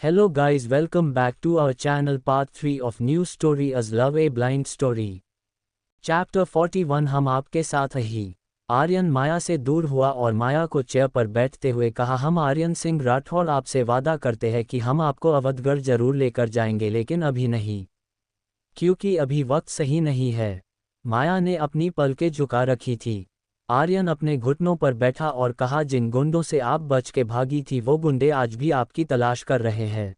Hello guys, welcome back to our channel part 3 of new story as Love a Blind Story. Chapter 41 हम आपके साथ ही। आर्यन माया से दूर हुआ और माया को चेयर पर बैठते हुए कहा, हम आर्यन सिंह राठौड़ आपसे वादा करते हैं कि हम आपको अवधगढ़ जरूर लेकर जाएंगे, लेकिन अभी नहीं, क्योंकि अभी वक्त सही नहीं है। माया ने अपनी पलकें झुका रखी थी। आर्यन अपने घुटनों पर बैठा और कहा, जिन गुंडों से आप बच के भागी थी वो गुंडे आज भी आपकी तलाश कर रहे हैं।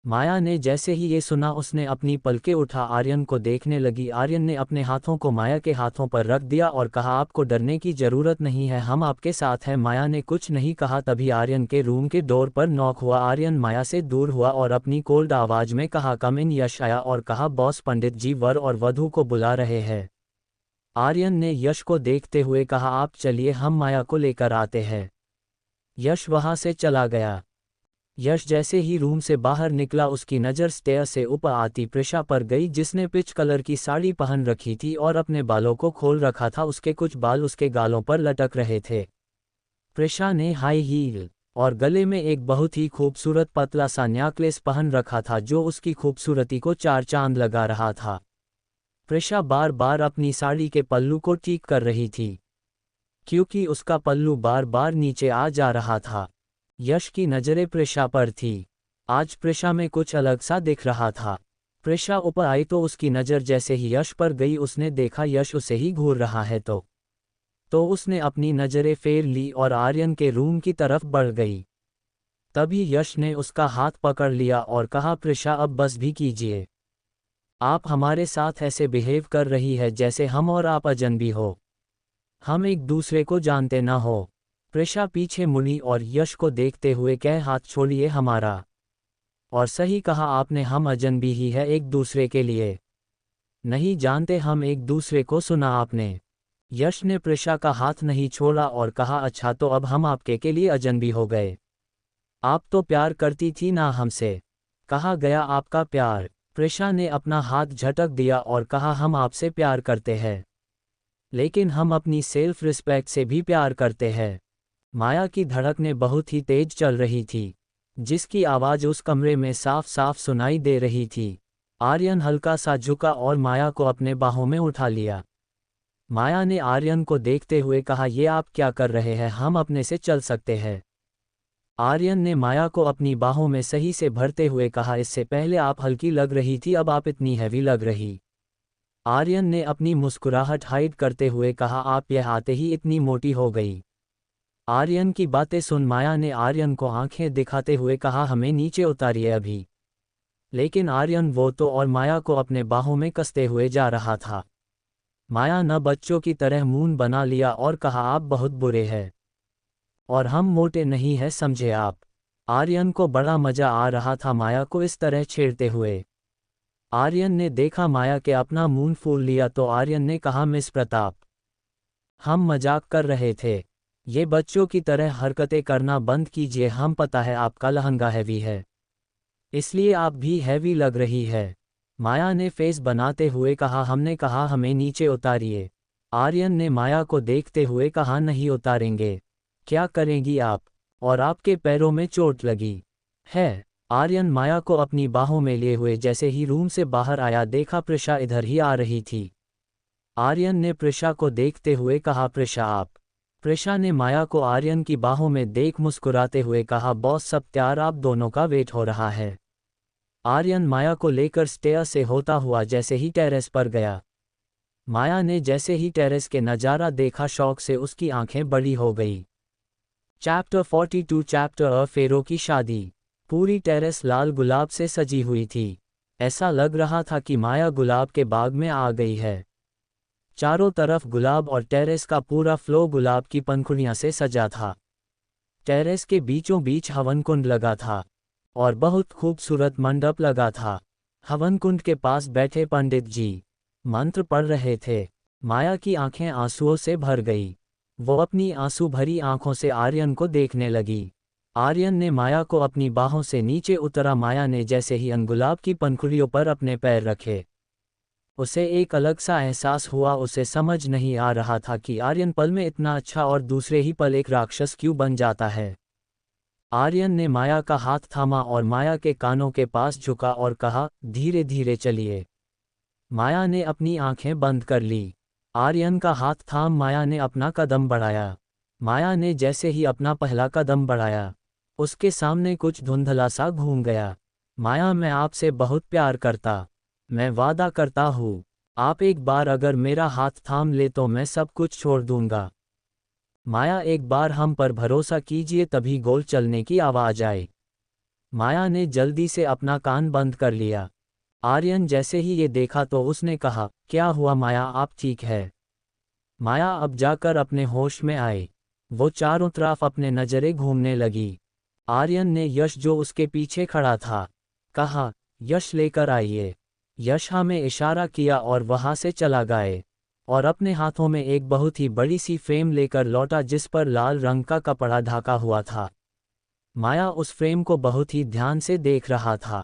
माया ने जैसे ही ये सुना उसने अपनी पलकें उठा आर्यन को देखने लगी। आर्यन ने अपने हाथों को माया के हाथों पर रख दिया और कहा, आपको डरने की जरूरत नहीं है, हम आपके साथ हैं। माया ने कुछ नहीं कहा, तभी आर्यन के रूम के डोर पर नॉक हुआ। आर्यन माया से दूर हुआ और अपनी कोल्ड आवाज में कहा, कम इन। यश आया और कहा, बॉस पंडित जी वर और वधू को बुला रहे हैं। आर्यन ने यश को देखते हुए कहा, आप चलिए, हम माया को लेकर आते हैं। यश वहां से चला गया। यश जैसे ही रूम से बाहर निकला उसकी नज़र स्टेयर से ऊपर आती प्रिशा पर गई, जिसने पिच कलर की साड़ी पहन रखी थी और अपने बालों को खोल रखा था। उसके कुछ बाल उसके गालों पर लटक रहे थे। प्रिशा ने हाई हील और गले में एक बहुत ही खूबसूरत पतला सा नेकलेस पहन रखा था जो उसकी खूबसूरती को चार चांद लगा रहा था। प्रिशा बार बार अपनी साड़ी के पल्लू को ठीक कर रही थी, क्योंकि उसका पल्लू बार बार नीचे आ जा रहा था। यश की नज़रें प्रिशा पर थी। आज प्रिशा में कुछ अलग सा दिख रहा था। प्रिशा ऊपर आई तो उसकी नज़र जैसे ही यश पर गई उसने देखा यश उसे ही घूर रहा है तो उसने अपनी नज़रें फेर ली और आर्यन के रूम की तरफ बढ़ गई। तभी यश ने उसका हाथ पकड़ लिया और कहा, प्रिशा अब बस भी कीजिए। आप हमारे साथ ऐसे बिहेव कर रही है जैसे हम और आप अजनबी हो, हम एक दूसरे को जानते ना हो। प्रिशा पीछे मुड़ी और यश को देखते हुए कहे, हाथ छोड़िए हमारा। और सही कहा आपने, हम अजनबी ही है एक दूसरे के लिए, नहीं जानते हम एक दूसरे को, सुना आपने। यश ने प्रिशा का हाथ नहीं छोड़ा और कहा, अच्छा तो अब हम आपके के लिए अजनबी हो गए। आप तो प्यार करती थी ना हमसे, कहा गया आपका प्यार। प्रिशा ने अपना हाथ झटक दिया और कहा, हम आपसे प्यार करते हैं, लेकिन हम अपनी सेल्फ रिस्पेक्ट से भी प्यार करते हैं। माया की धड़कनें बहुत ही तेज चल रही थी, जिसकी आवाज़ उस कमरे में साफ साफ सुनाई दे रही थी। आर्यन हल्का सा झुका और माया को अपने बाहों में उठा लिया। माया ने आर्यन को देखते हुए कहा, ये आप क्या कर रहे हैं, हम अपने से चल सकते हैं। आर्यन ने माया को अपनी बाहों में सही से भरते हुए कहा, इससे पहले आप हल्की लग रही थी, अब आप इतनी हैवी लग रही। आर्यन ने अपनी मुस्कुराहट हाइड करते हुए कहा, आप यह आते ही इतनी मोटी हो गई। आर्यन की बातें सुन माया ने आर्यन को आंखें दिखाते हुए कहा, हमें नीचे उतारिए अभी। लेकिन आर्यन वो तो और माया को अपने बाहों में कसते हुए जा रहा था। माया न बच्चों की तरह मुंह बना लिया और कहा, आप बहुत बुरे हैं और हम मोटे नहीं हैं, समझे आप। आर्यन को बड़ा मजा आ रहा था माया को इस तरह छेड़ते हुए। आर्यन ने देखा माया के अपना मुंह फूल लिया तो आर्यन ने कहा, मिस प्रताप, हम मजाक कर रहे थे, ये बच्चों की तरह हरकतें करना बंद कीजिए। हम पता है आपका लहंगा हैवी है, इसलिए आप भी हैवी लग रही है। माया ने फेस बनाते हुए कहा, हमने कहा हमें नीचे उतारिए। आर्यन ने माया को देखते हुए कहा, नहीं उतारेंगे। क्या करेंगी आप, और आपके पैरों में चोट लगी है। आर्यन माया को अपनी बाहों में लिए हुए जैसे ही रूम से बाहर आया देखा प्रिशा इधर ही आ रही थी। आर्यन ने प्रिशा को देखते हुए कहा, प्रिशा आप। प्रिशा ने माया को आर्यन की बाहों में देख मुस्कुराते हुए कहा, बॉस सब तैयार, आप दोनों का वेट हो रहा है। आर्यन माया को लेकर स्टेयर से होता हुआ जैसे ही टेरेस पर गया। माया ने जैसे ही टेरेस के नज़ारा देखा शौक से उसकी आंखें बड़ी हो गई। चैप्टर 42 चैप्टर अ फेरो की शादी। पूरी टेरेस लाल गुलाब से सजी हुई थी। ऐसा लग रहा था कि माया गुलाब के बाग में आ गई है। चारों तरफ गुलाब और टेरेस का पूरा फ्लो गुलाब की पंखुड़ियां से सजा था। टेरेस के बीचों बीच हवन कुंड लगा था और बहुत खूबसूरत मंडप लगा था। हवन कुंड के पास बैठे पंडित जी मंत्र पढ़ रहे थे। माया की आंखें आंसुओं से भर गई। वो अपनी आंसू भरी आंखों से आर्यन को देखने लगी। आर्यन ने माया को अपनी बाहों से नीचे उतरा। माया ने जैसे ही अन गुलाब की पंखुड़ियों पर अपने पैर रखे, उसे एक अलग सा एहसास हुआ। उसे समझ नहीं आ रहा था कि आर्यन पल में इतना अच्छा और दूसरे ही पल एक राक्षस क्यों बन जाता है। आर्यन ने माया का हाथ थामा और माया के कानों के पास झुका और कहा, धीरे धीरे चलिए। माया ने अपनी आंखें बंद कर ली। आर्यन का हाथ थाम माया ने अपना कदम बढ़ाया। माया ने जैसे ही अपना पहला कदम बढ़ाया, उसके सामने कुछ धुंधला सा घूम गया। माया, मैं आपसे बहुत प्यार करता। मैं वादा करता हूँ, आप एक बार अगर मेरा हाथ थाम ले तो मैं सब कुछ छोड़ दूंगा। माया, एक बार हम पर भरोसा कीजिए। तभी गोल चलने की आवाज आई। माया ने जल्दी से अपना कान बंद कर लिया। आर्यन जैसे ही ये देखा तो उसने कहा, क्या हुआ माया, आप ठीक है? माया अब जाकर अपने होश में आए। वो चारों तरफ अपने नजरें घूमने लगी। आर्यन ने यश जो उसके पीछे खड़ा था, कहा, यश लेकर आइए। यश हमें इशारा किया और वहां से चला गए और अपने हाथों में एक बहुत ही बड़ी सी फ्रेम लेकर लौटा जिस पर लाल रंग का कपड़ा ढका हुआ था। माया उस फ्रेम को बहुत ही ध्यान से देख रहा था।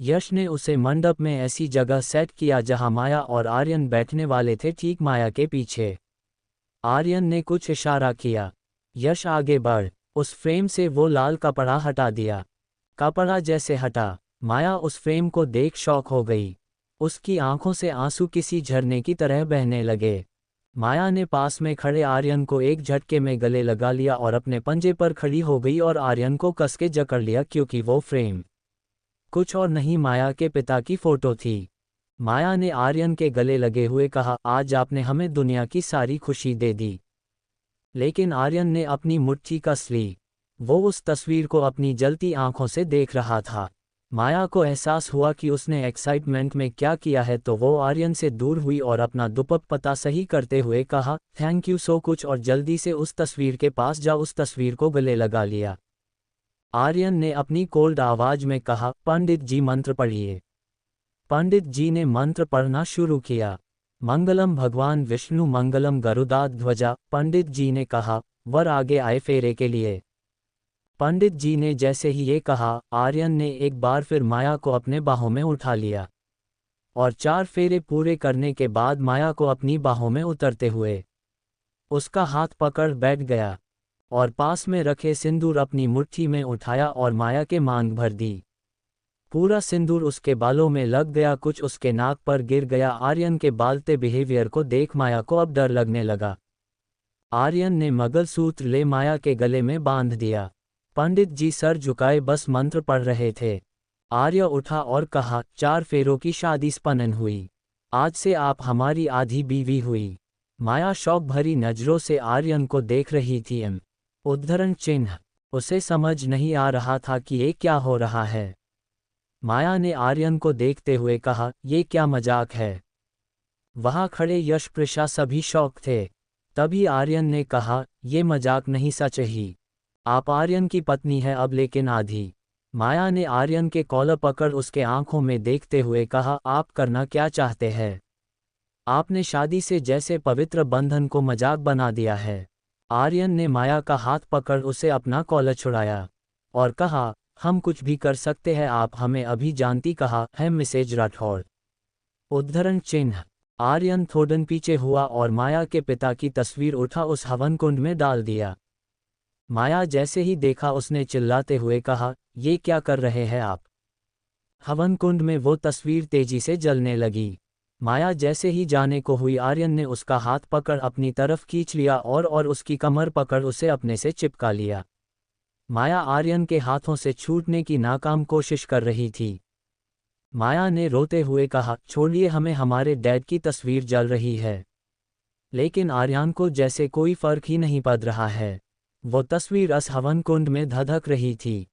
यश ने उसे मंडप में ऐसी जगह सेट किया जहां माया और आर्यन बैठने वाले थे, ठीक माया के पीछे। आर्यन ने कुछ इशारा किया। यश आगे बढ़ उस फ्रेम से वो लाल कपड़ा हटा दिया। कपड़ा जैसे हटा, माया उस फ्रेम को देख शॉक हो गई। उसकी आंखों से आंसू किसी झरने की तरह बहने लगे। माया ने पास में खड़े आर्यन को एक झटके में गले लगा लिया और अपने पंजे पर खड़ी हो गई और आर्यन को कस के जकड़ लिया, क्योंकि वो फ्रेम कुछ और नहीं माया के पिता की फोटो थी। माया ने आर्यन के गले लगे हुए कहा, आज आपने हमें दुनिया की सारी खुशी दे दी। लेकिन आर्यन ने अपनी मुट्ठी कस ली। वो उस तस्वीर को अपनी जलती आंखों से देख रहा था। माया को एहसास हुआ कि उसने एक्साइटमेंट में क्या किया है, तो वो आर्यन से दूर हुई और अपना दुपट्टा सही करते हुए कहा, थैंक यू सो कुछ, और जल्दी से उस तस्वीर के पास जा उस तस्वीर को गले लगा लिया। आर्यन ने अपनी कोल्ड आवाज में कहा, पंडित जी मंत्र पढ़िए। पंडित जी ने मंत्र पढ़ना शुरू किया। मंगलम भगवान विष्णु मंगलम गरुडाध्वजा। पंडित जी ने कहा, वर आगे आए फेरे के लिए। पंडित जी ने जैसे ही ये कहा, आर्यन ने एक बार फिर माया को अपने बाहों में उठा लिया और 4 फेरे पूरे करने के बाद माया को अपनी बाहों में उतरते हुए उसका हाथ पकड़ बैठ गया और पास में रखे सिंदूर अपनी मुट्ठी में उठाया और माया के मांग भर दी। पूरा सिंदूर उसके बालों में लग गया, कुछ उसके नाक पर गिर गया। आर्यन के बालते बिहेवियर को देख माया को अब डर लगने लगा। आर्यन ने मंगलसूत्र ले माया के गले में बांध दिया। पंडित जी सर झुकाए बस मंत्र पढ़ रहे थे। आर्य उठा और कहा, 4 फेरों की शादी स्पन्न हुई। आज से आप हमारी आधी बीवी हुई। माया शौक भरी नजरों से आर्यन को देख रही थी। उद्धरण चिन्ह। उसे समझ नहीं आ रहा था कि ये क्या हो रहा है। माया ने आर्यन को देखते हुए कहा, ये क्या मजाक है? वहां खड़े यश प्रिशा सभी शौक थे। तभी आर्यन ने कहा, ये मजाक नहीं, सच ही। आप आर्यन की पत्नी है अब, लेकिन आधी। माया ने आर्यन के कॉलर पकड़ उसके आंखों में देखते हुए कहा, आप करना क्या चाहते हैं? आपने शादी से जैसे पवित्र बंधन को मजाक बना दिया है। आर्यन ने माया का हाथ पकड़ उसे अपना कॉलर छुड़ाया और कहा, हम कुछ भी कर सकते हैं, आप हमें अभी जानती कहा है मिसेज राठौड़। उद्धरण चिन्ह। आर्यन थोड़न पीछे हुआ और माया के पिता की तस्वीर उठा उस हवन कुंड में डाल दिया। माया जैसे ही देखा उसने चिल्लाते हुए कहा, ये क्या कर रहे हैं आप? हवन कुंड में वो तस्वीर तेजी से जलने लगी। माया जैसे ही जाने को हुई, आर्यन ने उसका हाथ पकड़ अपनी तरफ खींच लिया और उसकी कमर पकड़ उसे अपने से चिपका लिया। माया आर्यन के हाथों से छूटने की नाकाम कोशिश कर रही थी। माया ने रोते हुए कहा, छोड़िए हमें, हमारे डैड की तस्वीर जल रही है। लेकिन आर्यन को जैसे कोई फर्क ही नहीं पड़ रहा है। वो तस्वीर उस हवन कुंड में धधक रही थी।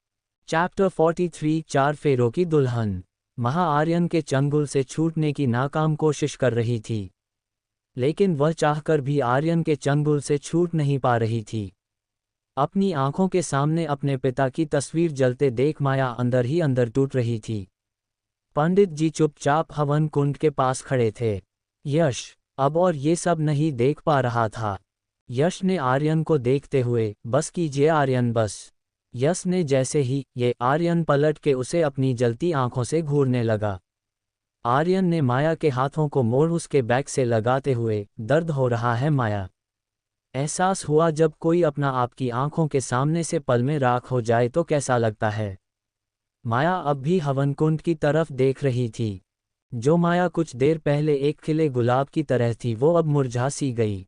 चैप्टर 43 4 फेरों की दुल्हन। महा आर्यन के चंगुल से छूटने की नाकाम कोशिश कर रही थी, लेकिन वह चाहकर भी आर्यन के चंगुल से छूट नहीं पा रही थी। अपनी आंखों के सामने अपने पिता की तस्वीर जलते देख माया अंदर ही अंदर टूट रही थी। पंडित जी चुपचाप हवन कुंड के पास खड़े थे। यश अब और ये सब नहीं देख पा रहा था। यश ने आर्यन को देखते हुए, बस कीजिए आर्यन बस। यश ने जैसे ही ये आर्यन पलट के उसे अपनी जलती आंखों से घूरने लगा। आर्यन ने माया के हाथों को मोड़ उसके बैक से लगाते हुए, दर्द हो रहा है माया? एहसास हुआ जब कोई अपना आपकी आंखों के सामने से पल में राख हो जाए तो कैसा लगता है। माया अब भी हवन कुंड की तरफ देख रही थी। जो माया कुछ देर पहले एक खिले गुलाब की तरह थी वो अब मुरझा सी गई।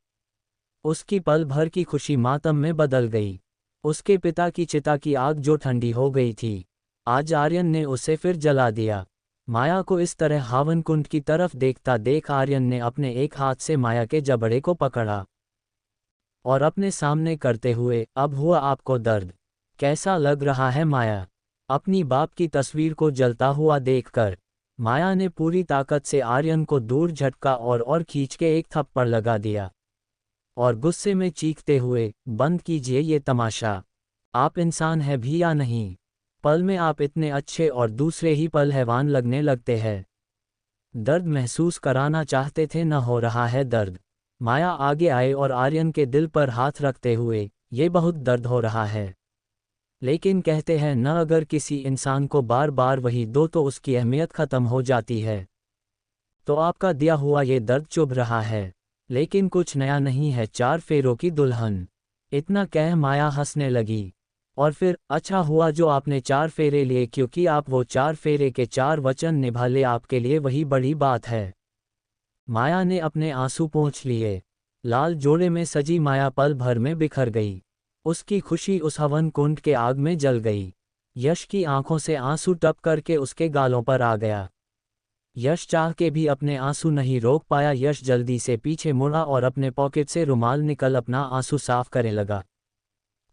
उसकी पल भर की खुशी मातम में बदल गई। उसके पिता की चिता की आग जो ठंडी हो गई थी, आज आर्यन ने उसे फिर जला दिया। माया को इस तरह हवन कुंड की तरफ देखता देख आर्यन ने अपने एक हाथ से माया के जबड़े को पकड़ा और अपने सामने करते हुए, अब हुआ आपको दर्द? कैसा लग रहा है माया? अपनी बाप की तस्वीर को जलता हुआ देखकर माया ने पूरी ताकत से आर्यन को दूर झटका और खींच के एक थप्पड़ लगा दिया और गुस्से में चीखते हुए, बंद कीजिए ये तमाशा। आप इंसान है भी या नहीं? पल में आप इतने अच्छे और दूसरे ही पल हैवान लगने लगते हैं। दर्द महसूस कराना चाहते थे, न हो रहा है दर्द। माया आगे आए और आर्यन के दिल पर हाथ रखते हुए, ये बहुत दर्द हो रहा है। लेकिन कहते हैं न, अगर किसी इंसान को बार बार वही दो तो उसकी अहमियत खत्म हो जाती है। तो आपका दिया हुआ ये दर्द चुभ रहा है, लेकिन कुछ नया नहीं है, 4 फेरों की दुल्हन। इतना कह माया हंसने लगी और फिर, अच्छा हुआ जो आपने 4 फेरे लिए, क्योंकि आप वो 4 फेरे के 4 वचन निभा ले, आपके लिए वही बड़ी बात है। माया ने अपने आंसू पोंछ लिए। लाल जोड़े में सजी माया पल भर में बिखर गई। उसकी खुशी उस हवन कुंड के आग में जल गई। यश की आंखों से आंसू टप करके उसके गालों पर आ गया। यश चाह के भी अपने आंसू नहीं रोक पाया। यश जल्दी से पीछे मुड़ा और अपने पॉकेट से रुमाल निकल अपना आंसू साफ करने लगा।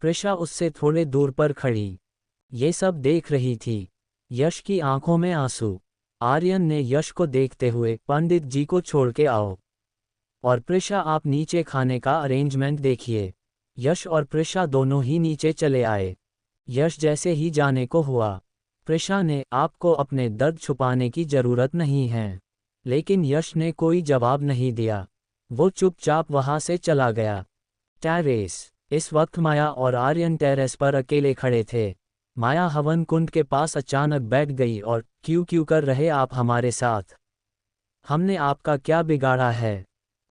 प्रिशा उससे थोड़े दूर पर खड़ी ये सब देख रही थी, यश की आंखों में आंसू। आर्यन ने यश को देखते हुए, पंडित जी को छोड़ के आओ और प्रिशा आप नीचे खाने का अरेंजमेंट देखिए। यश और प्रिशा दोनों ही नीचे चले आए। यश जैसे ही जाने को हुआ, प्रिशा ने, आपको अपने दर्द छुपाने की जरूरत नहीं है। लेकिन यश ने कोई जवाब नहीं दिया। वो चुपचाप वहां से चला गया। टेरेस। इस वक्त माया और आर्यन टेरेस पर अकेले खड़े थे। माया हवन कुंड के पास अचानक बैठ गई और, क्यों कर रहे आप हमारे साथ? हमने आपका क्या बिगाड़ा है?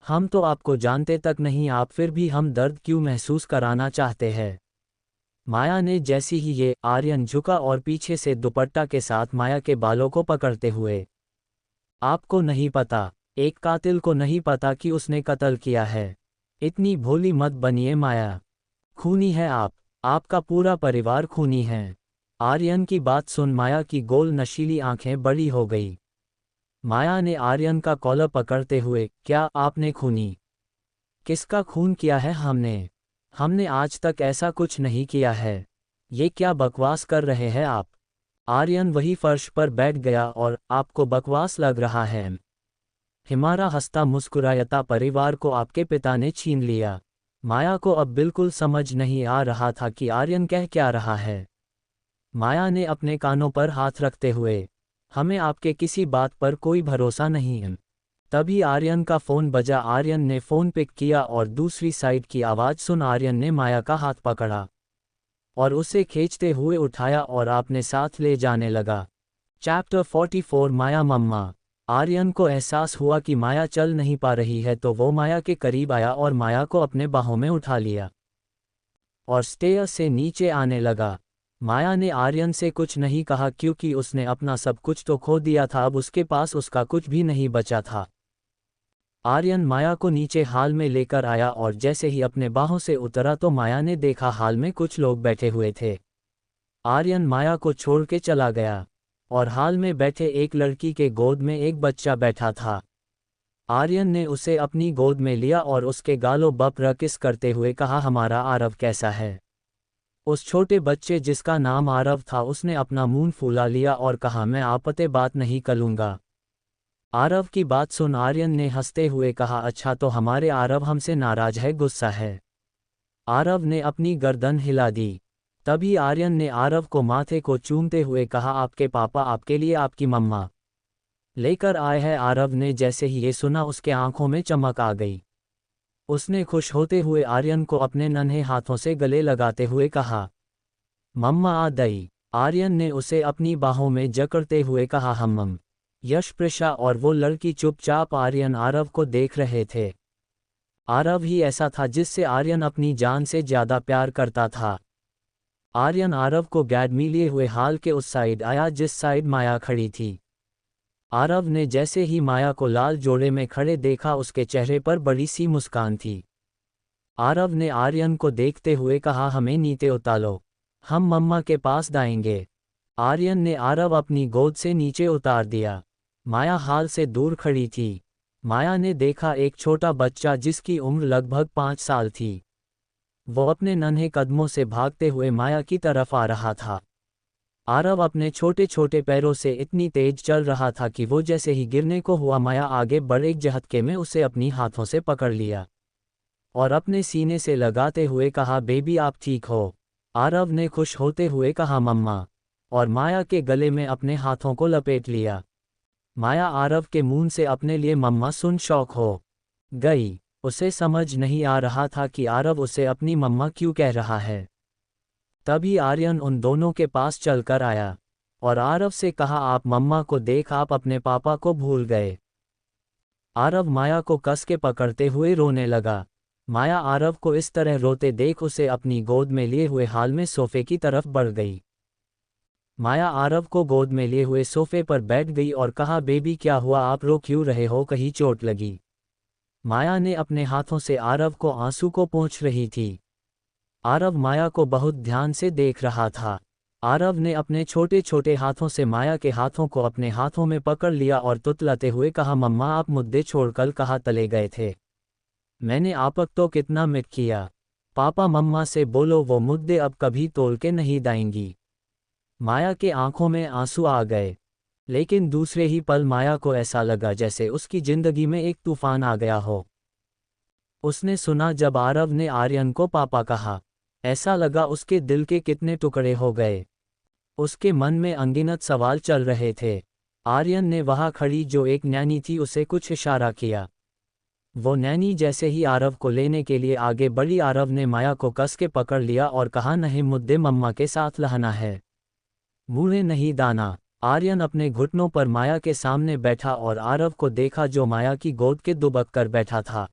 हम तो आपको जानते तक नहीं, आप फिर भी हम दर्द क्यों महसूस कराना चाहते हैं? माया ने जैसी ही ये, आर्यन झुका और पीछे से दुपट्टा के साथ माया के बालों को पकड़ते हुए, आपको नहीं पता, एक कातिल को नहीं पता कि उसने कत्ल किया है। इतनी भोली मत बनिए माया। खूनी है आप, आपका पूरा परिवार खूनी है। आर्यन की बात सुन माया की गोल नशीली आंखें बड़ी हो गई। माया ने आर्यन का कॉलर पकड़ते हुए, क्या आपने खूनी? किसका खून किया है हमने? हमने आज तक ऐसा कुछ नहीं किया है। ये क्या बकवास कर रहे हैं आप? आर्यन वही फर्श पर बैठ गया और, आपको बकवास लग रहा है? हिमारा हंसता मुस्कुराता, परिवार को आपके पिता ने छीन लिया। माया को अब बिल्कुल समझ नहीं आ रहा था कि आर्यन कह क्या रहा है। माया ने अपने कानों पर हाथ रखते हुए, हमें आपके किसी बात पर कोई भरोसा नहीं है। तभी आर्यन का फ़ोन बजा। आर्यन ने फ़ोन पिक किया और दूसरी साइड की आवाज़ सुन आर्यन ने माया का हाथ पकड़ा और उसे खींचते हुए उठाया और अपने साथ ले जाने लगा। चैप्टर 44 माया मम्मा। आर्यन को एहसास हुआ कि माया चल नहीं पा रही है, तो वो माया के करीब आया और माया को अपने बाहों में उठा लिया और स्टेयर से नीचे आने लगा। माया ने आर्यन से कुछ नहीं कहा, क्योंकि उसने अपना सब कुछ तो खो दिया था, अब उसके पास उसका कुछ भी नहीं बचा था। आर्यन माया को नीचे हाल में लेकर आया और जैसे ही अपने बाहों से उतरा तो माया ने देखा हाल में कुछ लोग बैठे हुए थे। आर्यन माया को छोड़ के चला गया और हाल में बैठे एक लड़की के गोद में एक बच्चा बैठा था। आर्यन ने उसे अपनी गोद में लिया और उसके गालों पर किस करते हुए कहा, हमारा आरव कैसा है? उस छोटे बच्चे जिसका नाम आरव था, उसने अपना मुंह फुला लिया और कहा, मैं आपसे बात नहीं करूंगा। आरव की बात सुन आर्यन ने हंसते हुए कहा, अच्छा तो हमारे आरव हमसे नाराज है, गुस्सा है? आरव ने अपनी गर्दन हिला दी। तभी आर्यन ने आरव को माथे को चूमते हुए कहा, आपके पापा आपके लिए आपकी मम्मा लेकर आए हैं। आरव ने जैसे ही ये सुना उसके आंखों में चमक आ गई। उसने खुश होते हुए आर्यन को अपने नन्हे हाथों से गले लगाते हुए कहा, मम्मा आ गई। आर्यन ने उसे अपनी बाहों में जकड़ते हुए कहा, हम। यश, प्रिशा और वो लड़की चुपचाप आर्यन आरव को देख रहे थे। आरव ही ऐसा था जिससे आर्यन अपनी जान से ज्यादा प्यार करता था। आर्यन आरव को गैडमी लिए हुए हाल के उस साइड आया जिस साइड माया खड़ी थी। आरव ने जैसे ही माया को लाल जोड़े में खड़े देखा उसके चेहरे पर बड़ी सी मुस्कान थी। आरव ने आर्यन को देखते हुए कहा, हमें नीचे उतारो, हम मम्मा के पास जाएंगे। आर्यन ने आरव अपनी गोद से नीचे उतार दिया। माया हाल से दूर खड़ी थी। माया ने देखा एक छोटा बच्चा जिसकी उम्र लगभग 5 साल थी। वो अपने नन्हे कदमों से भागते हुए माया की तरफ आ रहा था। आरव अपने छोटे छोटे पैरों से इतनी तेज चल रहा था कि वो जैसे ही गिरने को हुआ माया आगे बढ़ एक झटके में उसे अपनी हाथों से पकड़ लिया और अपने सीने से लगाते हुए कहा, बेबी आप ठीक हो। आरव ने खुश होते हुए कहा, मम्मा, और माया के गले में अपने हाथों को लपेट लिया। माया आरव के मुंह से अपने लिए मम्मा सुन शौक हो गई। उसे समझ नहीं आ रहा था कि आरव उसे अपनी मम्मा क्यों कह रहा है। तभी आर्यन उन दोनों के पास चलकर आया और आरव से कहा, आप मम्मा को देख, आप अपने पापा को भूल गए। आरव माया को कस के पकड़ते हुए रोने लगा। माया आरव को इस तरह रोते देख उसे अपनी गोद में लिए हुए हाल में सोफे की तरफ बढ़ गई। माया आरव को गोद में लिए हुए सोफे पर बैठ गई और कहा, बेबी क्या हुआ, आप रो क्यों रहे हो, कहीं चोट लगी। माया ने अपने हाथों से आरव को आंसू को पोंछ रही थी। आरव माया को बहुत ध्यान से देख रहा था। आरव ने अपने छोटे छोटे हाथों से माया के हाथों को अपने हाथों में पकड़ लिया और तुतलाते हुए कहा, मम्मा आप मुद्दे छोड़कर कहाँ तले गए थे। मैंने आपक तो कितना मिट किया। पापा मम्मा से बोलो वो मुद्दे अब कभी तोल के नहीं दाएंगी। माया के आंखों में आंसू आ गए, लेकिन दूसरे ही पल माया को ऐसा लगा जैसे उसकी जिंदगी में एक तूफान आ गया हो। उसने सुना जब आरव ने आर्यन को पापा कहा। ऐसा लगा उसके दिल के कितने टुकड़े हो गए। उसके मन में अनगिनत सवाल चल रहे थे। आर्यन ने वहां खड़ी जो एक नैनी थी उसे कुछ इशारा किया। वो नैनी जैसे ही आरव को लेने के लिए आगे बढ़ी, आरव ने माया को कस के पकड़ लिया और कहा, नहीं मुद्दे मम्मा के साथ लहना है, मुझे नहीं दाना। आर्यन अपने घुटनों पर माया के सामने बैठा और आरव को देखा जो माया की गोद के दुबक कर बैठा था।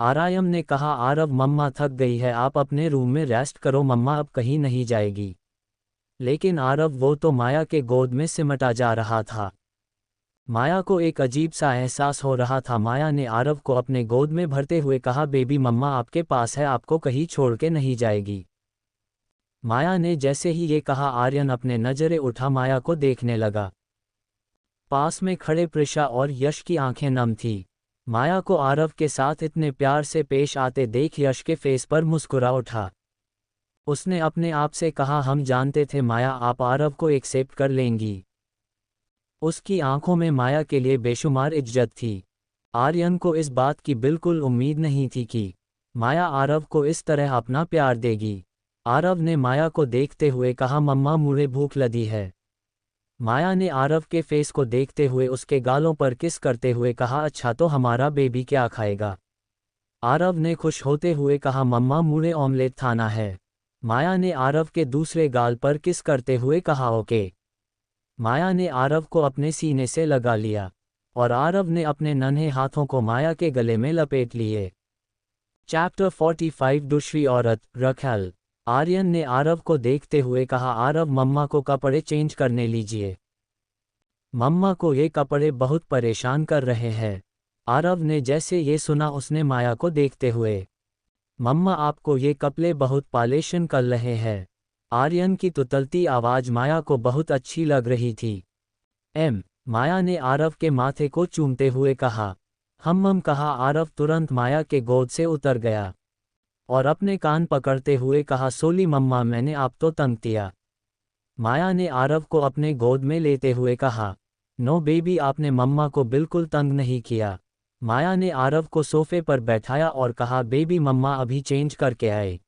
आर्यन ने कहा, आरव मम्मा थक गई है, आप अपने रूम में रेस्ट करो, मम्मा अब कहीं नहीं जाएगी। लेकिन आरव वो तो माया के गोद में सिमटा जा रहा था। माया को एक अजीब सा एहसास हो रहा था। माया ने आरव को अपने गोद में भरते हुए कहा, बेबी मम्मा आपके पास है, आपको कहीं छोड़ के नहीं जाएगी। माया ने जैसे ही ये कहा आर्यन अपने नजरें उठा माया को देखने लगा। पास में खड़े प्रिशा और यश की आंखें नम थी। माया को आरव के साथ इतने प्यार से पेश आते देख यश के फेस पर मुस्कुरा उठा। उसने अपने आप से कहा, हम जानते थे माया आप आरव को एक्सेप्ट कर लेंगी। उसकी आंखों में माया के लिए बेशुमार इज्जत थी। आर्यन को इस बात की बिल्कुल उम्मीद नहीं थी कि माया आरव को इस तरह अपना प्यार देगी। आरव ने माया को देखते हुए कहा, मम्मा मुझे भूख लगी है। माया ने आरव के फेस को देखते हुए उसके गालों पर किस करते हुए कहा, अच्छा तो हमारा बेबी क्या खाएगा। आरव ने खुश होते हुए कहा, मम्मा मुझे ऑमलेट खाना है। माया ने आरव के दूसरे गाल पर किस करते हुए कहा, ओके। माया ने आरव को अपने सीने से लगा लिया और आरव ने अपने नन्हे हाथों को माया के गले में लपेट लिए। चैप्टर 45 दूसरी औरत रखल। आर्यन ने आरव को देखते हुए कहा, आरव मम्मा को कपड़े चेंज करने लीजिए। मम्मा को ये कपड़े बहुत परेशान कर रहे हैं। आरव ने जैसे ये सुना उसने माया को देखते हुए, मम्मा आपको ये कपड़े बहुत परेशान कर रहे हैं। आर्यन की तुतलती आवाज़ माया को बहुत अच्छी लग रही थी। माया ने आरव के माथे को चूमते हुए कहा, हम कहा। आरव तुरंत माया के गोद से उतर गया और अपने कान पकड़ते हुए कहा, सोली मम्मा मैंने आप तो तंग किया। माया ने आरव को अपने गोद में लेते हुए कहा, नो बेबी आपने मम्मा को बिल्कुल तंग नहीं किया। माया ने आरव को सोफे पर बैठाया और कहा, बेबी मम्मा अभी चेंज करके आए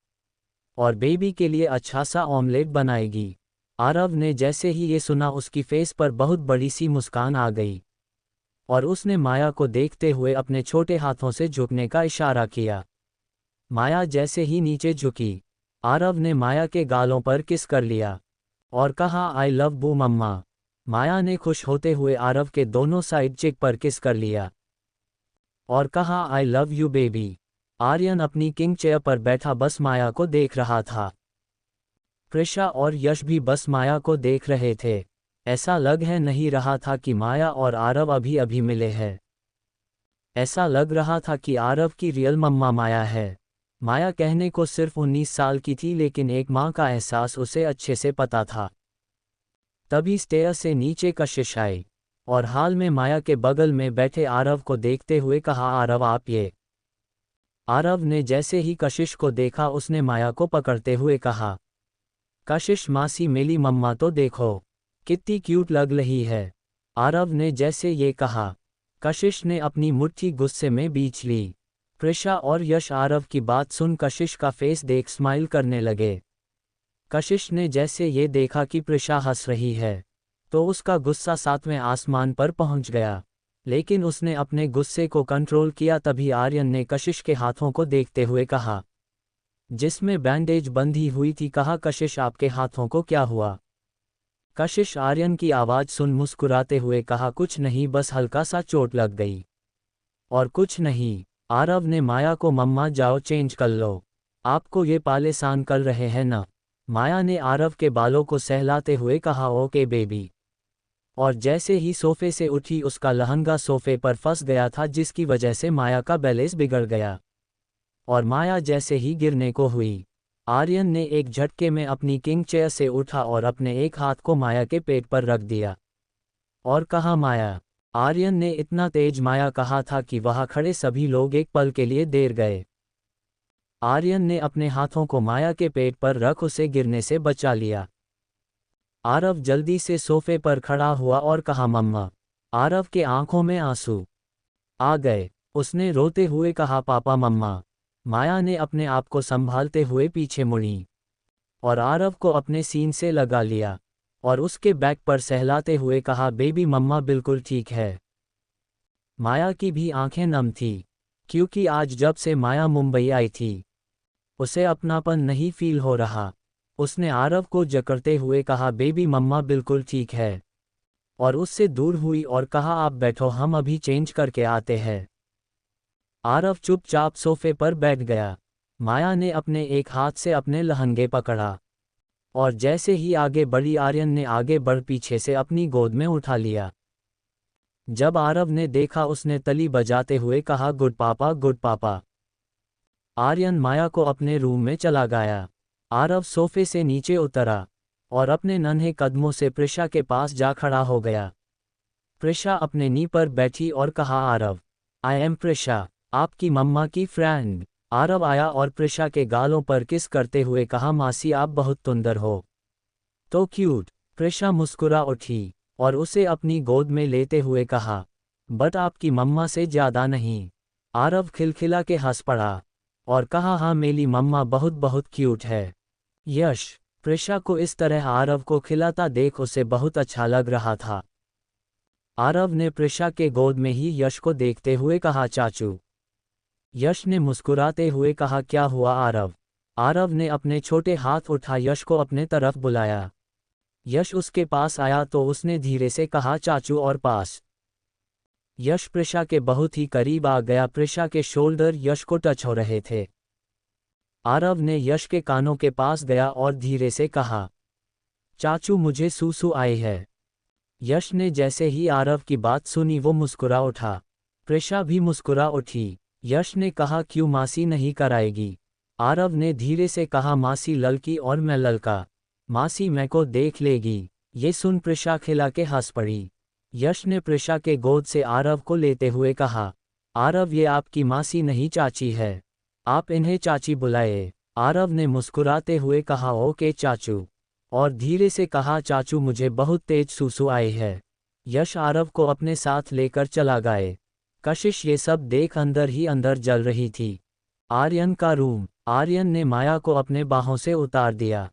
और बेबी के लिए अच्छा सा ऑमलेट बनाएगी। आरव ने जैसे ही ये सुना उसकी फेस पर बहुत बड़ी सी मुस्कान आ गई और उसने माया को देखते हुए अपने छोटे हाथों से झुकने का इशारा किया। माया जैसे ही नीचे झुकी, आरव ने माया के गालों पर किस कर लिया और कहा, आई लव यू मम्मा। माया ने खुश होते हुए आरव के दोनों साइड चिक पर किस कर लिया और कहा, I love you baby. Aryan अपनी किंग चेयर पर बैठा बस माया को देख रहा था। प्रिशा और यश भी बस माया को देख रहे थे। ऐसा लग है नहीं रहा था कि माया और आरव अभी अभी मिले हैं। ऐसा लग रहा था कि आरव की रियल मम्मा माया है। माया कहने को सिर्फ 19 साल की थी, लेकिन एक माँ का एहसास उसे अच्छे से पता था। तभी स्टेयर से नीचे कशिश आई और हाल में माया के बगल में बैठे आरव को देखते हुए कहा, आरव आप ये। आरव ने जैसे ही कशिश को देखा उसने माया को पकड़ते हुए कहा, कशिश मासी मेरी मम्मा तो देखो, कितनी क्यूट लग रही है। आरव ने जैसे ये कहा, कशिश ने अपनी मुट्ठी गुस्से में बींच ली। प्रिशा और यश आरव की बात सुन कशिश का फेस देख स्माइल करने लगे। कशिश ने जैसे ये देखा कि प्रिशा हंस रही है तो उसका गुस्सा 7वें आसमान पर पहुंच गया, लेकिन उसने अपने गुस्से को कंट्रोल किया। तभी आर्यन ने कशिश के हाथों को देखते हुए कहा, जिसमें बैंडेज बंधी हुई थी, कहा, कशिश आपके हाथों को क्या हुआ। कशिश आर्यन की आवाज़ सुन मुस्कुराते हुए कहा, कुछ नहीं, बस हल्का सा चोट लग गई। और कुछ नहीं। आरव ने माया को, मम्मा जाओ चेंज कर लो, आपको ये परेशान कर रहे हैं ना। माया ने आरव के बालों को सहलाते हुए कहा, ओके बेबी। और जैसे ही सोफे से उठी उसका लहंगा सोफे पर फंस गया था, जिसकी वजह से माया का बैलेंस बिगड़ गया और माया जैसे ही गिरने को हुई, आर्यन ने एक झटके में अपनी किंग चेयर से उठा और अपने एक हाथ को माया के पेट पर रख दिया और कहा, माया। आर्यन ने इतना तेज माया कहा था कि वहां खड़े सभी लोग एक पल के लिए देर गए। आर्यन ने अपने हाथों को माया के पेट पर रख उसे गिरने से बचा लिया। आरव जल्दी से सोफे पर खड़ा हुआ और कहा, मम्मा। आरव के आंखों में आंसू आ गए। उसने रोते हुए कहा, पापा मम्मा। माया ने अपने आप को संभालते हुए पीछे मुड़ी और आरव को अपने सीन से लगा लिया और उसके बैक पर सहलाते हुए कहा, बेबी मम्मा बिल्कुल ठीक है। माया की भी आंखें नम थी, क्योंकि आज जब से माया मुंबई आई थी उसे अपनापन नहीं फील हो रहा। उसने आरव को जकड़ते हुए कहा, बेबी मम्मा बिल्कुल ठीक है, और उससे दूर हुई और कहा, आप बैठो, हम अभी चेंज करके आते हैं। आरव चुपचाप सोफे पर बैठ गया। माया ने अपने एक हाथ से अपने लहंगे पकड़ा और जैसे ही आगे बढ़ी, आर्यन ने आगे बढ़ पीछे से अपनी गोद में उठा लिया। जब आरव ने देखा उसने ताली बजाते हुए कहा, गुड पापा गुड पापा। आर्यन माया को अपने रूम में चला गया। आरव सोफे से नीचे उतरा और अपने नन्हे कदमों से प्रिशा के पास जा खड़ा हो गया। प्रिशा अपने नी पर बैठी और कहा, आरव, आई एम प्रिशा, आपकी मम्मा की फ्रेंड। आरव आया और प्रिशा के गालों पर किस करते हुए कहा, मासी आप बहुत सुंदर हो, तो क्यूट। प्रिशा मुस्कुरा उठी और उसे अपनी गोद में लेते हुए कहा, बट आपकी मम्मा से ज़्यादा नहीं। आरव खिलखिला के हंस पड़ा और कहा, हाँ मेरी मम्मा बहुत बहुत क्यूट है। यश। प्रिशा को इस तरह आरव को खिलाता देख उसे बहुत अच्छा लग रहा था। आरव ने प्रिशा के गोद में ही यश को देखते हुए कहा, चाचू। यश ने मुस्कुराते हुए कहा, क्या हुआ आरव। आरव ने अपने छोटे हाथ उठा यश को अपने तरफ बुलाया। यश उसके पास आया तो उसने धीरे से कहा, चाचू और पास। यश प्रिशा के बहुत ही करीब आ गया। प्रिशा के शोल्डर यश को टच हो रहे थे। आरव ने यश के कानों के पास गया और धीरे से कहा, चाचू मुझे सूसू आई है। यश ने जैसे ही आरव की बात सुनी वो मुस्कुरा उठा। प्रिशा भी मुस्कुरा उठी। यश ने कहा, क्यों मासी नहीं कराएगी। आरव ने धीरे से कहा, मासी लड़की और मैं लड़का, मासी मैं को देख लेगी। ये सुन प्रिशा खिला के हंस पड़ी। यश ने प्रिशा के गोद से आरव को लेते हुए कहा, आरव ये आपकी मासी नहीं चाची है, आप इन्हें चाची बुलाए। आरव ने मुस्कुराते हुए कहा, ओके चाचू, और धीरे से कहा, चाचू मुझे बहुत तेज सूसू आई है। यश आरव को अपने साथ लेकर चला गए। कशिश ये सब देख अंदर ही अंदर जल रही थी। आर्यन का रूम। आर्यन ने माया को अपने बाहों से उतार दिया।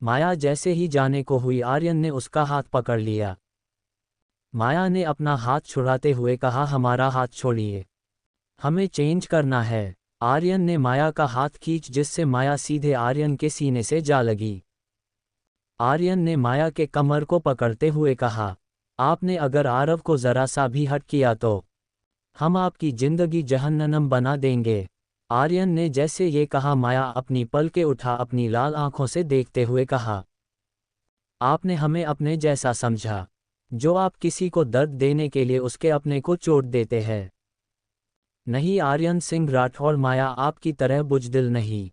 माया जैसे ही जाने को हुई आर्यन ने उसका हाथ पकड़ लिया। माया ने अपना हाथ छुड़ाते हुए कहा, हमारा हाथ छोड़िए, हमें चेंज करना है। आर्यन ने माया का हाथ खींच जिससे माया सीधे आर्यन के सीने से जा लगी। आर्यन ने माया के कमर को पकड़ते हुए कहा, आपने अगर आरव को जरा सा भी हट किया तो हम आपकी जिंदगी जहन्नम बना देंगे। आर्यन ने जैसे ये कहा माया अपनी पलकें उठा अपनी लाल आंखों से देखते हुए कहा, आपने हमें अपने जैसा समझा। जो आप किसी को दर्द देने के लिए उसके अपने को चोट देते हैं। नहीं आर्यन सिंह राठौर, माया आपकी तरह बुजदिल नहीं,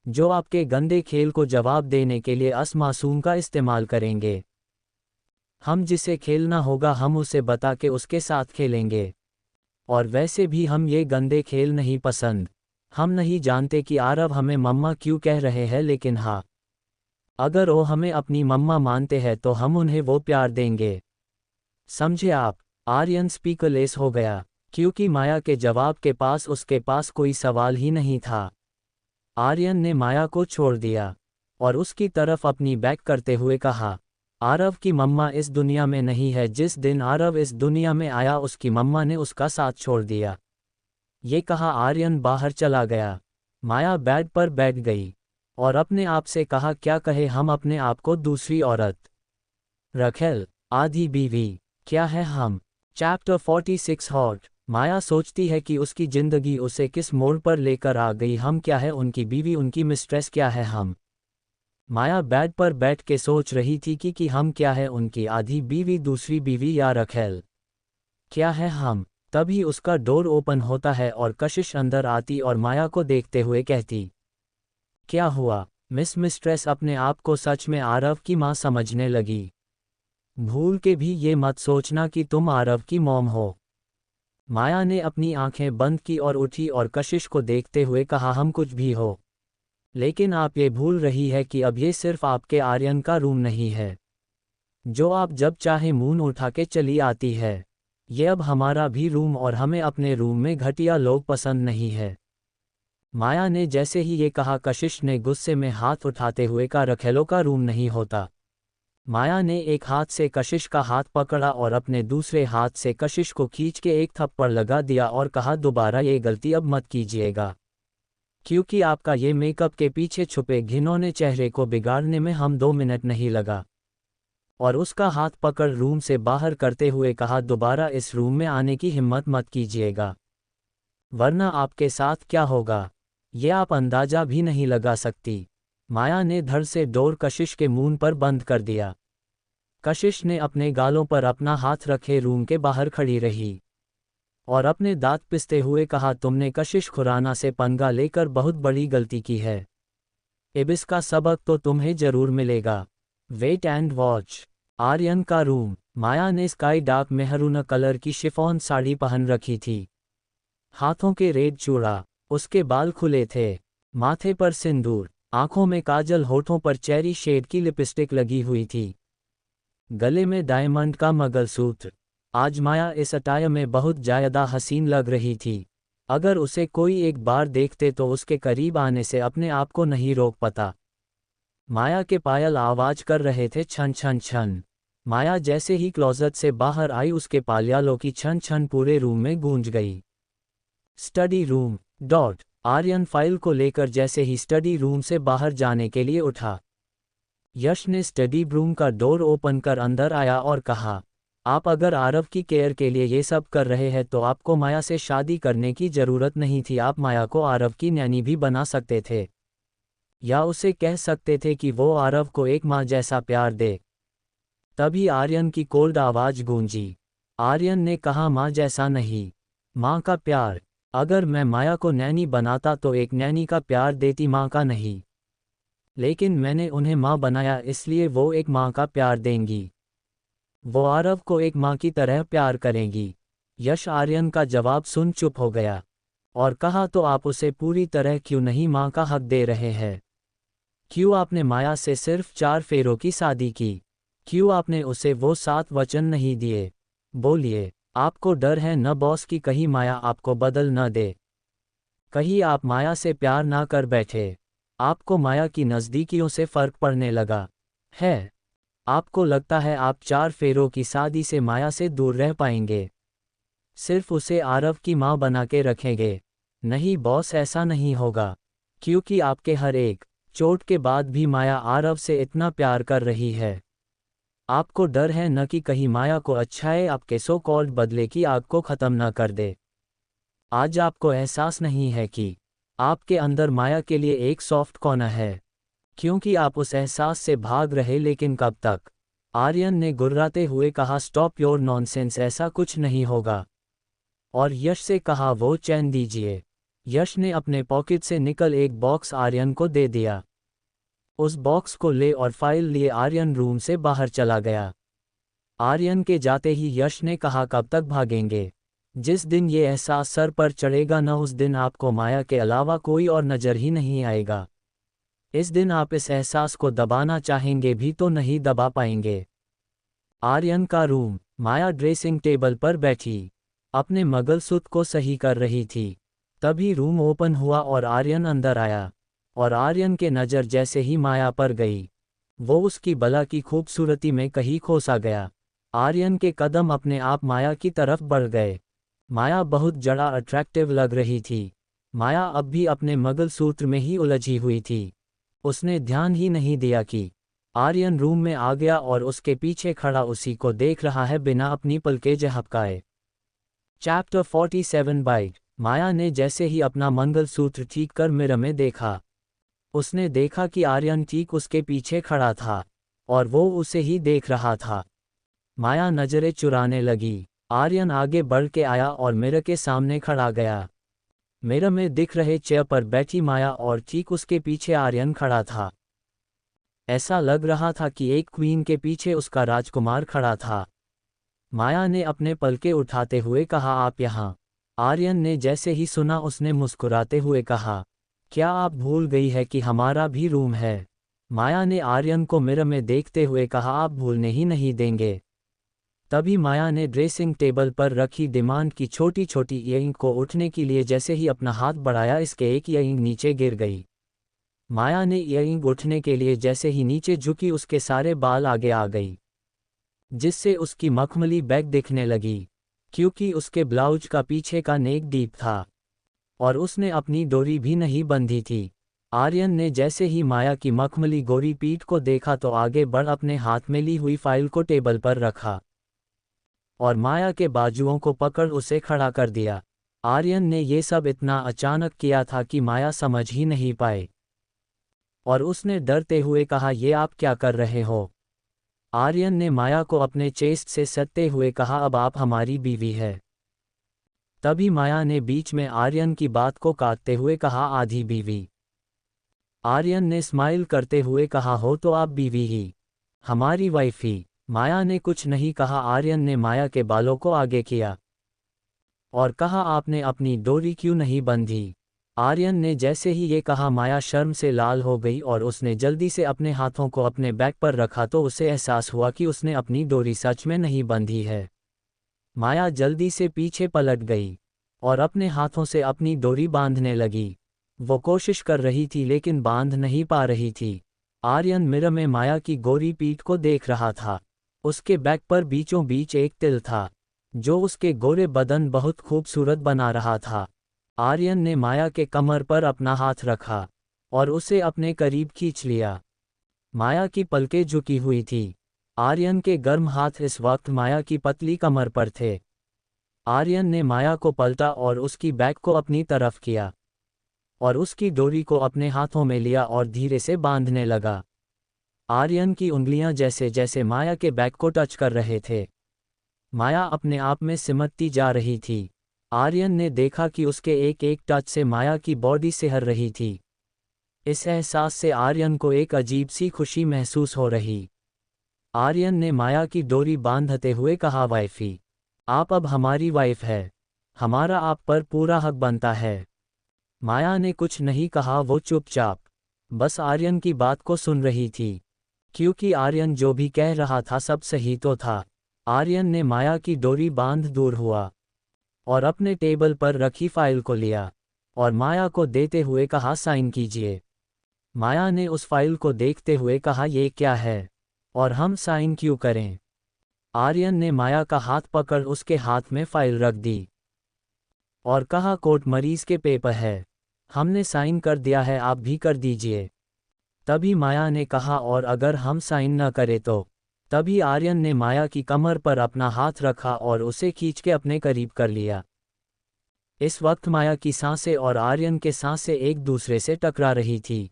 जो आपके गंदे खेल को जवाब देने के लिए अस मासूम का इस्तेमाल करेंगे। हम जिसे खेलना होगा हम उसे बता के उसके साथ खेलेंगे। और वैसे भी हम ये गंदे खेल नहीं पसंद। हम नहीं जानते कि आरव हमें मम्मा क्यों कह रहे हैं, लेकिन हाँ, अगर वो हमें अपनी मम्मा मानते हैं तो हम उन्हें वो प्यार देंगे। समझे आप? आर्यन स्पीकरलेस हो गया, क्योंकि माया के जवाब के पास उसके पास कोई सवाल ही नहीं था। आर्यन ने माया को छोड़ दिया और उसकी तरफ अपनी बैक करते हुए कहा, आरव की मम्मा इस दुनिया में नहीं है। जिस दिन आरव इस दुनिया में आया उसकी मम्मा ने उसका साथ छोड़ दिया। ये कहा आर्यन बाहर चला गया। माया बेड पर बैठ गई और अपने आप से कहा, क्या कहे हम अपने आप को दूसरी औरत। रखेल, आधी बीवी, क्या है हम। Chapter 46 hot. माया सोचती है कि उसकी जिंदगी उसे किस मोड़ पर लेकर आ गई। हम क्या है उनकी बीवी, उनकी मिस्ट्रेस क्या है हम। माया बेड पर बैठ के सोच रही थी कि हम क्या है उनकी आधी बीवी, दूसरी बीवी या रखेल क्या है हम। तभी उसका डोर ओपन होता है और कशिश अंदर आती और माया को देखते हुए कहती, क्या हुआ मिस्ट्रेस, अपने आप को सच में आरव की मां समझने लगी। भूल के भी ये मत सोचना कि तुम आरव की मॉम हो। माया ने अपनी आंखें बंद की और उठी और कशिश को देखते हुए कहा, हम कुछ भी हो, लेकिन आप ये भूल रही है कि अब ये सिर्फ आपके आर्यन का रूम नहीं है, जो आप जब चाहे मुंह उठा के चली आती है। ये अब हमारा भी रूम और हमें अपने रूम में घटिया लोग पसंद नहीं है। माया ने जैसे ही ये कहा कशिश ने गुस्से में हाथ उठाते हुए कहा, रखेलो का रूम नहीं होता। माया ने एक हाथ से कशिश का हाथ पकड़ा और अपने दूसरे हाथ से कशिश को खींच के एक थप्पड़ लगा दिया और कहा, दोबारा ये गलती अब मत कीजिएगा, क्योंकि आपका ये मेकअप के पीछे छुपे घिनौने चेहरे को बिगाड़ने में हम 2 मिनट नहीं लगा। और उसका हाथ पकड़ रूम से बाहर करते हुए कहा, दोबारा इस रूम में आने की हिम्मत मत कीजिएगा, वरना आपके साथ क्या होगा ये आप अंदाजा भी नहीं लगा सकती। माया ने धड़ से डोर कशिश के मुंह पर बंद कर दिया। कशिश ने अपने गालों पर अपना हाथ रखे रूम के बाहर खड़ी रही और अपने दांत पिसते हुए कहा, तुमने कशिश खुराना से पंगा लेकर बहुत बड़ी गलती की है। अब इसका सबक तो तुम्हें जरूर मिलेगा। Wait and watch. आर्यन का रूम। माया ने स्काई डार्क मेहरून कलर की शिफॉन साड़ी पहन रखी थी। हाथों के रेड चूड़ा, उसके बाल खुले थे, माथे पर सिंदूर, आंखों में काजल, होठों पर चेरी शेड की लिपस्टिक लगी हुई थी, गले में डायमंड का मंगलसूत्र। आज माया इस अटायर में बहुत ज्यादा हसीन लग रही थी। अगर उसे कोई एक बार देखते तो उसके करीब आने से अपने आप को नहीं रोक पाता। माया के पायल आवाज कर रहे थे, छन छन छन। माया जैसे ही क्लोजेट से बाहर आई उसके पायलों की छन छन पूरे रूम में गूंज गई। Study room. आर्यन फाइल को लेकर जैसे ही स्टडी रूम से बाहर जाने के लिए उठा, यश ने स्टडी रूम का डोर ओपन कर अंदर आया और कहा, आप अगर आरव की केयर के लिए ये सब कर रहे हैं तो आपको माया से शादी करने की जरूरत नहीं थी। आप माया को आरव की नैनी भी बना सकते थे, या उसे कह सकते थे कि वो आरव को एक माँ जैसा प्यार दे। तभी आर्यन की कोल्ड आवाज गूंजी। आर्यन ने कहा, माँ जैसा नहीं, माँ का प्यार। अगर मैं माया को नैनी बनाता तो एक नैनी का प्यार देती, माँ का नहीं। लेकिन मैंने उन्हें माँ बनाया, इसलिए वो एक माँ का प्यार देंगी। वो आरव को एक माँ की तरह प्यार करेंगी। यश आर्यन का जवाब सुन चुप हो गया और कहा, तो आप उसे पूरी तरह क्यों नहीं माँ का हक दे रहे हैं? क्यों आपने माया से सिर्फ 4 फेरों की शादी की? क्यों आपने उसे वो 7 वचन नहीं दिए? बोलिए, आपको डर है न बॉस की कहीं माया आपको बदल न दे? कहीं आप माया से प्यार ना कर बैठे? आपको माया की नज़दीकियों से फर्क पड़ने लगा है? आपको लगता है आप 4 फेरों की शादी से माया से दूर रह पाएंगे? सिर्फ उसे आरव की माँ बना के रखेंगे? नहीं बॉस, ऐसा नहीं होगा, क्योंकि आपके हर एक चोट के बाद भी माया आरव से इतना प्यार कर रही है। आपको डर है न कि कहीं माया को अच्छाए आपके सो कॉल्ड बदले की आग को ख़त्म न कर दे। आज आपको एहसास नहीं है कि आपके अंदर माया के लिए एक सॉफ्ट कॉर्नर है, क्योंकि आप उस एहसास से भाग रहे, लेकिन कब तक? आर्यन ने गुर्राते हुए कहा, स्टॉप योर नॉनसेंस, ऐसा कुछ नहीं होगा। और यश से कहा, वो चैन दीजिए। यश ने अपने पॉकेट से निकल एक बॉक्स आर्यन को दे दिया। उस बॉक्स को ले और फाइल लिए आर्यन रूम से बाहर चला गया। आर्यन के जाते ही यश ने कहा, कब तक भागेंगे? जिस दिन ये एहसास सर पर चढ़ेगा न, उस दिन आपको माया के अलावा कोई और नजर ही नहीं आएगा। इस दिन आप इस एहसास को दबाना चाहेंगे भी तो नहीं दबा पाएंगे। आर्यन का रूम। माया ड्रेसिंग टेबल पर बैठी अपने मंगलसूत्र को सही कर रही थी। तभी रूम ओपन हुआ और आर्यन अंदर आया, और आर्यन के नज़र जैसे ही माया पर गई, वो उसकी बला की खूबसूरती में कहीं खो सा गया। आर्यन के कदम अपने आप माया की तरफ बढ़ गए। माया बहुत जड़ा अट्रैक्टिव लग रही थी। माया अब भी अपने मंगलसूत्र में ही उलझी हुई थी। उसने ध्यान ही नहीं दिया कि आर्यन रूम में आ गया और उसके पीछे खड़ा उसी को देख रहा है बिना अपनी पलकें झपकाए। Chapter 47 bite. माया ने जैसे ही अपना मंगलसूत्र ठीक कर मिरर में देखा, उसने देखा कि आर्यन ठीक उसके पीछे खड़ा था, और वो उसे ही देख रहा था। माया नजरें चुराने लगी। आर्यन आगे बढ़ के आया और मिरर के सामने खड़ा गया। मिरर में दिख रहे चेयर पर बैठी माया और ठीक उसके पीछे आर्यन खड़ा था। ऐसा लग रहा था कि एक क्वीन के पीछे उसका राजकुमार खड़ा था। माया ने अपने पलके उठाते हुए कहा, आप यहाँ? आर्यन ने जैसे ही सुना उसने मुस्कुराते हुए कहा, क्या आप भूल गई है कि हमारा भी रूम है? माया ने आर्यन को मिरर में देखते हुए कहा, आप भूलने ही नहीं देंगे। तभी माया ने ड्रेसिंग टेबल पर रखी डिमांड की छोटी छोटी इयरिंग को उठने के लिए जैसे ही अपना हाथ बढ़ाया, इसके एक इयरिंग नीचे गिर गई। माया ने इयरिंग उठने के लिए जैसे ही नीचे झुकी, उसके सारे बाल आगे आ गई, जिससे उसकी मखमली बैक दिखने लगी, क्योंकि उसके ब्लाउज का पीछे का नेक डीप था, और उसने अपनी डोरी भी नहीं बंधी थी। आर्यन ने जैसे ही माया की मखमली गोरी पीठ को देखा तो आगे बढ़ अपने हाथ में ली हुई फाइल को टेबल पर रखा, और माया के बाजुओं को पकड़ उसे खड़ा कर दिया। आर्यन ने ये सब इतना अचानक किया था कि माया समझ ही नहीं पाए, और उसने डरते हुए कहा, ये आप क्या कर रहे हो? आर्यन ने माया को अपने चेस्ट से सटते हुए कहा, अब आप हमारी बीवी है। तभी माया ने बीच में आर्यन की बात को काटते हुए कहा, आधी बीवी। आर्यन ने स्माइल करते हुए कहा, हो तो आप बीवी ही, हमारी वाइफ ही। माया ने कुछ नहीं कहा। आर्यन ने माया के बालों को आगे किया और कहा, आपने अपनी डोरी क्यों नहीं बंधी? आर्यन ने जैसे ही ये कहा, माया शर्म से लाल हो गई और उसने जल्दी से अपने हाथों को अपने बैक पर रखा तो उसे एहसास हुआ कि उसने अपनी डोरी सच में नहीं बंधी है। माया जल्दी से पीछे पलट गई और अपने हाथों से अपनी डोरी बांधने लगी। वो कोशिश कर रही थी लेकिन बांध नहीं पा रही थी। आर्यन मिरर में माया की गोरी पीठ को देख रहा था। उसके बैक पर बीचों बीच एक तिल था, जो उसके गोरे बदन बहुत खूबसूरत बना रहा था। आर्यन ने माया के कमर पर अपना हाथ रखा और उसे अपने करीब खींच लिया। माया की पलकें झुकी हुई थी। आर्यन के गर्म हाथ इस वक्त माया की पतली कमर पर थे। आर्यन ने माया को पलटा और उसकी बैक को अपनी तरफ किया और उसकी डोरी को अपने हाथों में लिया और धीरे से बांधने लगा। आर्यन की उंगलियां जैसे जैसे माया के बैक को टच कर रहे थे, माया अपने आप में सिमटती जा रही थी। आर्यन ने देखा कि उसके एक एक टच से माया की बॉडी सिहर रही थी। इस एहसास से आर्यन को एक अजीब सी खुशी महसूस हो रही। आर्यन ने माया की डोरी बांधते हुए कहा, वाइफी, आप अब हमारी वाइफ है, हमारा आप पर पूरा हक बनता है। माया ने कुछ नहीं कहा, वो चुपचाप बस आर्यन की बात को सुन रही थी, क्योंकि आर्यन जो भी कह रहा था सब सही तो था। आर्यन ने माया की डोरी बांध दूर हुआ और अपने टेबल पर रखी फाइल को लिया और माया को देते हुए कहा, साइन कीजिए। माया ने उस फाइल को देखते हुए कहा, ये क्या है और हम साइन क्यों करें? आर्यन ने माया का हाथ पकड़ उसके हाथ में फाइल रख दी और कहा, कोर्ट मरीज के पेपर है, हमने साइन कर दिया है, आप भी कर दीजिए। तभी माया ने कहा, और अगर हम साइन न करें तो? तभी आर्यन ने माया की कमर पर अपना हाथ रखा और उसे खींच के अपने करीब कर लिया। इस वक्त माया की सांसें और आर्यन के सांसें एक दूसरे से टकरा रही थी,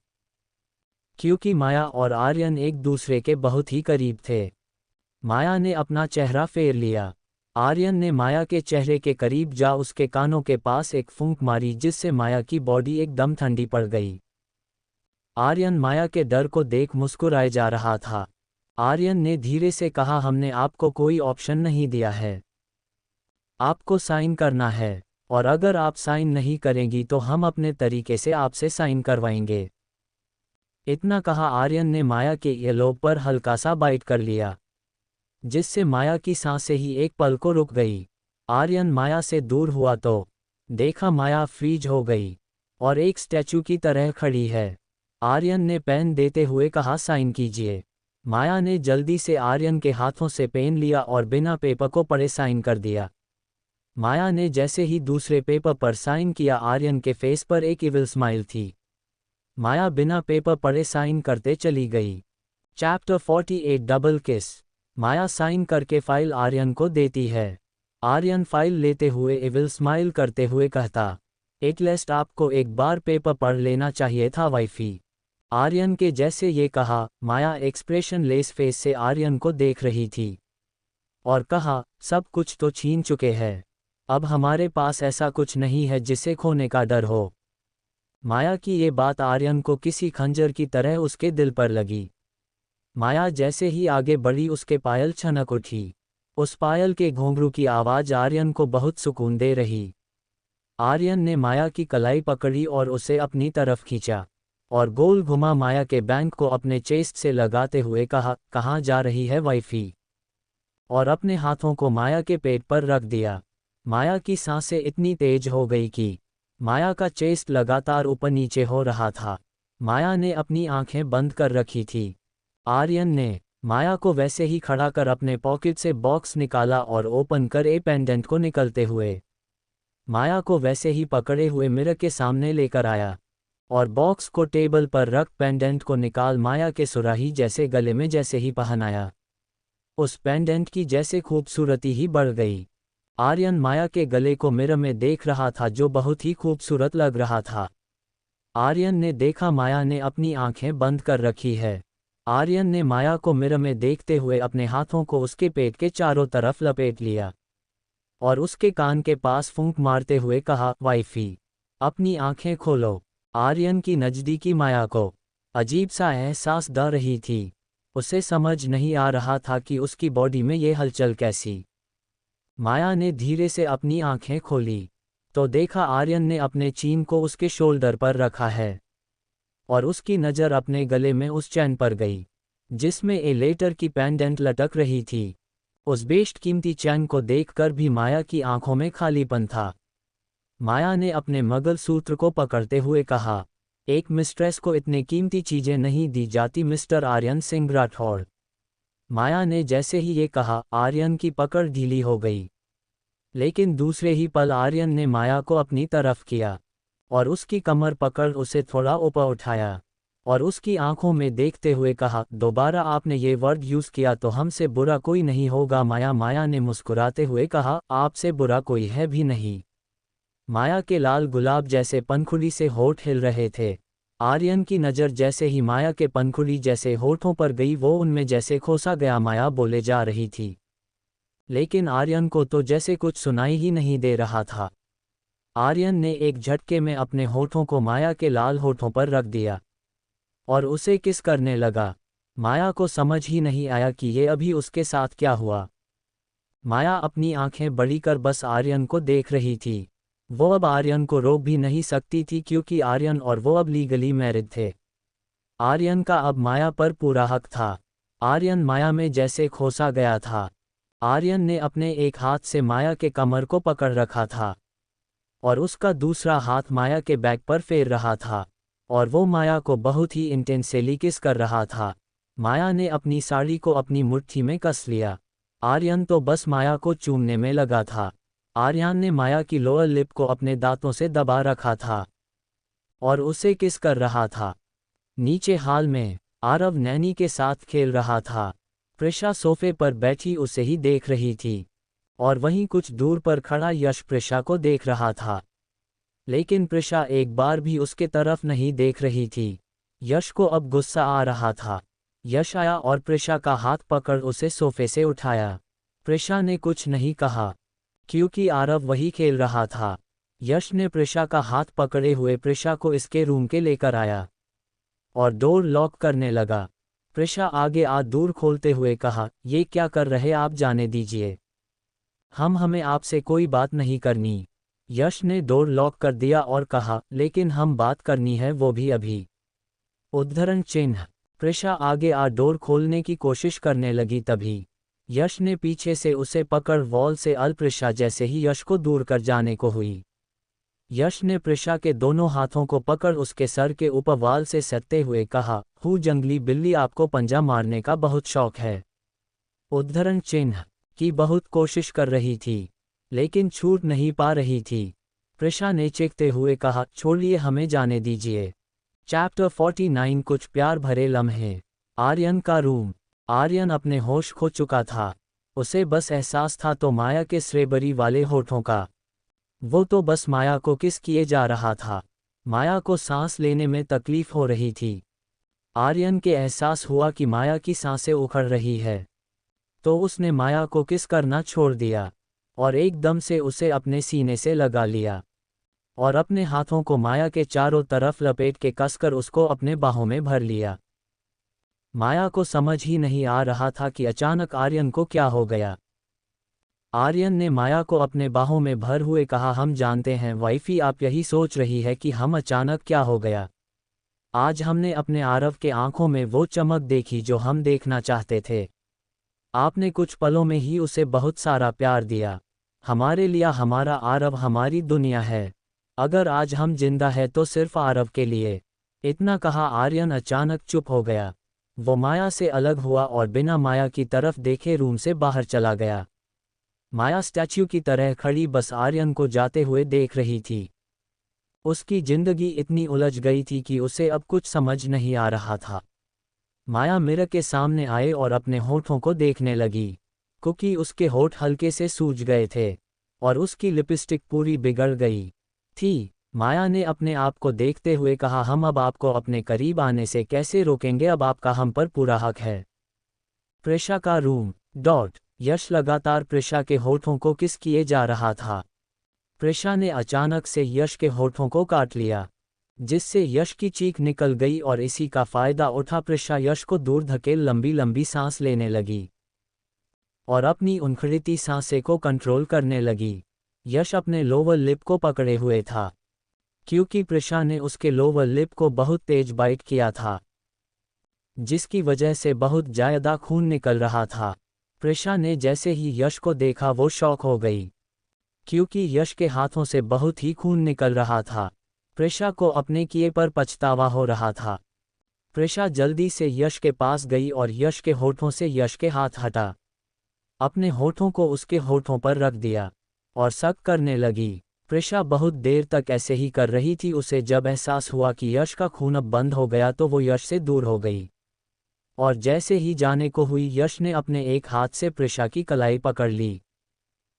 क्योंकि माया और आर्यन एक दूसरे के बहुत ही करीब थे। माया ने अपना चेहरा फेर लिया। आर्यन ने माया के चेहरे के करीब जा उसके कानों के पास एक फूंक मारी, जिससे माया की बॉडी एकदम ठंडी पड़ गई। आर्यन माया के डर को देख मुस्कुराए जा रहा था। आर्यन ने धीरे से कहा, हमने आपको कोई ऑप्शन नहीं दिया है, आपको साइन करना है, और अगर आप साइन नहीं करेंगी तो हम अपने तरीके से आपसे साइन करवाएंगे। इतना कहा आर्यन ने माया के ईयरलोब पर हल्का सा बाइट कर लिया, जिससे माया की सांसें ही एक पल को रुक गई। आर्यन माया से दूर हुआ तो देखा माया फ्रीज हो गई और एक स्टैचू की तरह खड़ी है। आर्यन ने पेन देते हुए कहा, साइन कीजिए। माया ने जल्दी से आर्यन के हाथों से पेन लिया और बिना पेपर को पढ़े साइन कर दिया। माया ने जैसे ही दूसरे पेपर पर साइन किया, आर्यन के फेस पर एक इविल स्माइल थी। माया बिना पेपर पढ़े साइन करते चली गई। चैप्टर 48 डबल किस। माया साइन करके फाइल आर्यन को देती है। आर्यन फाइल लेते हुए इविल स्माइल करते हुए कहता, एटलीस्ट आपको एक बार पेपर पढ़ लेना चाहिए था वाइफी। आर्यन के जैसे ये कहा, माया एक्सप्रेशन लेस फेस से आर्यन को देख रही थी और कहा, सब कुछ तो छीन चुके हैं, अब हमारे पास ऐसा कुछ नहीं है जिसे खोने का डर हो। माया की ये बात आर्यन को किसी खंजर की तरह उसके दिल पर लगी। माया जैसे ही आगे बढ़ी उसके पायल छनक उठी। उस पायल के घुंघरू की आवाज़ आर्यन को बहुत सुकून दे रही। आर्यन ने माया की कलाई पकड़ी और उसे अपनी तरफ खींचा और गोल घुमा माया के बैंक को अपने चेस्ट से लगाते हुए कहा, कहाँ जा रही है वाइफी? और अपने हाथों को माया के पेट पर रख दिया। माया की सांसें इतनी तेज हो गई कि माया का चेस्ट लगातार ऊपर नीचे हो रहा था। माया ने अपनी आंखें बंद कर रखी थी। आर्यन ने माया को वैसे ही खड़ा कर अपने पॉकेट से बॉक्स निकाला और ओपन कर ए पेंडेंट को निकलते हुए माया को वैसे ही पकड़े हुए मिरर के सामने लेकर आया और बॉक्स को टेबल पर रख पेंडेंट को निकाल माया के सुराही जैसे गले में जैसे ही पहनाया। उस पेंडेंट की जैसे खूबसूरती ही बढ़ गई। आर्यन माया के गले को मिरर में देख रहा था जो बहुत ही खूबसूरत लग रहा था। आर्यन ने देखा माया ने अपनी आंखें बंद कर रखी है। आर्यन ने माया को मिरर में देखते हुए अपने हाथों को उसके पेट के चारों तरफ लपेट लिया और उसके कान के पास फूंक मारते हुए कहा, वाइफी अपनी आंखें खोलो। आर्यन की नज़दीकी माया को अजीब सा एहसास द रही थी। उसे समझ नहीं आ रहा था कि उसकी बॉडी में ये हलचल कैसी। माया ने धीरे से अपनी आंखें खोली तो देखा आर्यन ने अपने चीन को उसके शोल्डर पर रखा है और उसकी नज़र अपने गले में उस चैन पर गई जिसमें ए लेटर की पेंडेंट लटक रही थी। उस बेशकीमती चैन को देखकर भी माया की आंखों में खालीपन था। माया ने अपने मंगलसूत्र को पकड़ते हुए कहा, एक मिस्ट्रेस को इतनी कीमती चीजें नहीं दी जाती मिस्टर आर्यन सिंह राठौड़। माया ने जैसे ही ये कहा, आर्यन की पकड़ ढीली हो गई, लेकिन दूसरे ही पल आर्यन ने माया को अपनी तरफ किया और उसकी कमर पकड़ उसे थोड़ा ऊपर उठाया और उसकी आंखों में देखते हुए कहा, दोबारा आपने ये वर्ड यूज़ किया तो हमसे बुरा कोई नहीं होगा। माया ने मुस्कुराते हुए कहा, आपसे बुरा कोई है भी नहीं। माया के लाल गुलाब जैसे पनखुड़ी से होठ हिल रहे थे। आर्यन की नज़र जैसे ही माया के पनखुड़ी जैसे होठों पर गई वो उनमें जैसे खोसा गया। माया बोले जा रही थी लेकिन आर्यन को तो जैसे कुछ सुनाई ही नहीं दे रहा था। आर्यन ने एक झटके में अपने होठों को माया के लाल होठों पर रख दिया और उसे किस करने लगा। माया को समझ ही नहीं आया कि ये अभी उसके साथ क्या हुआ। माया अपनी आंखें बड़ी कर बस आर्यन को देख रही थी। वो अब आर्यन को रोक भी नहीं सकती थी क्योंकि आर्यन और वो अब लीगली मैरिड थे। आर्यन का अब माया पर पूरा हक था। आर्यन माया में जैसे खोसा गया था। आर्यन ने अपने एक हाथ से माया के कमर को पकड़ रखा था और उसका दूसरा हाथ माया के बैक पर फेर रहा था और वो माया को बहुत ही इंटेंसली किस कर रहा था। माया ने अपनी साड़ी को अपनी मुट्ठी में कस लिया। आर्यन तो बस माया को चूमने में लगा था। आर्यन ने माया की लोअर लिप को अपने दांतों से दबा रखा था और उसे किस कर रहा था। नीचे हाल में आरव नैनी के साथ खेल रहा था। प्रिशा सोफे पर बैठी उसे ही देख रही थी और वहीं कुछ दूर पर खड़ा यश प्रिशा को देख रहा था। लेकिन प्रिशा एक बार भी उसके तरफ नहीं देख रही थी। यश को अब गुस्सा आ रहा था। यश आया और प्रिशा का हाथ पकड़ उसे सोफे से उठाया। प्रिशा ने कुछ नहीं कहा, क्योंकि आरव वही खेल रहा था। यश ने प्रिशा का हाथ पकड़े हुए प्रिशा को इसके रूम के लेकर आया और डोर लॉक करने लगा। प्रिशा आगे आ दूर खोलते हुए कहा, ये क्या कर रहे आप, जाने दीजिए, हमें आपसे कोई बात नहीं करनी। यश ने डोर लॉक कर दिया और कहा, लेकिन हम बात करनी है, वो भी अभी। उद्धरण चिन्ह। प्रिशा आगे आ डोर खोलने की कोशिश करने लगी, तभी यश ने पीछे से उसे पकड़ वॉल से प्रिशा जैसे ही यश को दूर कर जाने को हुई। यश ने प्रिशा के दोनों हाथों को पकड़ उसके सर के ऊपर वाल से सटते हुए कहा, हूँ जंगली बिल्ली, आपको पंजा मारने का बहुत शौक है। उद्धरण चिन्ह। की बहुत कोशिश कर रही थी, लेकिन छूट नहीं पा रही थी। प्रिशा ने चीखते हुए कहा, छोड़िए, हमें जाने दीजिए। चैप्टर 49 कुछ प्यार भरे लम्हे। आर्यन का रूम। आर्यन अपने होश खो चुका था। उसे बस एहसास था तो माया के स्ट्रॉबेरी वाले होठों का। वो तो बस माया को किस किए जा रहा था। माया को सांस लेने में तकलीफ हो रही थी। आर्यन के एहसास हुआ कि माया की सांसें उखड़ रही है, तो उसने माया को किस करना छोड़ दिया और एकदम से उसे अपने सीने से लगा लिया और अपने हाथों को माया के चारों तरफ लपेट के कसकर उसको अपने बाहों में भर लिया। माया को समझ ही नहीं आ रहा था कि अचानक आर्यन को क्या हो गया। आर्यन ने माया को अपने बाहों में भर हुए कहा, हम जानते हैं वाइफी, आप यही सोच रही है कि हम अचानक क्या हो गया। आज हमने अपने आरव के आंखों में वो चमक देखी जो हम देखना चाहते थे। आपने कुछ पलों में ही उसे बहुत सारा प्यार दिया। हमारे लिए हमारा आरव हमारी दुनिया है। अगर आज हम जिंदा है तो सिर्फ आरव के लिए। इतना कहा आर्यन अचानक चुप हो गया। वो माया से अलग हुआ और बिना माया की तरफ देखे रूम से बाहर चला गया। माया स्टैच्यू की तरह खड़ी बस आर्यन को जाते हुए देख रही थी। उसकी जिंदगी इतनी उलझ गई थी कि उसे अब कुछ समझ नहीं आ रहा था। माया मिरर के सामने आए और अपने होठों को देखने लगी, क्योंकि उसके होठ हल्के से सूज गए थे और उसकी लिपस्टिक पूरी बिगड़ गई थी। माया ने अपने आप को देखते हुए कहा, हम अब आपको अपने करीब आने से कैसे रोकेंगे, अब आपका हम पर पूरा हक है। प्रिशा का रूम। यश लगातार प्रिशा के होठों को किस किए जा रहा था। प्रिशा ने अचानक से यश के होठों को काट लिया, जिससे यश की चीख निकल गई और इसी का फायदा उठा प्रिशा यश को दूर धकेल लंबी लंबी सांस लेने लगी और अपनी उनखड़ती सांसें को कंट्रोल करने लगी। यश अपने लोअर लिप को पकड़े हुए था, क्योंकि प्रिशा ने उसके लोअर लिप को बहुत तेज बाइट किया था, जिसकी वजह से बहुत ज्यादा खून निकल रहा था। प्रिशा ने जैसे ही यश को देखा वो शॉक हो गई, क्योंकि यश के हाथों से बहुत ही खून निकल रहा था। प्रिशा को अपने किए पर पछतावा हो रहा था। प्रिशा जल्दी से यश के पास गई और यश के होठों से यश के हाथ हटा, अपने होठों को उसके होठों पर रख दिया और सक करने लगी। प्रिशा बहुत देर तक ऐसे ही कर रही थी। उसे जब एहसास हुआ कि यश का खून अब बंद हो गया तो वो यश से दूर हो गई और जैसे ही जाने को हुई यश ने अपने एक हाथ से प्रिशा की कलाई पकड़ ली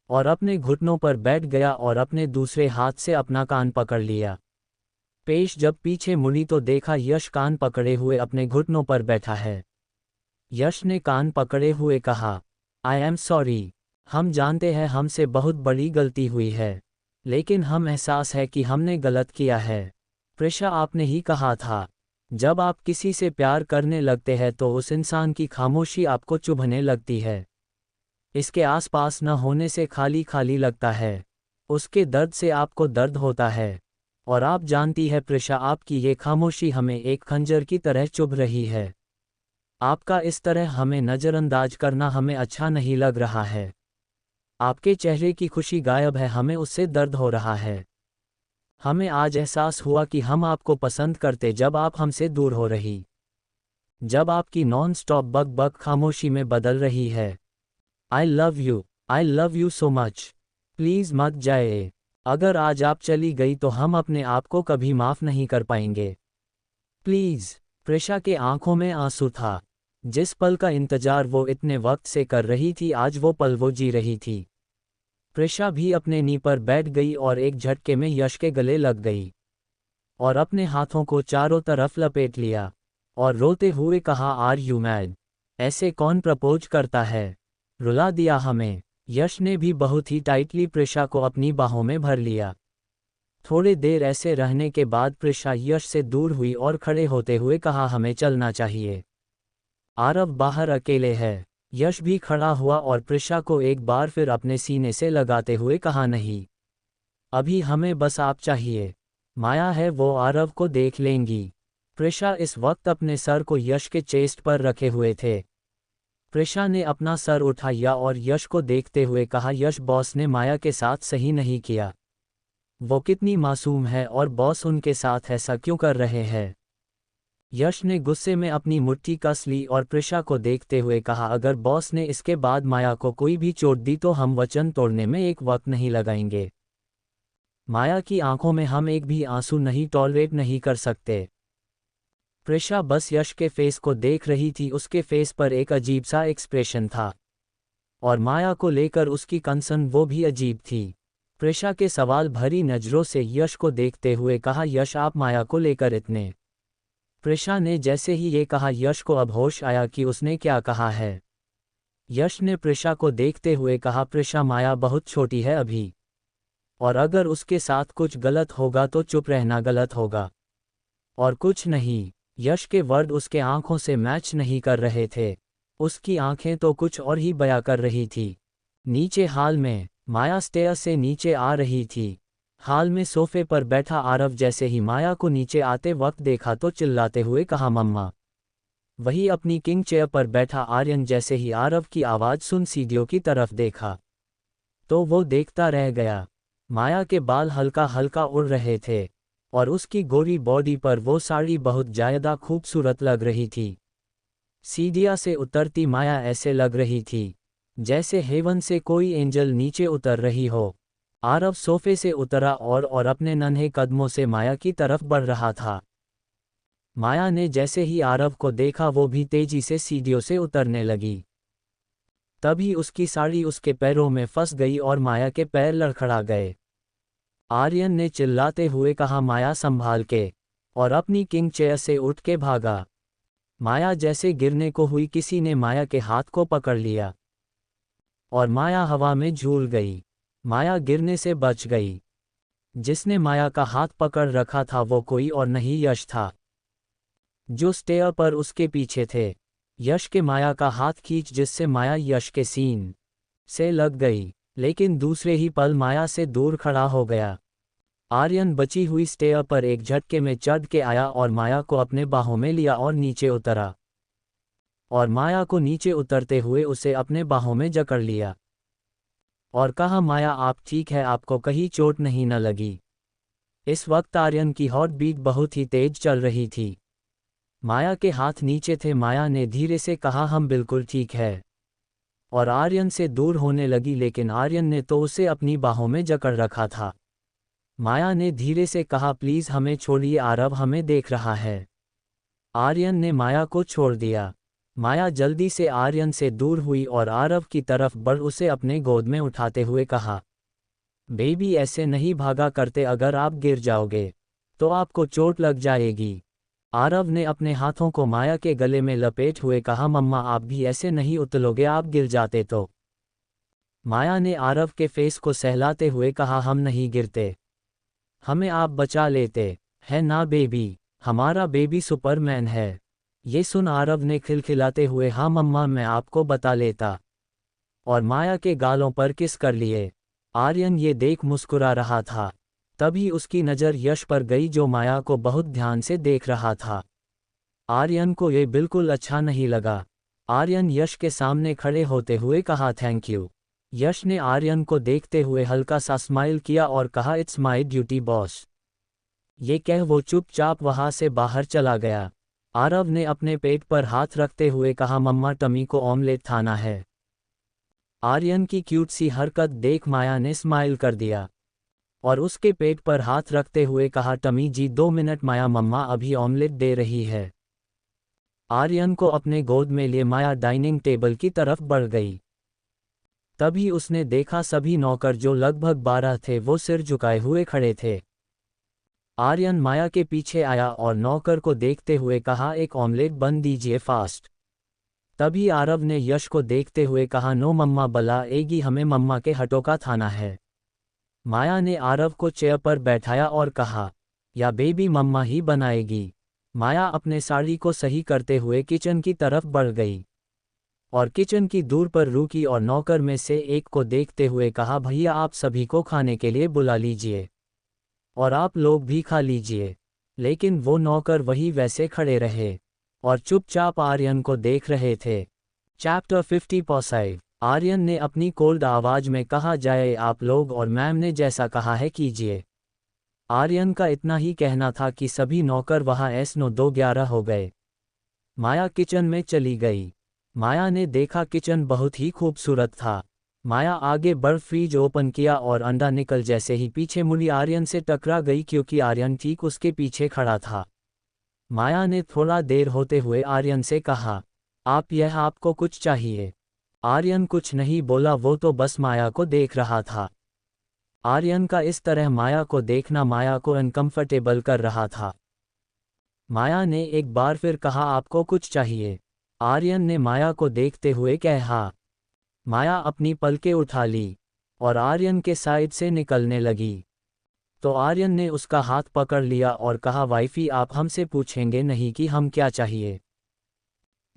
और अपने घुटनों पर बैठ गया और अपने दूसरे हाथ से अपना कान पकड़ लिया। जब पीछे मुड़ी तो देखा यश कान पकड़े हुए अपने घुटनों पर बैठा है। यश ने कान पकड़े हुए कहा, आई एम सॉरी, हम जानते हैं हमसे बहुत बड़ी गलती हुई है, लेकिन हम एहसास है कि हमने गलत किया है। प्रिशा, आपने ही कहा था, जब आप किसी से प्यार करने लगते हैं तो उस इंसान की खामोशी आपको चुभने लगती है। इसके आसपास न होने से खाली खाली लगता है। उसके दर्द से आपको दर्द होता है और आप जानती है प्रिशा, आपकी ये खामोशी हमें एक खंजर की तरह चुभ रही है। आपका इस तरह हमें नज़रअंदाज करना हमें अच्छा नहीं लग रहा है। आपके चेहरे की खुशी गायब है, हमें उससे दर्द हो रहा है। हमें आज एहसास हुआ कि हम आपको पसंद करते जब आप हमसे दूर हो रही, जब आपकी नॉन स्टॉप बक बक खामोशी में बदल रही है। आई love you so much. Please मत जाए। अगर आज आप चली गई तो हम अपने आप को कभी माफ़ नहीं कर पाएंगे। प्लीज़। प्रिशा के आंखों में आंसू था। जिस पल का इंतजार वो इतने वक्त से कर रही थी, आज वो पल वो जी रही थी। प्रिशा भी अपने नी पर बैठ गई और एक झटके में यश के गले लग गई और अपने हाथों को चारों तरफ लपेट लिया और रोते हुए कहा, आर यू मैड? ऐसे कौन प्रपोज करता है? रुला दिया हमें। यश ने भी बहुत ही टाइटली प्रिशा को अपनी बाहों में भर लिया। थोड़े देर ऐसे रहने के बाद प्रिशा यश से दूर हुई और खड़े होते हुए कहा, हमें चलना चाहिए। आरव बाहर अकेले है। यश भी खड़ा हुआ और प्रिशा को एक बार फिर अपने सीने से लगाते हुए कहा, नहीं, अभी हमें बस आप चाहिए। माया है वो आरव को देख लेंगी। प्रिशा इस वक्त अपने सर को यश के चेस्ट पर रखे हुए थे। प्रिशा ने अपना सर उठाया और यश को देखते हुए कहा, यश, बॉस ने माया के साथ सही नहीं किया। वो कितनी मासूम है और बॉस उनके साथ ऐसा क्यों कर रहे हैं? यश ने गुस्से में अपनी मुट्ठी कस ली और प्रिशा को देखते हुए कहा, अगर बॉस ने इसके बाद माया को कोई भी चोट दी तो हम वचन तोड़ने में एक वक्त नहीं लगाएंगे। माया की आंखों में हम एक भी आंसू नहीं टॉलरेट नहीं कर सकते। प्रिशा बस यश के फेस को देख रही थी। उसके फेस पर एक अजीब सा एक्सप्रेशन था और माया को लेकर उसकी कंसर्न वो भी अजीब थी। प्रिशा के सवाल भरी नज़रों से यश को देखते हुए कहा, यश, आप माया को लेकर इतने। प्रिशा ने जैसे ही ये कहा यश को अब होश आया कि उसने क्या कहा है। यश ने प्रिशा को देखते हुए कहा, प्रिशा, माया बहुत छोटी है अभी, और अगर उसके साथ कुछ गलत होगा तो चुप रहना गलत होगा और कुछ नहीं। यश के वर्ड उसके आंखों से मैच नहीं कर रहे थे। उसकी आंखें तो कुछ और ही बयां कर रही थी। नीचे हाल में माया स्टेयर से नीचे आ रही थी। हाल में सोफे पर बैठा आरव जैसे ही माया को नीचे आते वक्त देखा तो चिल्लाते हुए कहा, मम्मा। वही अपनी किंग चेयर पर बैठा आर्यन जैसे ही आरव की आवाज़ सुन सीढ़ियों की तरफ देखा तो वो देखता रह गया। माया के बाल हल्का हल्का उड़ रहे थे और उसकी गोरी बॉडी पर वो साड़ी बहुत ज़्यादा खूबसूरत लग रही थी। सीढ़ियाँ से उतरती माया ऐसे लग रही थी जैसे हेवन से कोई एंजल नीचे उतर रही हो। आरव सोफे से उतरा और अपने नन्हे कदमों से माया की तरफ बढ़ रहा था। माया ने जैसे ही आरव को देखा वो भी तेजी से सीढ़ियों से उतरने लगी। तभी उसकी साड़ी उसके पैरों में फंस गई और माया के पैर लड़खड़ा गए। आर्यन ने चिल्लाते हुए कहा, माया, संभाल के, और अपनी किंग चेयर से उठ के भागा। माया जैसे गिरने को हुई किसी ने माया के हाथ को पकड़ लिया और माया हवा में झूल गई। माया गिरने से बच गई। जिसने माया का हाथ पकड़ रखा था वो कोई और नहीं यश था, जो स्टेयर पर उसके पीछे थे। यश के माया का हाथ खींच जिससे माया यश के सीन से लग गई, लेकिन दूसरे ही पल माया से दूर खड़ा हो गया। आर्यन बची हुई स्टेयर पर एक झटके में चढ़ के आया और माया को अपने बाहों में लिया और नीचे उतरा और माया को नीचे उतरते हुए उसे अपने बाहों में जकड़ लिया और कहा, माया, आप ठीक है? आपको कहीं चोट नहीं न लगी? इस वक्त आर्यन की हार्ट बीट बहुत ही तेज चल रही थी। माया के हाथ नीचे थे। माया ने धीरे से कहा, हम बिल्कुल ठीक है, और आर्यन से दूर होने लगी, लेकिन आर्यन ने तो उसे अपनी बाहों में जकड़ रखा था। माया ने धीरे से कहा, प्लीज़ हमें छोड़िए, आरव हमें देख रहा है। आर्यन ने माया को छोड़ दिया। माया जल्दी से आर्यन से दूर हुई और आरव की तरफ बढ़ उसे अपने गोद में उठाते हुए कहा, बेबी, ऐसे नहीं भागा करते, अगर आप गिर जाओगे तो आपको चोट लग जाएगी। आरव ने अपने हाथों को माया के गले में लपेट हुए कहा, मम्मा, आप भी ऐसे नहीं उतलोगे, आप गिर जाते तो। माया ने आरव के फेस को सहलाते हुए कहा, हम नहीं गिरते, हमें आप बचा लेते, है ना बेबी? हमारा बेबी सुपरमैन है। ये सुन आरव ने खिलखिलाते हुए, हाँ मम्मा, मैं आपको बता लेता, और माया के गालों पर किस कर लिए। आर्यन ये देख मुस्कुरा रहा था। तभी उसकी नज़र यश पर गई जो माया को बहुत ध्यान से देख रहा था। आर्यन को ये बिल्कुल अच्छा नहीं लगा। आर्यन यश के सामने खड़े होते हुए कहा, थैंक यू। यश ने आर्यन को देखते हुए हल्का सा स्माइल किया और कहा, इट्स माई ड्यूटी बॉस। ये कह वो चुपचाप वहाँ से बाहर चला गया। आरव ने अपने पेट पर हाथ रखते हुए कहा, मम्मा, टमी को ऑमलेट खाना है। आर्यन की क्यूट सी हरकत देख माया ने स्माइल कर दिया और उसके पेट पर हाथ रखते हुए कहा, टमी जी 2 मिनट। माया, मम्मा अभी ऑमलेट दे रही है। आर्यन को अपने गोद में लिए माया डाइनिंग टेबल की तरफ बढ़ गई। तभी उसने देखा सभी नौकर जो लगभग 12 थे वो सिर झुकाए हुए खड़े थे। आर्यन माया के पीछे आया और नौकर को देखते हुए कहा, एक ऑमलेट बन दीजिए फास्ट। तभी आरव ने यश को देखते हुए कहा, नो मम्मा बुलाएगी हमें, मम्मा के हटो का थाना है। माया ने आरव को चेयर पर बैठाया और कहा, या बेबी मम्मा ही बनाएगी। माया अपने साड़ी को सही करते हुए किचन की तरफ बढ़ गई और किचन की दूर पर रुकी और नौकर में से एक को देखते हुए कहा, भैया आप सभी को खाने के लिए बुला लीजिए और आप लोग भी खा लीजिए। लेकिन वो नौकर वही वैसे खड़े रहे और चुपचाप आर्यन को देख रहे थे। चैप्टर 55। आर्यन ने अपनी कोल्ड आवाज में कहा, जाए आप लोग और मैम ने जैसा कहा है कीजिए। आर्यन का इतना ही कहना था कि सभी नौकर वहाँ S9-2-11 हो गए। माया किचन में चली गई। माया ने देखा किचन बहुत ही खूबसूरत था। माया आगे बढ़ फ्रिज ओपन किया और अंडा निकल जैसे ही पीछे मुड़ी आर्यन से टकरा गई क्योंकि आर्यन ठीक उसके पीछे खड़ा था। माया ने थोड़ा देर होते हुए आर्यन से कहा, आपको कुछ चाहिए? आर्यन कुछ नहीं बोला, वो तो बस माया को देख रहा था। आर्यन का इस तरह माया को देखना माया को अनकंफर्टेबल कर रहा था। माया ने एक बार फिर कहा, आपको कुछ चाहिए? आर्यन ने माया को देखते हुए कहा। माया अपनी पलकें उठा ली और आर्यन के साइड से निकलने लगी। तो आर्यन ने उसका हाथ पकड़ लिया और कहा, वाइफी आप हमसे पूछेंगे नहीं कि हम क्या चाहिए?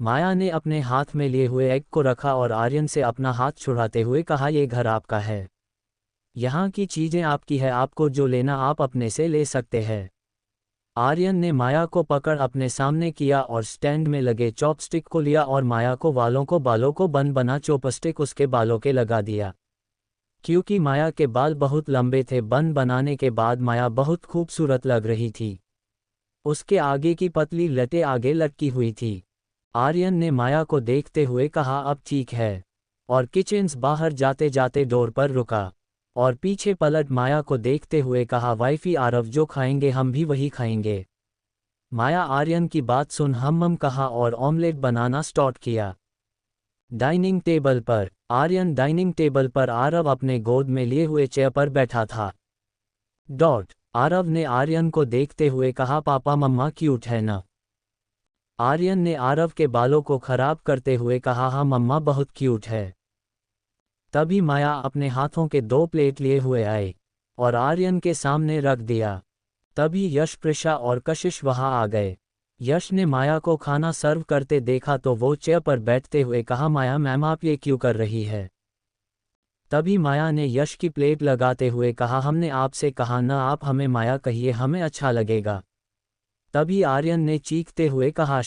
माया ने अपने हाथ में लिए हुए एग को रखा और आर्यन से अपना हाथ छुड़ाते हुए कहा, ये घर आपका है, यहाँ की चीज़ें आपकी है, आपको जो लेना आप अपने से ले सकते हैं। आर्यन ने माया को पकड़ अपने सामने किया और स्टैंड में लगे चॉपस्टिक को लिया और माया को बालों को बन बना चॉपस्टिक उसके बालों के लगा दिया। क्योंकि माया के बाल बहुत लंबे थे, बन बनाने के बाद माया बहुत खूबसूरत लग रही थी। उसके आगे की पतली लटें आगे लटकी हुई थी। आर्यन ने माया को देखते हुए कहा, अब ठीक है, और किचन बाहर जाते जाते डोर पर रुका और पीछे पलट माया को देखते हुए कहा, वाइफी आरव जो खाएंगे हम भी वही खाएंगे। माया आर्यन की बात सुन हम कहा और ऑमलेट बनाना स्टार्ट किया। डाइनिंग टेबल पर आर्यन डाइनिंग टेबल पर आरव अपने गोद में लिए हुए चेयर पर बैठा था। आरव ने आर्यन को देखते हुए कहा, पापा मम्मा क्यूट है ना? आर्यन ने आरव के बालों को खराब करते हुए कहा, हाँ मम्मा बहुत क्यूट है। तभी माया अपने हाथों के 2 प्लेट लिए हुए आए और आर्यन के सामने रख दिया। तभी यश, प्रिशा और कशिश वहां आ गए। यश ने माया को खाना सर्व करते देखा तो वो चेयर पर बैठते हुए कहा, माया मैम आप ये क्यों कर रही है? तभी माया ने यश की प्लेट लगाते हुए कहा, हमने आपसे कहा ना आप हमें माया कहिए, हमें अच्छा लगेगा। तभी आर्यन ने चीखते हुए कहा,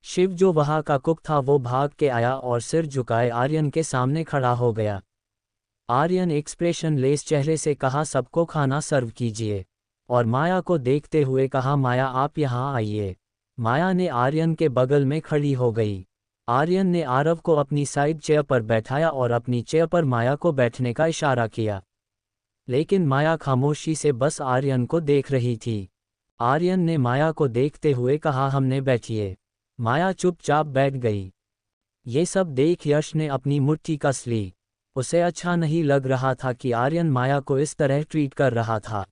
शिव जो वहां का कुक था वो भाग के आया और सिर झुकाए आर्यन के सामने खड़ा हो गया। आर्यन एक्सप्रेशन लेस चेहरे से कहा, सबको खाना सर्व कीजिए, और माया को देखते हुए कहा, माया आप यहाँ आइए। माया ने आर्यन के बगल में खड़ी हो गई। आर्यन ने आरव को अपनी साइड चेयर पर बैठाया और अपनी चेयर पर माया को बैठने का इशारा किया, लेकिन माया खामोशी से बस आर्यन को देख रही थी। आर्यन ने माया को देखते हुए कहा, हमने बैठिए। माया चुपचाप बैठ गई। ये सब देख यश ने अपनी मुट्ठी कस ली। उसे अच्छा नहीं लग रहा था कि आर्यन माया को इस तरह ट्रीट कर रहा था,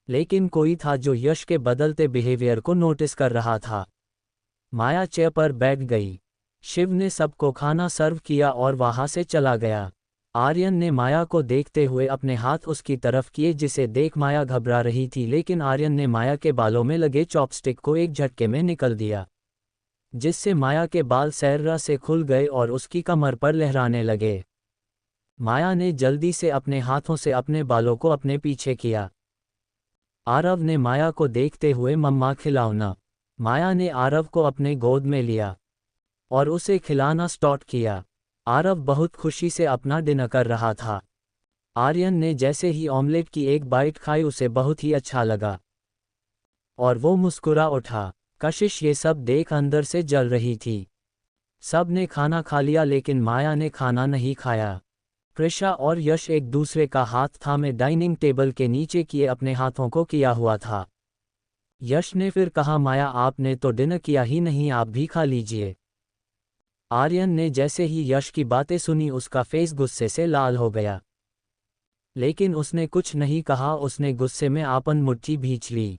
लेकिन कोई था जो यश के बदलते बिहेवियर को नोटिस कर रहा था। माया चेयर पर बैठ गई। शिव ने सबको खाना सर्व किया और वहां से चला गया। आर्यन ने माया को देखते हुए अपने हाथ उसकी तरफ किए, जिसे देख माया घबरा रही थी, लेकिन आर्यन ने माया के बालों में लगे चॉपस्टिक को एक झटके में निकल दिया, जिससे माया के बाल सैर्रा से खुल गए और उसकी कमर पर लहराने लगे। माया ने जल्दी से अपने हाथों से अपने बालों को अपने पीछे किया। आरव ने माया को देखते हुए, मम्मा खिलाओ ना। माया ने आरव को अपने गोद में लिया और उसे खिलाना स्टार्ट किया। आरव बहुत खुशी से अपना डिनर कर रहा था। आर्यन ने जैसे ही ऑमलेट की एक बाइट खाई उसे बहुत ही अच्छा लगा और वो मुस्कुरा उठा। कशिश ये सब देख अंदर से जल रही थी। सब ने खाना खा लिया लेकिन माया ने खाना नहीं खाया। प्रिशा और यश एक दूसरे का हाथ थामे डाइनिंग टेबल के नीचे किए अपने हाथों को किया हुआ था। यश ने फिर कहा, माया आपने तो डिनर किया ही नहीं, आप भी खा लीजिए। आर्यन ने जैसे ही यश की बातें सुनी उसका फेस गुस्से से लाल हो गया। लेकिन उसने कुछ नहीं कहा, उसने गुस्से में आपन मुट्ठी भींच ली।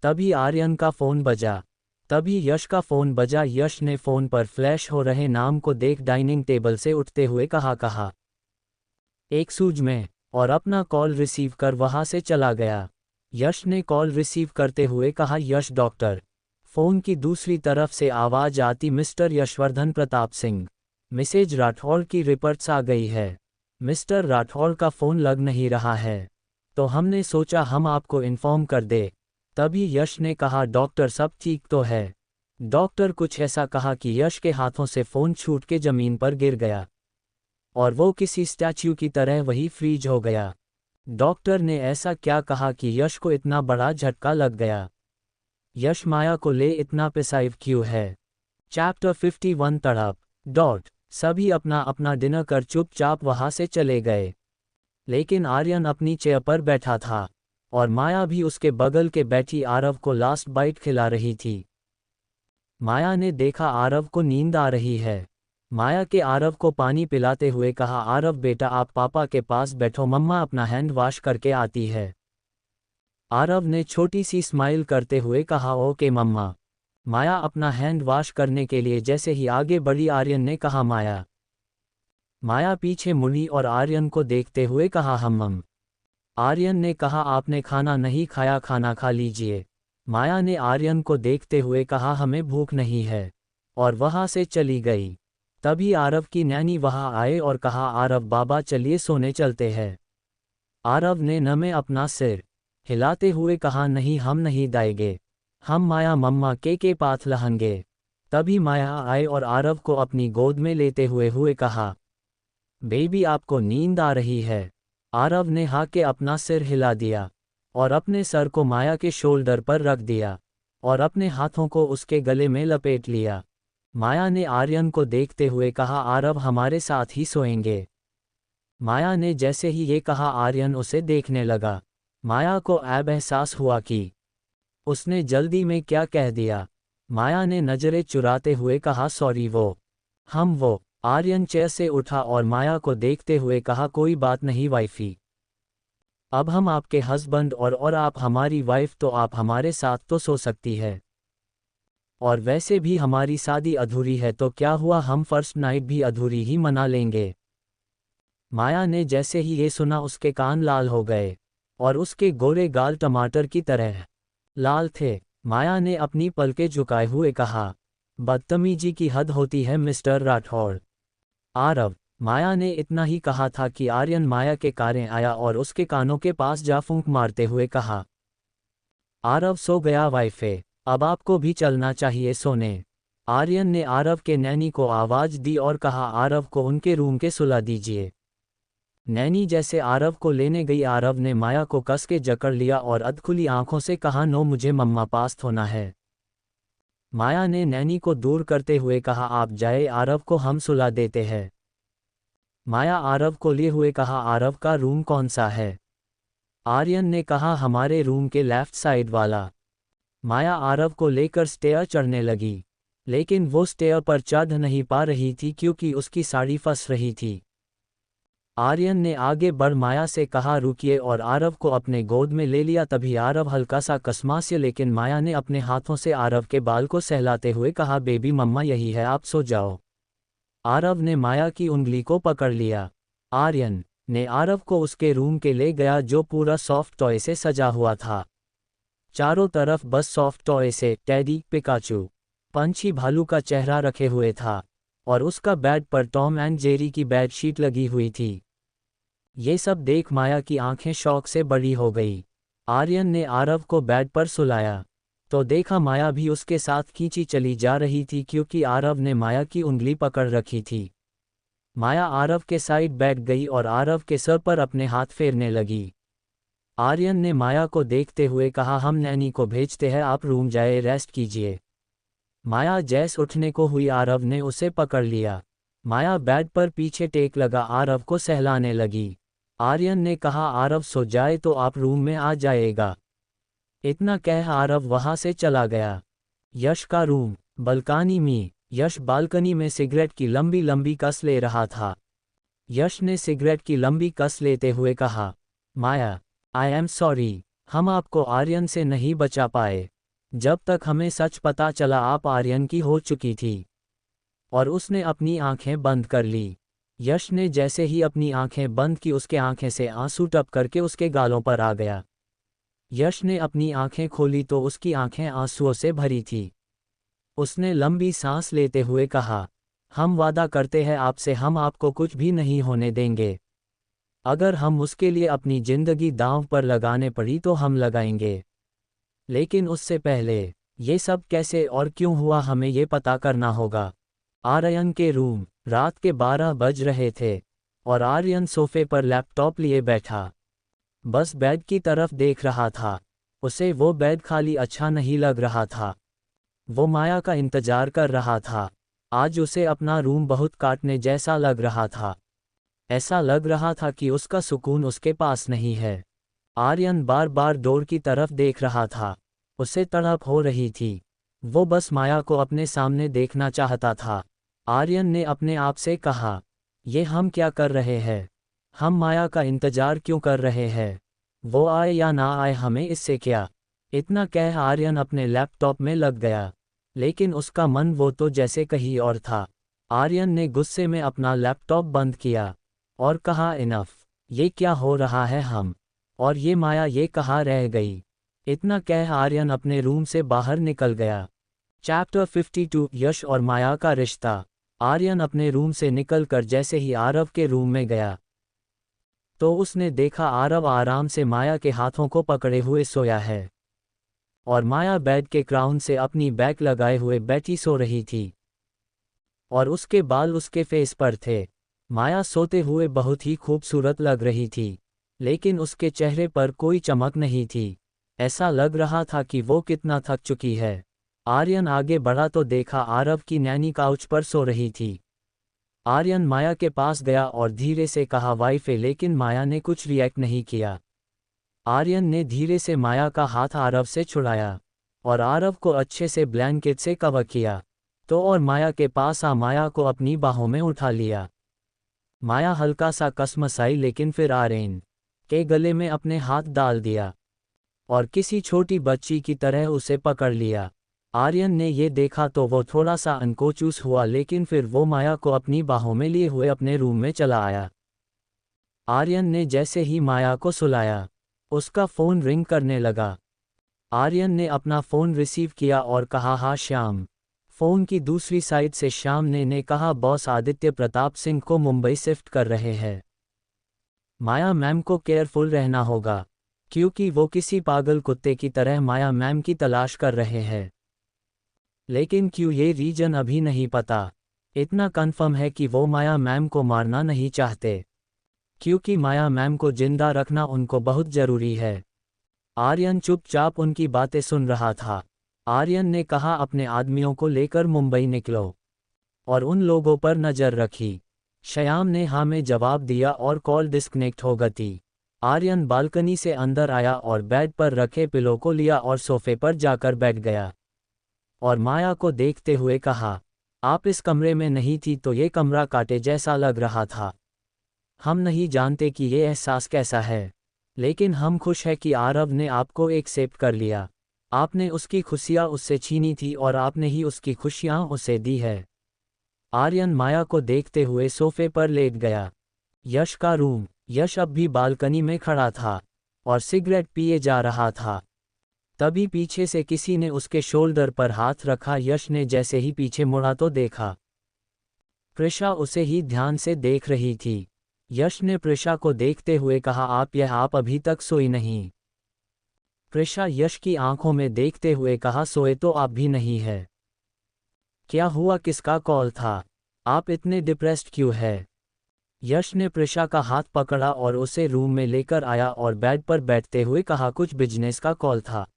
तभी आर्यन का फ़ोन बजा। तभी यश का फ़ोन बजा। यश ने फ़ोन पर फ्लैश हो रहे नाम को देख डाइनिंग टेबल से उठते हुए कहा एक सूझ में, और अपना कॉल रिसीव कर वहाँ से चला गया। यश ने कॉल रिसीव करते हुए कहा, यश डॉक्टर। फ़ोन की दूसरी तरफ से आवाज़ आती, मिस्टर यशवर्धन प्रताप सिंह, मिसेज राठौड़ की रिपोर्ट्स आ गई है। मिस्टर राठौड़ का फ़ोन लग नहीं रहा है, तो हमने सोचा हम आपको इन्फॉर्म कर दे। तभी यश ने कहा, डॉक्टर सब ठीक तो है। डॉक्टर कुछ ऐसा कहा कि यश के हाथों से फ़ोन छूट के ज़मीन पर गिर गया, और वो किसी स्टैच्यू की तरह वही फ्रीज हो गया। डॉक्टर ने ऐसा क्या कहा कि यश को इतना बड़ा झटका लग गया? यश माया को ले इतना पेसाइव क्यों है? चैप्टर 51 तड़प। सभी अपना अपना डिनर कर चुपचाप वहां से चले गए। लेकिन आर्यन अपनी चेयर पर बैठा था, और माया भी उसके बगल के बैठी आरव को लास्ट बाइट खिला रही थी। माया ने देखा आरव को नींद आ रही है। माया के आरव को पानी पिलाते हुए कहा, आरव बेटा आप पापा के पास बैठो, मम्मा अपना हैंड वॉश करके आती है। आरव ने छोटी सी स्माइल करते हुए कहा, ओके मम्मा। माया अपना हैंड वॉश करने के लिए जैसे ही आगे बढ़ी, आर्यन ने कहा माया। माया पीछे मुड़ी और आर्यन को देखते हुए कहा, हम। आर्यन ने कहा, आपने खाना नहीं खाया, खाना खा लीजिए। माया ने आर्यन को देखते हुए कहा, हमें भूख नहीं है, और वहां से चली गई। तभी आरव की नैनी वहां आए और कहा, आरव बाबा चलिए सोने चलते हैं। आरव ने न में अपना सिर हिलाते हुए कहा, नहीं हम नहीं दाएंगे, हम माया मम्मा के पाथ लहंगे। तभी माया आए और आरव को अपनी गोद में लेते हुए कहा, बेबी आपको नींद आ रही है? आरव ने हाँ के अपना सिर हिला दिया, और अपने सर को माया के शोल्डर पर रख दिया, और अपने हाथों को उसके गले में लपेट लिया। माया ने आर्यन को देखते हुए कहा, आरव हमारे साथ ही सोएंगे। माया ने जैसे ही ये कहा, आर्यन उसे देखने लगा। माया को अब एहसास हुआ कि उसने जल्दी में क्या कह दिया। माया ने नजरें चुराते हुए कहा, सॉरी वो। आर्यन चेयर से उठा और माया को देखते हुए कहा, कोई बात नहीं वाइफी, अब हम आपके हस्बैंड और आप हमारी वाइफ, तो आप हमारे साथ तो सो सकती है। और वैसे भी हमारी शादी अधूरी है, तो क्या हुआ, हम फर्स्ट नाइट भी अधूरी ही मना लेंगे। माया ने जैसे ही ये सुना उसके कान लाल हो गए, और उसके गोरे गाल टमाटर की तरह लाल थे। माया ने अपनी पलकें झुकाए हुए कहा, बदतमीजी की हद होती है मिस्टर राठौड़। आरव। माया ने इतना ही कहा था कि आर्यन माया के कारें आया और उसके कानों के पास जा फूंक मारते हुए कहा, आरव सो गया वाइफे, अब आपको भी चलना चाहिए सोने। आर्यन ने आरव के नैनी को आवाज़ दी और कहा, आरव को उनके रूम के सुला दीजिए। नैनी जैसे आरव को लेने गई, आरव ने माया को कस के जकड़ लिया और अधखुली आंखों से कहा, नो मुझे मम्मा पास होना है। माया ने नैनी को दूर करते हुए कहा, आप जाए, आरव को हम सुला देते हैं। माया आरव को लिए हुए कहा, आरव का रूम कौन सा है? आर्यन ने कहा, हमारे रूम के लेफ्ट साइड वाला। माया आरव को लेकर स्टेयर चढ़ने लगी, लेकिन वो स्टेयर पर चढ़ नहीं पा रही थी क्योंकि उसकी साड़ी फंस रही थी। आर्यन ने आगे बढ़ माया से कहा, रुकिए, और आरव को अपने गोद में ले लिया। तभी आरव हल्का सा कसमा से, लेकिन माया ने अपने हाथों से आरव के बाल को सहलाते हुए कहा, बेबी मम्मा यही है, आप सो जाओ। आरव ने माया की उंगली को पकड़ लिया। आर्यन ने आरव को उसके रूम के ले गया, जो पूरा सॉफ्ट टॉय से सजा हुआ था। चारों तरफ बस सॉफ्ट टॉय से टेडी, पिकाचू, पंछी, भालू का चेहरा रखे हुए था, और उसका बेड पर टॉम एंड जेरी की बेडशीट लगी हुई थी। ये सब देख माया की आंखें शौक से बड़ी हो गई। आर्यन ने आरव को बेड पर सुलाया, तो देखा माया भी उसके साथ खींची चली जा रही थी क्योंकि आरव ने माया की उंगली पकड़ रखी थी। माया आरव के साइड बैठ गई और आरव के सर पर अपने हाथ फेरने लगी। आर्यन ने माया को देखते हुए कहा, हम नैनी को भेजते हैं, आप रूम जाए रेस्ट कीजिए। माया जैस उठने को हुई, आरव ने उसे पकड़ लिया। माया बेड पर पीछे टेक लगा आरव को सहलाने लगी। आर्यन ने कहा, आरव सो जाए तो आप रूम में आ जाएगा। इतना कह आरव वहां से चला गया। यश का रूम, बलकानी में। यश बालकनी में सिगरेट की लंबी लंबी कस ले रहा था। यश ने सिगरेट की लंबी कस लेते हुए कहा, माया, आई एम सॉरी, हम आपको आर्यन से नहीं बचा पाए। जब तक हमें सच पता चला आप आर्यन की हो चुकी थी। और उसने अपनी आंखें बंद कर ली। यश ने जैसे ही अपनी आंखें बंद की उसके आंखें से आंसू टप करके उसके गालों पर आ गया। यश ने अपनी आंखें खोली तो उसकी आंखें आंसुओं से भरी थी। उसने लंबी सांस लेते हुए कहा, हम वादा करते हैं आपसे हम आपको कुछ भी नहीं होने देंगे। अगर हम उसके लिए अपनी जिंदगी दांव पर लगाने पड़ी तो हम लगाएंगे। लेकिन उससे पहले ये सब कैसे और क्यों हुआ हमें ये पता करना होगा। आर्यन के रूम, रात के 12 बज रहे थे और आर्यन सोफे पर लैपटॉप लिए बैठा बस बेड की तरफ देख रहा था। उसे वो बेड खाली अच्छा नहीं लग रहा था। वो माया का इंतजार कर रहा था। आज उसे अपना रूम बहुत काटने जैसा लग रहा था। ऐसा लग रहा था कि उसका सुकून उसके पास नहीं है। आर्यन बार बार डोर की तरफ देख रहा था। उसे तड़प हो रही थी। वो बस माया को अपने सामने देखना चाहता था। आर्यन ने अपने आप से कहा, ये हम क्या कर रहे हैं? हम माया का इंतजार क्यों कर रहे हैं? वो आए या ना आए हमें इससे क्या? इतना कह आर्यन अपने लैपटॉप में लग गया। लेकिन उसका मन वो तो जैसे कहीं और था। आर्यन ने गुस्से में अपना लैपटॉप बंद किया और कहा, इनफ, ये क्या हो रहा है हम? और ये माया ये कहाँ रह गई? इतना कह आर्यन अपने रूम से बाहर निकल गया। चैप्टर 52 यश और माया का रिश्ता। आर्यन अपने रूम से निकलकर जैसे ही आरव के रूम में गया तो उसने देखा आरव आराम से माया के हाथों को पकड़े हुए सोया है और माया बेड के क्राउन से अपनी बैक लगाए हुए बैठी सो रही थी और उसके बाल उसके फेस पर थे। माया सोते हुए बहुत ही खूबसूरत लग रही थी, लेकिन उसके चेहरे पर कोई चमक नहीं थी। ऐसा लग रहा था कि वो कितना थक चुकी है। आर्यन आगे बढ़ा तो देखा आरव की नैनी काउच पर सो रही थी। आर्यन माया के पास गया और धीरे से कहा, वाइफ है, लेकिन माया ने कुछ रिएक्ट नहीं किया। आर्यन ने धीरे से माया का हाथ आरव से छुड़ाया और आरव को अच्छे से ब्लैंकेट से कवर किया तो और माया के पास आ माया को अपनी बाहों में उठा लिया। माया हल्का सा कसमसाई लेकिन फिर आर्यन के गले में अपने हाथ डाल दिया और किसी छोटी बच्ची की तरह उसे पकड़ लिया। आर्यन ने ये देखा तो वो थोड़ा सा अनकोचूस हुआ, लेकिन फिर वो माया को अपनी बाहों में लिए हुए अपने रूम में चला आया। आर्यन ने जैसे ही माया को सुलाया, उसका फ़ोन रिंग करने लगा। आर्यन ने अपना फ़ोन रिसीव किया और कहा, हाँ श्याम। फ़ोन की दूसरी साइड से श्याम ने कहा, बॉस आदित्य प्रताप सिंह को मुंबई शिफ्ट कर रहे हैं। माया मैम को केयरफुल रहना होगा क्योंकि वो किसी पागल कुत्ते की तरह माया मैम की तलाश कर रहे हैं। लेकिन क्यों ये रीजन अभी नहीं पता। इतना कंफर्म है कि वो माया मैम को मारना नहीं चाहते क्योंकि माया मैम को जिंदा रखना उनको बहुत जरूरी है। आर्यन चुपचाप उनकी बातें सुन रहा था। आर्यन ने कहा, अपने आदमियों को लेकर मुंबई निकलो और उन लोगों पर नज़र रखी। श्याम ने हाँ में जवाब दिया और कॉल डिस्कनेक्ट हो गई। आर्यन बालकनी से अंदर आया और बेड पर रखे पिलो को लिया और सोफे पर जाकर बैठ गया और माया को देखते हुए कहा, आप इस कमरे में नहीं थी तो ये कमरा काटे जैसा लग रहा था। हम नहीं जानते कि ये एहसास कैसा है, लेकिन हम खुश हैं कि आरव ने आपको एक्सेप्ट कर लिया। आपने उसकी खुशियाँ उससे छीनी थी और आपने ही उसकी खुशियाँ उसे दी है। आर्यन माया को देखते हुए सोफे पर लेट गया। यश का रूम। यश अब भी बालकनी में खड़ा था और सिगरेट पिए जा रहा था। तभी पीछे से किसी ने उसके शोल्डर पर हाथ रखा। यश ने जैसे ही पीछे मुड़ा तो देखा प्रिशा उसे ही ध्यान से देख रही थी। यश ने प्रिशा को देखते हुए कहा, आप अभी तक सोई नहीं? प्रिशा यश की आंखों में देखते हुए कहा, सोए तो आप भी नहीं है। क्या हुआ, किसका कॉल था? आप इतने डिप्रेस्ड क्यों है? यश ने प्रिशा का हाथ पकड़ा और उसे रूम में लेकर आया और बेड पर बैठते हुए कहा, कुछ बिजनेस का कॉल था?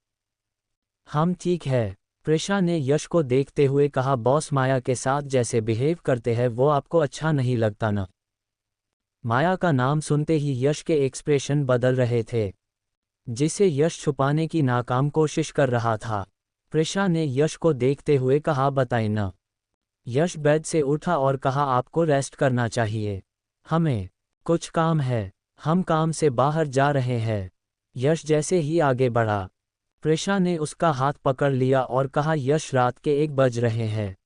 हम ठीक है। प्रिशा ने यश को देखते हुए कहा, बॉस माया के साथ जैसे बिहेव करते हैं वो आपको अच्छा नहीं लगता ना? माया का नाम सुनते ही यश के एक्सप्रेशन बदल रहे थे, जिसे यश छुपाने की नाकाम कोशिश कर रहा था। प्रिशा ने यश को देखते हुए कहा, बताएं ना। यश बेड से उठा और कहा आपको रेस्ट करना चाहिए। हमें कुछ काम है, हम काम से बाहर जा रहे हैं। यश जैसे ही आगे बढ़ा, प्रिशा ने उसका हाथ पकड़ लिया और कहा यश रात के 1 बज रहे हैं।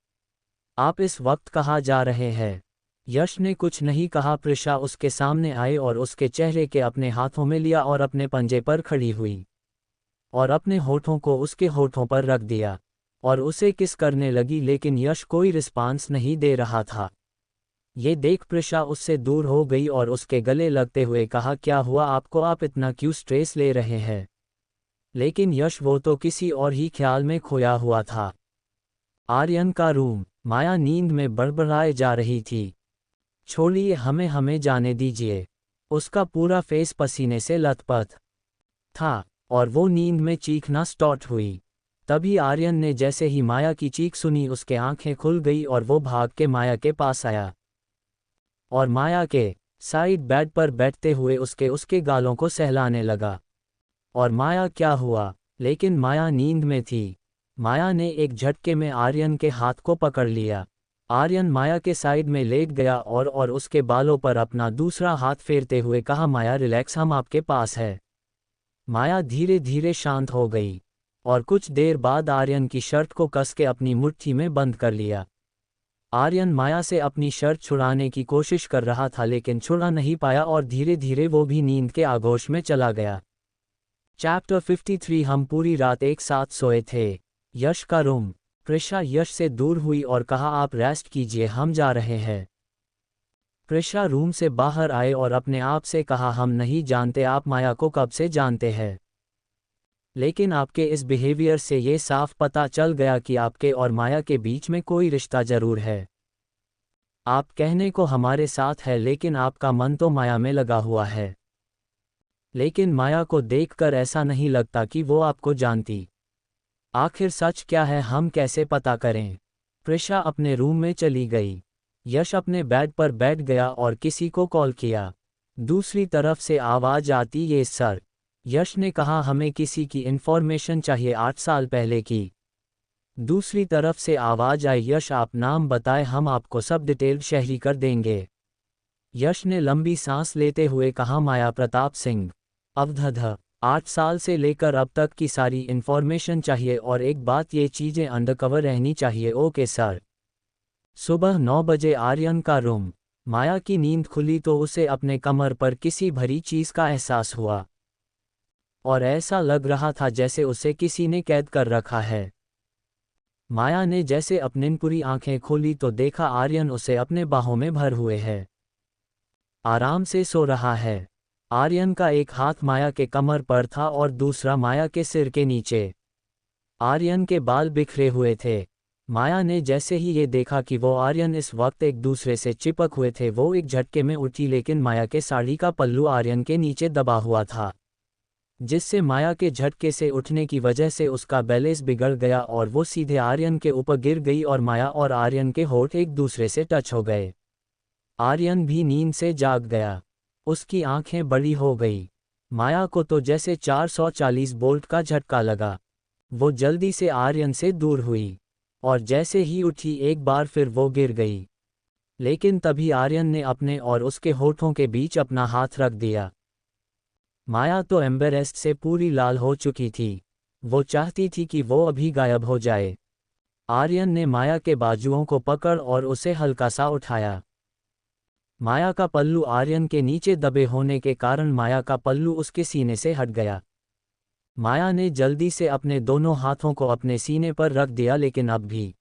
आप इस वक्त कहाँ जा रहे हैं? यश ने कुछ नहीं कहा। प्रिशा उसके सामने आई और उसके चेहरे के अपने हाथों में लिया और अपने पंजे पर खड़ी हुई और अपने होठों को उसके होठों पर रख दिया और उसे किस करने लगी, लेकिन यश कोई रिस्पांस नहीं दे रहा था। ये देख प्रिशा उससे दूर हो गई और उसके गले लगते हुए कहा क्या हुआ आपको, आप इतना क्यों स्ट्रेस ले रहे हैं? लेकिन यश वो तो किसी और ही ख्याल में खोया हुआ था। आर्यन का रूम। माया नींद में बड़बड़ाए जा रही थी। छोड़िए, हमें हमें जाने दीजिए। उसका पूरा फेस पसीने से लथपथ था और वो नींद में चीखना स्टार्ट हुई। तभी आर्यन ने जैसे ही माया की चीख सुनी, उसके आंखें खुल गई और वो भाग के माया के पास आया और माया के साइड बेड पर बैठते हुए उसके गालों को सहलाने लगा। और माया क्या हुआ? लेकिन माया नींद में थी। माया ने एक झटके में आर्यन के हाथ को पकड़ लिया। आर्यन माया के साइड में लेट गया और उसके बालों पर अपना दूसरा हाथ फेरते हुए कहा माया रिलैक्स, हम आपके पास है। माया धीरे धीरे शांत हो गई और कुछ देर बाद आर्यन की शर्ट को कस के अपनी मुट्ठी में बंद कर लिया। आर्यन माया से अपनी शर्ट छुड़ाने की कोशिश कर रहा था लेकिन छुड़ा नहीं पाया और धीरे धीरे वो भी नींद के आगोश में चला गया। चैप्टर 53 हम पूरी रात एक साथ सोए थे। यश का रूम। प्रिशा यश से दूर हुई और कहा आप रेस्ट कीजिए, हम जा रहे हैं। प्रिशा रूम से बाहर आए और अपने आप से कहा हम नहीं जानते आप माया को कब से जानते हैं, लेकिन आपके इस बिहेवियर से ये साफ पता चल गया कि आपके और माया के बीच में कोई रिश्ता जरूर है। आप कहने को हमारे साथ है लेकिन आपका मन तो माया में लगा हुआ है। लेकिन माया को देखकर ऐसा नहीं लगता कि वो आपको जानती। आखिर सच क्या है, हम कैसे पता करें? प्रिशा अपने रूम में चली गई। यश अपने बेड पर बैठ गया और किसी को कॉल किया। दूसरी तरफ से आवाज आती ये सर। यश ने कहा हमें किसी की इन्फॉर्मेशन चाहिए 8 साल पहले की। दूसरी तरफ से आवाज आई यश आप नाम बताए, हम आपको सब डिटेल शहरी कर देंगे। यश ने लंबी सांस लेते हुए कहा माया प्रताप सिंह। अवधध 8 साल से लेकर अब तक की सारी इन्फॉर्मेशन चाहिए और एक बात, ये चीजें अंडरकवर रहनी चाहिए। Okay sir. सुबह 9 बजे आर्यन का रूम। माया की नींद खुली तो उसे अपने कमर पर किसी भरी चीज का एहसास हुआ और ऐसा लग रहा था जैसे उसे किसी ने कैद कर रखा है। माया ने जैसे अपनी पूरी आंखें खोली तो देखा आर्यन उसे अपने बाहों में भर हुए है, आराम से सो रहा है। आर्यन का एक हाथ माया के कमर पर था और दूसरा माया के सिर के नीचे। आर्यन के बाल बिखरे हुए थे। माया ने जैसे ही ये देखा कि वो आर्यन इस वक्त एक दूसरे से चिपक हुए थे, वो एक झटके में उठी, लेकिन माया के साड़ी का पल्लू आर्यन के नीचे दबा हुआ था, जिससे माया के झटके से उठने की वजह से उसका बैलेंस बिगड़ गया और वो सीधे आर्यन के ऊपर गिर गई और माया और आर्यन के होठ एक दूसरे से टच हो गए। आर्यन भी नींद से जाग गया। उसकी आंखें बड़ी हो गई। माया को तो जैसे 440 वोल्ट का झटका लगा। वो जल्दी से आर्यन से दूर हुई और जैसे ही उठी एक बार फिर वो गिर गई। लेकिन तभी आर्यन ने अपने और उसके होठों के बीच अपना हाथ रख दिया। माया तो एम्बेरेस्ड से पूरी लाल हो चुकी थी। वो चाहती थी कि वो अभी गायब हो जाए। आर्यन ने माया के बाजुओं को पकड़ और उसे हल्का सा उठाया। माया का पल्लू आर्यन के नीचे दबे होने के कारण माया का पल्लू उसके सीने से हट गया। माया ने जल्दी से अपने दोनों हाथों को अपने सीने पर रख दिया, लेकिन अब भी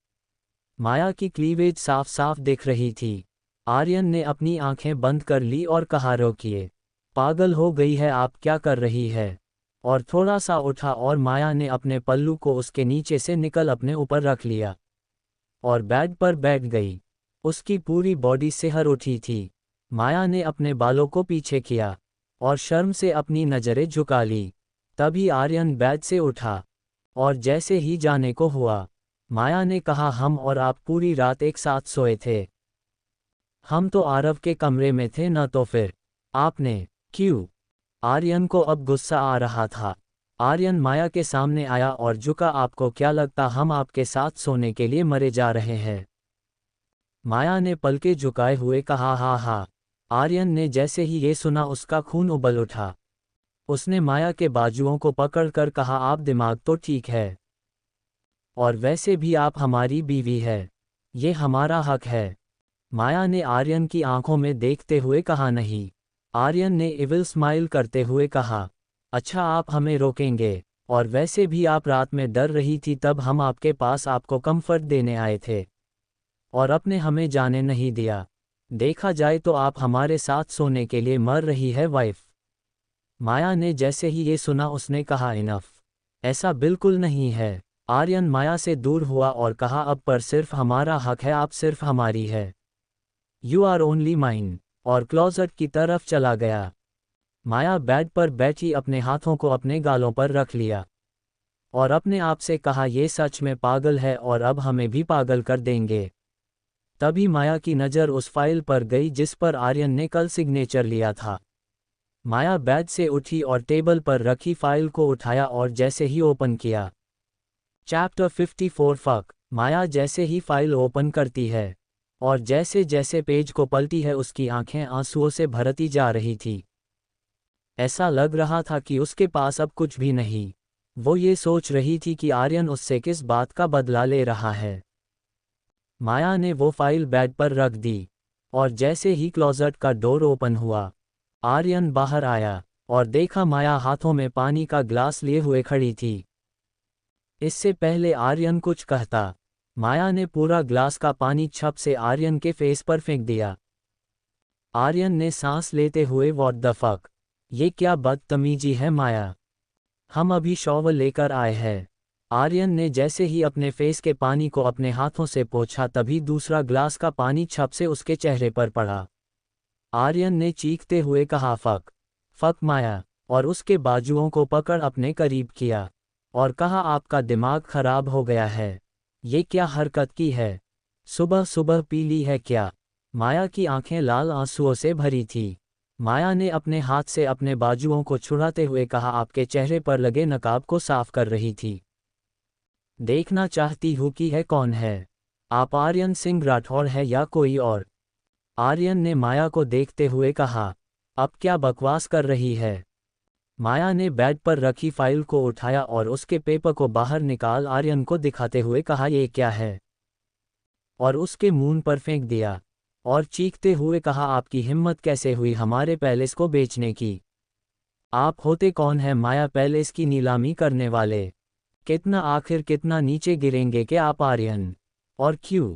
माया की क्लीवेज साफ साफ दिख रही थी। आर्यन ने अपनी आंखें बंद कर ली और कहा रोकिए, पागल हो गई है, आप क्या कर रही है? और थोड़ा सा उठा और माया ने अपने पल्लू को उसके नीचे से निकल अपने ऊपर रख लिया और बेड पर बैठ गई। उसकी पूरी बॉडी सिहर उठी थी। माया ने अपने बालों को पीछे किया और शर्म से अपनी नज़रें झुका ली। तभी आर्यन बेड से उठा और जैसे ही जाने को हुआ, माया ने कहा हम और आप पूरी रात एक साथ सोए थे। हम तो आरव के कमरे में थे न, तो फिर आपने क्यों? आर्यन को अब गुस्सा आ रहा था। आर्यन माया के सामने आया और झुका, आपको क्या लगता हम आपके साथ सोने के लिए मरे जा रहे हैं? माया ने पलके झुकाए हुए कहा, हा हा। आर्यन ने जैसे ही ये सुना उसका खून उबल उठा। उसने माया के बाजुओं को पकड़कर कहा, आप दिमाग तो ठीक है, और वैसे भी आप हमारी बीवी है, ये हमारा हक है। माया ने आर्यन की आंखों में देखते हुए कहा, नहीं। आर्यन ने इविल स्माइल करते हुए कहा, अच्छा आप हमें रोकेंगे, और वैसे भी आप रात में डर रही थी तब हम आपके पास आपको कंफर्ट देने आए थे, और आपने हमें जाने नहीं दिया। देखा जाए तो आप हमारे साथ सोने के लिए मर रही है वाइफ। माया ने जैसे ही ये सुना उसने कहा, इनफ, ऐसा बिल्कुल नहीं है। आर्यन माया से दूर हुआ और कहा, अब पर सिर्फ हमारा हक है, आप सिर्फ हमारी है, यू आर ओनली माइन, और क्लोजेट की तरफ चला गया। माया बेड पर बैठी अपने हाथों को अपने गालों पर रख लिया और अपने आप से कहा, ये सच में पागल है और अब हमें भी पागल कर देंगे। तभी माया की नज़र उस फाइल पर गई जिस पर आर्यन ने कल सिग्नेचर लिया था। माया बेड से उठी और टेबल पर रखी फाइल को उठाया और जैसे ही ओपन किया। Chapter 54 fuck. माया जैसे ही फाइल ओपन करती है और जैसे जैसे पेज को पलटी है उसकी आंखें आंसुओं से भरती जा रही थी। ऐसा लग रहा था कि उसके पास अब कुछ भी नहीं। वो ये सोच रही थी कि आर्यन उससे किस बात का बदला ले रहा है। माया ने वो फाइल बेड पर रख दी और जैसे ही क्लोजेट का डोर ओपन हुआ, आर्यन बाहर आया और देखा माया हाथों में पानी का ग्लास लिए हुए खड़ी थी। इससे पहले आर्यन कुछ कहता, माया ने पूरा ग्लास का पानी छप से आर्यन के फेस पर फेंक दिया। आर्यन ने सांस लेते हुए, व्हाट द फक, ये क्या बदतमीजी है माया, हम अभी शॉवर लेकर आए हैं। आर्यन ने जैसे ही अपने फेस के पानी को अपने हाथों से पोंछा तभी दूसरा ग्लास का पानी छप से उसके चेहरे पर पड़ा। आर्यन ने चीखते हुए कहा, फक, फक माया, और उसके बाजुओं को पकड़ अपने करीब किया और कहा, आपका दिमाग खराब हो गया है, ये क्या हरकत की है, सुबह सुबह पी ली है क्या। माया की आंखें लाल आंसुओं से भरी थी। माया ने अपने हाथ से अपने बाजुओं को छुड़ाते हुए कहा, आपके चेहरे पर लगे नकाब को साफ कर रही थी। देखना चाहती हूँ कि है कौन है, आप आर्यन सिंह राठौड़ है या कोई और। आर्यन ने माया को देखते हुए कहा, अब क्या बकवास कर रही है। माया ने बेड पर रखी फाइल को उठाया और उसके पेपर को बाहर निकाल आर्यन को दिखाते हुए कहा, ये क्या है, और उसके मुंह पर फेंक दिया और चीखते हुए कहा, आपकी हिम्मत कैसे हुई हमारे पैलेस को बेचने की। आप होते कौन हैं माया पैलेस की नीलामी करने वाले। कितना आखिर कितना नीचे गिरेंगे कि आप आर्यन, और क्यों।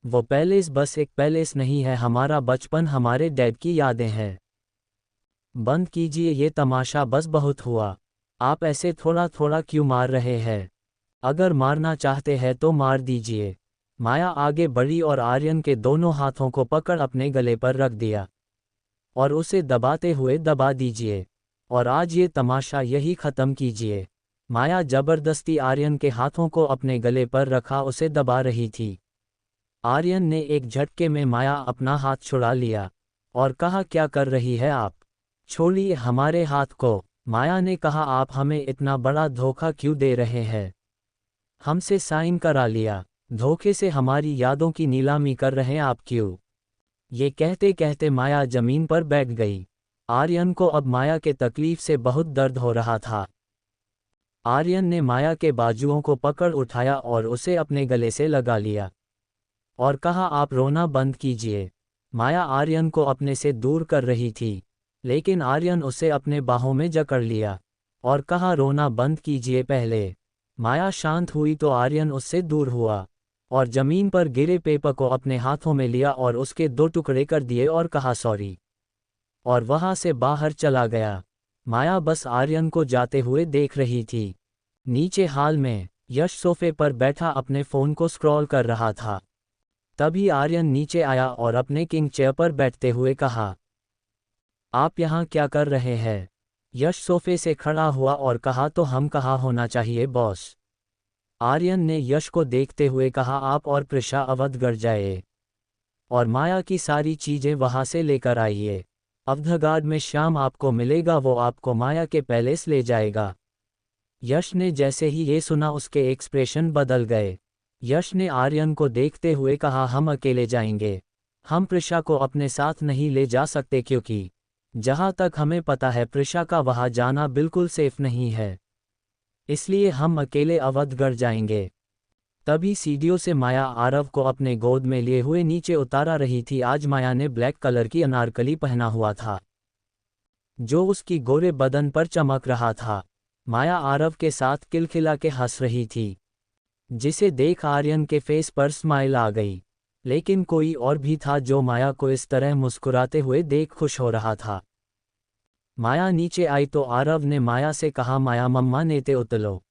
वो पैलेस बस एक पैलेस नहीं है, हमारा बचपन, हमारे डैड की यादें हैं। बंद कीजिए ये तमाशा, बस बहुत हुआ। आप ऐसे थोड़ा थोड़ा क्यों मार रहे हैं, अगर मारना चाहते हैं तो मार दीजिए। माया आगे बढ़ी और आर्यन के दोनों हाथों को पकड़ अपने गले पर रख दिया और उसे दबाते हुए, दबा दीजिए और आज ये तमाशा यही ख़त्म कीजिए। माया जबरदस्ती आर्यन के हाथों को अपने गले पर रखा उसे दबा रही थी। आर्यन ने एक झटके में माया अपना हाथ छुड़ा लिया और कहा, क्या कर रही है आप, छोड़िए हमारे हाथ को। माया ने कहा, आप हमें इतना बड़ा धोखा क्यों दे रहे हैं, हमसे साइन करा लिया, धोखे से हमारी यादों की नीलामी कर रहे हैं आप क्यों। ये कहते कहते माया जमीन पर बैठ गई। आर्यन को अब माया के तकलीफ से बहुत दर्द हो रहा था। आर्यन ने माया के बाजुओं को पकड़ उठाया और उसे अपने गले से लगा लिया और कहा, आप रोना बंद कीजिए। माया आर्यन को अपने से दूर कर रही थी, लेकिन आर्यन उसे अपने बाहों में जकड़ लिया और कहा, रोना बंद कीजिए पहले। माया शांत हुई तो आर्यन उससे दूर हुआ और जमीन पर गिरे पेपर को अपने हाथों में लिया और उसके 2 टुकड़े कर दिए और कहा, सॉरी, और वहां से बाहर चला गया। माया बस आर्यन को जाते हुए देख रही थी। नीचे हाल में यश सोफे पर बैठा अपने फ़ोन को स्क्रॉल कर रहा था। तभी आर्यन नीचे आया और अपने किंग चेयर पर बैठते हुए कहा, आप यहाँ क्या कर रहे हैं। यश सोफे से खड़ा हुआ और कहा, तो हम कहाँ होना चाहिए बॉस। आर्यन ने यश को देखते हुए कहा, आप और प्रिशा अवधगढ़ जाइए और माया की सारी चीज़ें वहाँ से लेकर आइए। अवधगार्ड में शाम आपको मिलेगा, वो आपको माया के पैलेस ले जाएगा। यश ने जैसे ही ये सुना उसके एक्सप्रेशन बदल गए। यश ने आर्यन को देखते हुए कहा, हम अकेले जाएंगे। हम प्रिशा को अपने साथ नहीं ले जा सकते क्योंकि जहाँ तक हमें पता है प्रिशा का वहाँ जाना बिल्कुल सेफ नहीं है, इसलिए हम अकेले अवधगढ़ जाएंगे। तभी सीढ़ियों से माया आरव को अपने गोद में लिए हुए नीचे उतारा रही थी। आज माया ने ब्लैक कलर की अनारकली पहना हुआ था जो उसकी गोरे बदन पर चमक रहा था। माया आरव के साथ खिलखिला के हंस रही थी, जिसे देख आर्यन के फेस पर स्माइल आ गई। लेकिन कोई और भी था जो माया को इस तरह मुस्कुराते हुए देख खुश हो रहा था। माया नीचे आई तो आरव ने माया से कहा, माया मम्मा नेते उतलो।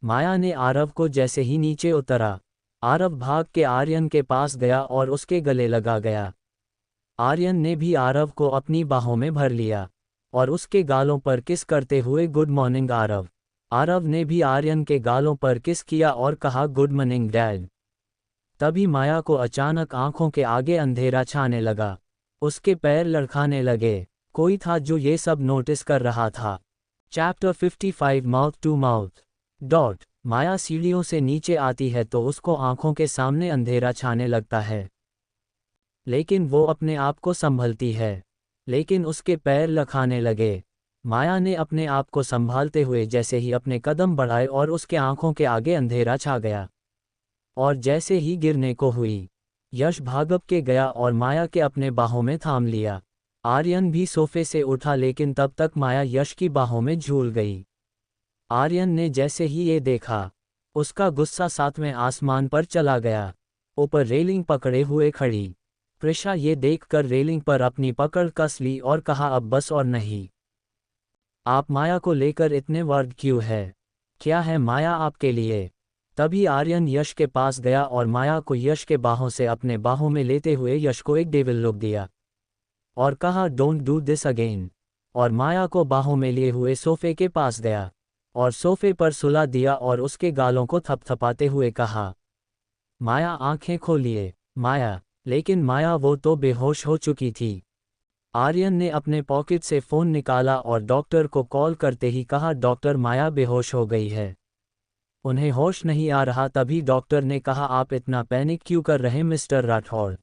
माया ने आरव को जैसे ही नीचे उतरा, आरव भाग के आर्यन के पास गया और उसके गले लगा गया। आर्यन ने भी आरव को अपनी बाहों में भर लिया और उसके गालों पर किस करते हुए गुड मॉर्निंग आरव। आरव ने भी आर्यन के गालों पर किस किया और कहा, गुड मॉर्निंग डैड। तभी माया को अचानक आंखों के आगे अंधेरा छाने लगा, उसके पैर लड़खड़ाने लगे। कोई था जो ये सब नोटिस कर रहा था। Chapter 55 mouth to mouth dot. Maya सीढ़ियों से नीचे आती है तो उसको आंखों के सामने अंधेरा छाने लगता है, लेकिन वो अपने आप को संभलती है, लेकिन उसके पैर लड़खड़ाने लगे। माया ने अपने आप को संभालते हुए जैसे ही अपने कदम बढ़ाए और उसके आंखों के आगे अंधेरा छा गया और जैसे ही गिरने को हुई, यश भागप के गया और माया के अपने बाहों में थाम लिया। आर्यन भी सोफे से उठा लेकिन तब तक माया यश की बाहों में झूल गई। आर्यन ने जैसे ही ये देखा, उसका गुस्सा सातवें आसमान पर चला गया। ऊपर रेलिंग पकड़े हुए खड़ी प्रिशा ये देखकर रेलिंग पर अपनी पकड़ कस ली और कहा, अब बस और नहीं। आप माया को लेकर इतने वर्ड क्यों है? क्या है माया आपके लिए? तभी आर्यन यश के पास गया और माया को यश के बाहों से अपने बाहों में लेते हुए यश को एक डेविल लुक दिया और कहा, डोंट डू दिस अगेन। और माया को बाहों में लिए हुए सोफे के पास गया और सोफे पर सुला दिया और उसके गालों को थपथपाते हुए कहा, माया आंखें खोलिए। माया, लेकिन माया वो तो बेहोश हो चुकी थी। आर्यन ने अपने पॉकेट से फ़ोन निकाला और डॉक्टर को कॉल करते ही कहा, डॉक्टर माया बेहोश हो गई है, उन्हें होश नहीं आ रहा। तभी डॉक्टर ने कहा, आप इतना पैनिक क्यों कर रहे मिस्टर राठौड़?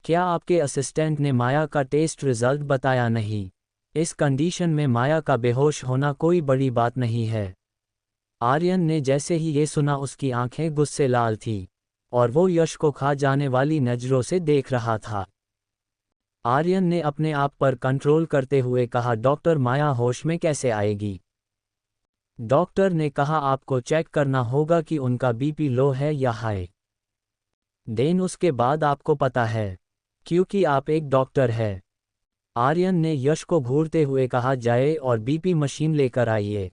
क्या आपके असिस्टेंट ने माया का टेस्ट रिजल्ट बताया नहीं? इस कंडीशन में माया का बेहोश होना कोई बड़ी बात नहीं है। आर्यन ने जैसे ही ये सुना उसकी आंखें गुस्से लाल थी और वो यश को खा जाने वाली नज़रों से देख रहा था। आर्यन ने अपने आप पर कंट्रोल करते हुए कहा, डॉक्टर माया होश में कैसे आएगी? डॉक्टर ने कहा, आपको चेक करना होगा कि उनका बीपी लो है या हाई। देन उसके बाद आपको पता है, क्योंकि आप एक डॉक्टर है। आर्यन ने यश को घूरते हुए कहा, जाए और बीपी मशीन लेकर आइए।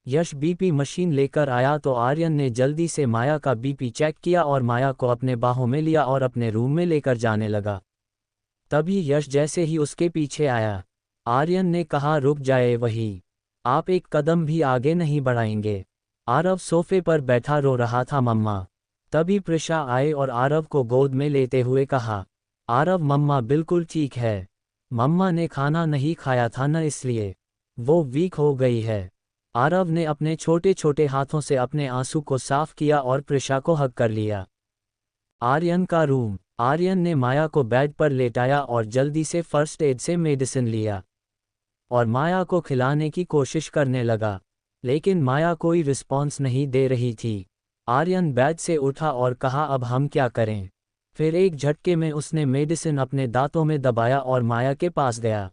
यश बीपी मशीन लेकर आया तो आर्यन ने जल्दी से माया का बीपी चेक किया और माया को अपने बाहों में लिया और अपने रूम में लेकर जाने लगा। तभी यश जैसे ही उसके पीछे आया, आर्यन ने कहा, रुक जाए वही, आप एक कदम भी आगे नहीं बढ़ाएंगे। आरव सोफे पर बैठा रो रहा था। मम्मा। तभी प्रिशा आए और आरव को गोद में लेते हुए कहा, आरव मम्मा बिल्कुल ठीक है, मम्मा ने खाना नहीं खाया था न, इसलिए वो वीक हो गई है। आरव ने अपने छोटे छोटे हाथों से अपने आंसू को साफ किया और प्रिशा को हग कर लिया। आर्यन का रूम। आर्यन ने माया को बेड पर लेटाया और जल्दी से फर्स्ट एड से मेडिसिन लिया और माया को खिलाने की कोशिश करने लगा, लेकिन माया कोई रिस्पॉन्स नहीं दे रही थी। आर्यन बेड से उठा और कहा, अब हम क्या करें? फिर एक झटके में उसने मेडिसिन अपने दांतों में दबाया और माया के पास गया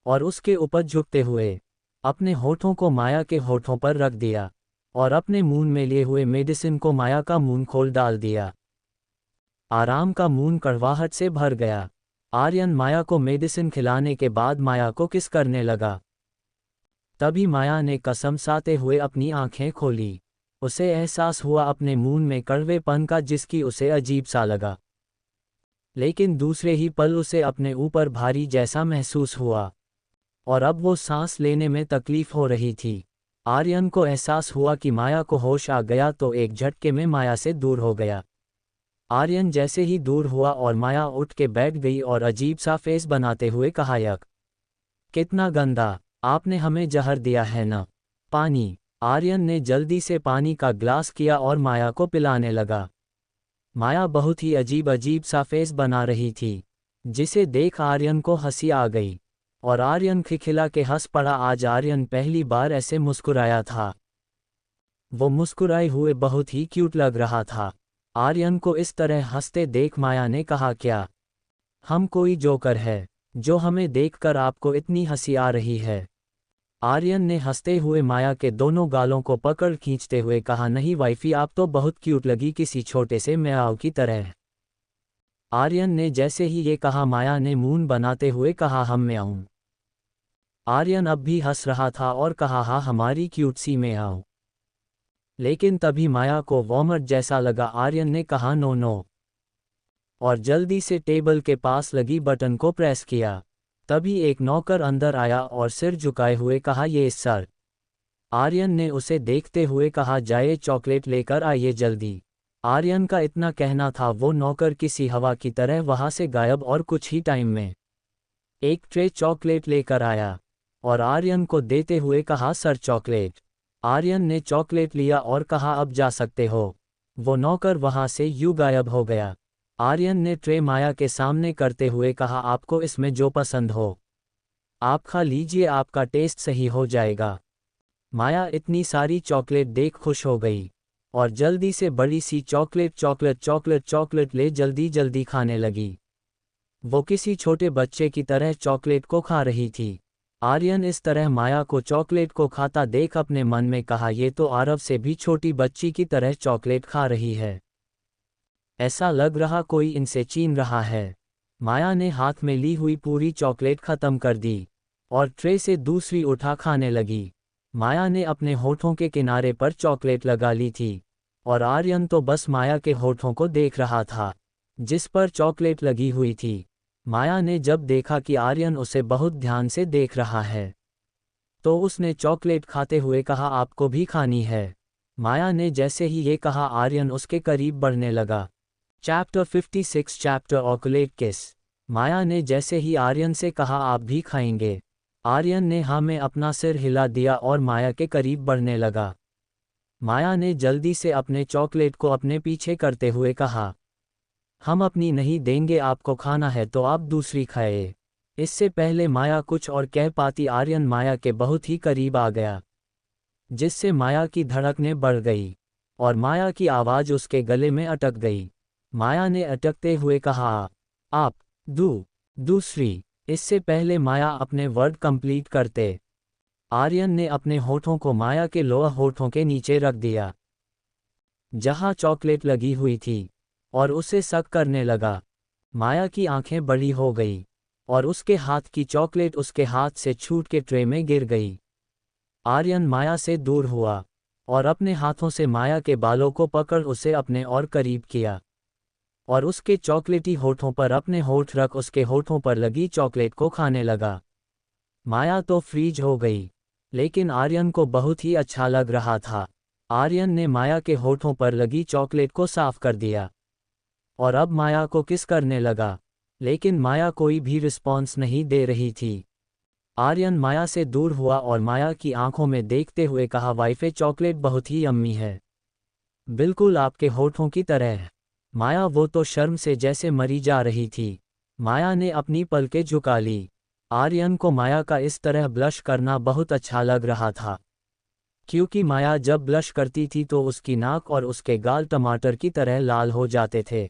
और उसके ऊपर झुकते हुए अपने होठों को माया के होठों पर रख दिया और अपने मुंह में लिए हुए मेडिसिन को माया का मुंह खोल डाल दिया। आराम का मुंह कड़वाहट से भर गया। आर्यन माया को मेडिसिन खिलाने के बाद माया को किस करने लगा। तभी माया ने कसम साते हुए अपनी आंखें खोली। उसे एहसास हुआ अपने मुंह में कड़वेपन का, जिसकी उसे अजीब सा लगा, लेकिन दूसरे ही पल उसे अपने ऊपर भारी जैसा महसूस हुआ और अब वो सांस लेने में तकलीफ हो रही थी। आर्यन को एहसास हुआ कि माया को होश आ गया तो एक झटके में माया से दूर हो गया। आर्यन जैसे ही दूर हुआ और माया उठ के बैठ गई और अजीब सा फेस बनाते हुए कहा, यक, कितना गंदा, आपने हमें जहर दिया है न? पानी। आर्यन ने जल्दी से पानी का ग्लास किया और माया को पिलाने लगा। माया बहुत ही अजीब अजीब सा फेस बना रही थी, जिसे देख आर्यन को हंसी आ गई और आर्यन खिलखिला के हंस पड़ा। आज आर्यन पहली बार ऐसे मुस्कुराया था। वो मुस्कुराए हुए बहुत ही क्यूट लग रहा था। आर्यन को इस तरह हंसते देख माया ने कहा, क्या हम कोई जोकर है जो हमें देखकर आपको इतनी हंसी आ रही है? आर्यन ने हंसते हुए माया के दोनों गालों को पकड़ खींचते हुए कहा, नहीं वाइफी, आप तो बहुत क्यूट लगी, किसी छोटे से म्याऊ की तरह। आर्यन ने जैसे ही ये कहा, माया ने मुंह बनाते हुए कहा, हम म्याऊ। आर्यन अब भी हंस रहा था और कहा, हाँ हमारी क्यूट सी म्याऊ। लेकिन तभी माया को वॉमिट जैसा लगा। आर्यन ने कहा, नो नो, और जल्दी से टेबल के पास लगी बटन को प्रेस किया। तभी एक नौकर अंदर आया और सिर झुकाए हुए कहा, ये सर। आर्यन ने उसे देखते हुए कहा, जाइए चॉकलेट लेकर आइए जल्दी। आर्यन का इतना कहना था, वो नौकर किसी हवा की तरह वहां से गायब और कुछ ही टाइम में एक ट्रे चॉकलेट लेकर आया और आर्यन को देते हुए कहा, सर चॉकलेट। आर्यन ने चॉकलेट लिया और कहा, अब जा सकते हो। वो नौकर वहां से यूं गायब हो गया। आर्यन ने ट्रे माया के सामने करते हुए कहा, आपको इसमें जो पसंद हो आप खा लीजिए, आपका टेस्ट सही हो जाएगा। माया इतनी सारी चॉकलेट देख खुश हो गई और जल्दी से बड़ी सी चॉकलेट ले जल्दी जल्दी खाने लगी। वो किसी छोटे बच्चे की तरह चॉकलेट को खा रही थी। आर्यन इस तरह माया को चॉकलेट को खाता देख अपने मन में कहा, ये तो आरव से भी छोटी बच्ची की तरह चॉकलेट खा रही है। ऐसा लग रहा कोई इनसे छीन रहा है। माया ने हाथ में ली हुई पूरी चॉकलेट खत्म कर दी और ट्रे से दूसरी उठा खाने लगी। माया ने अपने होठों के किनारे पर चॉकलेट लगा ली थी और आर्यन तो बस माया के होठों को देख रहा था जिस पर चॉकलेट लगी हुई थी। माया ने जब देखा कि आर्यन उसे बहुत ध्यान से देख रहा है तो उसने चॉकलेट खाते हुए कहा, आपको भी खानी है? माया ने जैसे ही ये कहा, आर्यन उसके करीब बढ़ने लगा। चैप्टर 56 चैप्टर ऑकुलेट किस। माया ने जैसे ही आर्यन से कहा, आप भी खाएंगे? आर्यन ने हाँ में अपना सिर हिला दिया और माया के करीब बढ़ने लगा। माया ने जल्दी से अपने चॉकलेट को अपने पीछे करते हुए कहा, हम अपनी नहीं देंगे, आपको खाना है तो आप दूसरी खाए। इससे पहले माया कुछ और कह पाती, आर्यन माया के बहुत ही करीब आ गया जिससे माया की धड़कनें बढ़ गई और माया की आवाज़ उसके गले में अटक गई। माया ने अटकते हुए कहा, आप दूसरी। इससे पहले माया अपने वर्ड कंप्लीट करते आर्यन ने अपने होठों को माया के लोअर होठों के नीचे रख दिया जहां चॉकलेट लगी हुई थी और उसे सक करने लगा। माया की आंखें बड़ी हो गई और उसके हाथ की चॉकलेट उसके हाथ से छूट के ट्रे में गिर गई। आर्यन माया से दूर हुआ और अपने हाथों से माया के बालों को पकड़ उसे अपने और करीब किया और उसके चॉकलेटी होठों पर अपने होठ रख उसके होठों पर लगी चॉकलेट को खाने लगा। माया तो फ्रीज हो गई, लेकिन आर्यन को बहुत ही अच्छा लग रहा था। आर्यन ने माया के होठों पर लगी चॉकलेट को साफ कर दिया और अब माया को किस करने लगा, लेकिन माया कोई भी रिस्पॉन्स नहीं दे रही थी। आर्यन माया से दूर हुआ और माया की आंखों में देखते हुए कहा, वाइफे चॉकलेट बहुत ही यम्मी है, बिल्कुल आपके होठों की तरह। माया वो तो शर्म से जैसे मरी जा रही थी। माया ने अपनी पलकें झुका ली। आर्यन को माया का इस तरह ब्लश करना बहुत अच्छा लग रहा था, क्योंकि माया जब ब्लश करती थी तो उसकी नाक और उसके गाल टमाटर की तरह लाल हो जाते थे।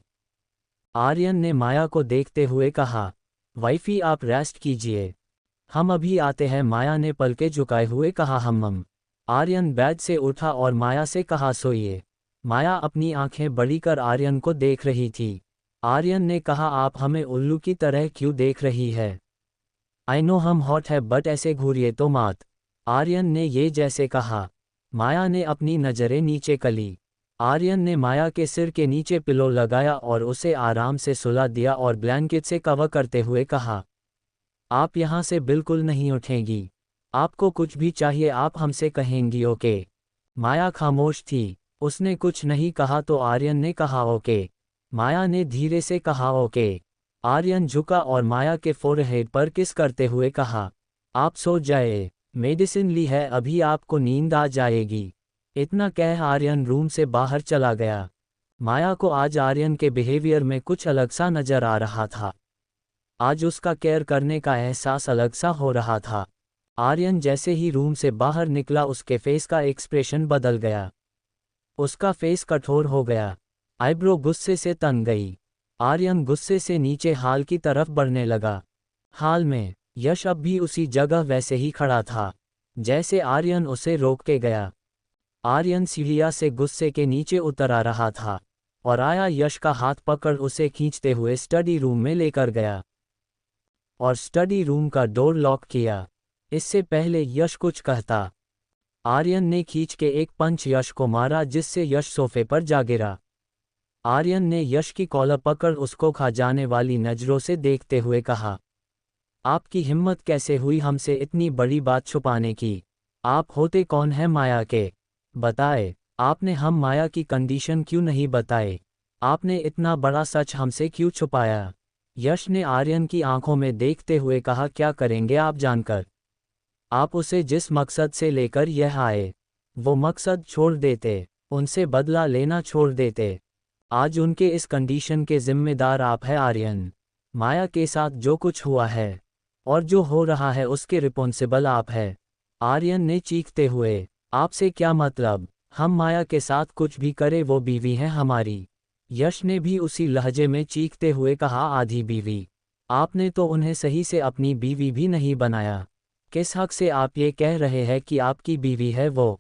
आर्यन ने माया को देखते हुए कहा, वाइफी आप रेस्ट कीजिए, हम अभी आते हैं। माया ने पलकें झुकाए हुए कहा, हम। आर्यन बेड से उठा और माया से कहा, सोइए। माया अपनी आंखें बड़ी कर आर्यन को देख रही थी। आर्यन ने कहा, आप हमें उल्लू की तरह क्यों देख रही है? आई नो हम हॉट है बट ऐसे घूरिए तो मत। आर्यन ने ये जैसे कहा। माया ने अपनी नज़रें नीचे कली। आर्यन ने माया के सिर के नीचे पिलो लगाया और उसे आराम से सुला दिया और ब्लैंकेट से कवर करते हुए कहा, आप यहाँ से बिल्कुल नहीं उठेंगी, आपको कुछ भी चाहिए आप हमसे कहेंगी, ओके? माया खामोश थी, उसने कुछ नहीं कहा तो आर्यन ने कहा, ओके। माया ने धीरे से कहा, ओके। आर्यन झुका और माया के फोरहेड पर किस करते हुए कहा, आप सो जाए, मेडिसिन ली है, अभी आपको नींद आ जाएगी। इतना कह आर्यन रूम से बाहर चला गया। माया को आज आर्यन के बिहेवियर में कुछ अलग सा नजर आ रहा था। आज उसका केयर करने का एहसास अलग सा हो रहा था। आर्यन जैसे ही रूम से बाहर निकला उसके फेस का एक्सप्रेशन बदल गया। उसका फेस कठोर हो गया, आईब्रो गुस्से से तन गई। आर्यन गुस्से से नीचे हाल की तरफ बढ़ने लगा। हाल में यश अब भी उसी जगह वैसे ही खड़ा था जैसे आर्यन उसे रोक के गया। आर्यन सीढ़ियां से गुस्से के नीचे उतर आ रहा था और आया यश का हाथ पकड़ उसे खींचते हुए स्टडी रूम में लेकर गया और स्टडी रूम का डोर लॉक किया। इससे पहले यश कुछ कहता, आर्यन ने खींच के एक पंच यश को मारा जिससे यश सोफे पर जा गिरा। आर्यन ने यश की कॉलर पकड़ उसको खा जाने वाली नजरों से देखते हुए कहा, आपकी हिम्मत कैसे हुई हमसे इतनी बड़ी बात छुपाने की? आप होते कौन हैं माया के? बताए, आपने हम माया की कंडीशन क्यों नहीं बताए? आपने इतना बड़ा सच हमसे क्यों छुपाया? यश ने आर्यन की आंखों में देखते हुए कहा, क्या करेंगे आप जानकर? आप उसे जिस मकसद से लेकर यह आए, वो मकसद छोड़ देते, उनसे बदला लेना छोड़ देते। आज उनके इस कंडीशन के जिम्मेदार आप हैं आर्यन। माया के साथ जो कुछ हुआ है और जो हो रहा है उसके रिस्पॉन्सिबल आप हैं। आर्यन ने चीखते हुए, आपसे क्या मतलब? हम माया के साथ कुछ भी करें वो बीवी है हमारी। यश ने भी उसी लहजे में चीखते हुए कहा, आधी बीवी? आपने तो उन्हें सही से अपनी बीवी भी नहीं बनाया। किस हक से आप ये कह रहे हैं कि आपकी बीवी है वो?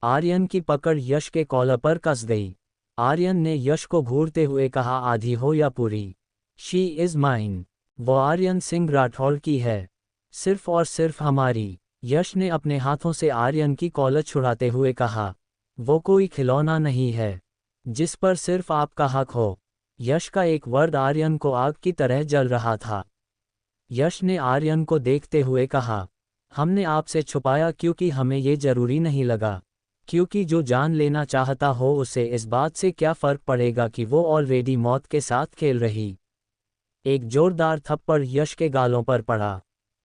आर्यन की पकड़ यश के कॉलर पर कस गई। आर्यन ने यश को घूरते हुए कहा, आधी हो या पूरी, शी इज़ माइन। वो आर्यन सिंह राठौड़ की है, सिर्फ और सिर्फ हमारी। यश ने अपने हाथों से आर्यन की कॉलर छुड़ाते हुए कहा, वो कोई खिलौना नहीं है जिस पर सिर्फ आपका हक हो। यश का एक वर्ड आर्यन को आग की तरह जल रहा था। यश ने आर्यन को देखते हुए कहा, हमने आपसे छुपाया क्योंकि हमें ये जरूरी नहीं लगा, क्योंकि जो जान लेना चाहता हो उसे इस बात से क्या फ़र्क पड़ेगा कि वो ऑलरेडी मौत के साथ खेल रही। एक जोरदार थप्पड़ यश के गालों पर पड़ा।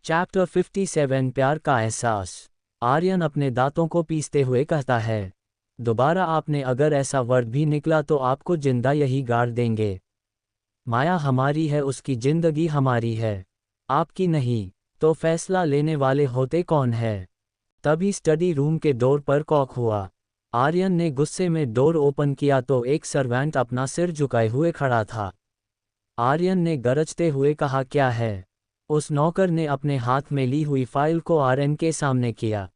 चैप्टर 57 प्यार का एहसास। आर्यन अपने दांतों को पीसते हुए कहता है, दोबारा आपने अगर ऐसा वर्ड भी निकला तो आपको जिंदा यही गाड़ देंगे। माया हमारी है, उसकी जिंदगी हमारी है, आपकी नहीं। तो फैसला लेने वाले होते कौन है? तभी स्टडी रूम के डोर पर कॉक हुआ। आर्यन ने गुस्से में डोर ओपन किया तो एक सर्वेंट अपना सिर झुकाए हुए खड़ा था। आर्यन ने गरजते हुए कहा, क्या है? उस नौकर ने अपने हाथ में ली हुई फाइल को आर्यन के सामने किया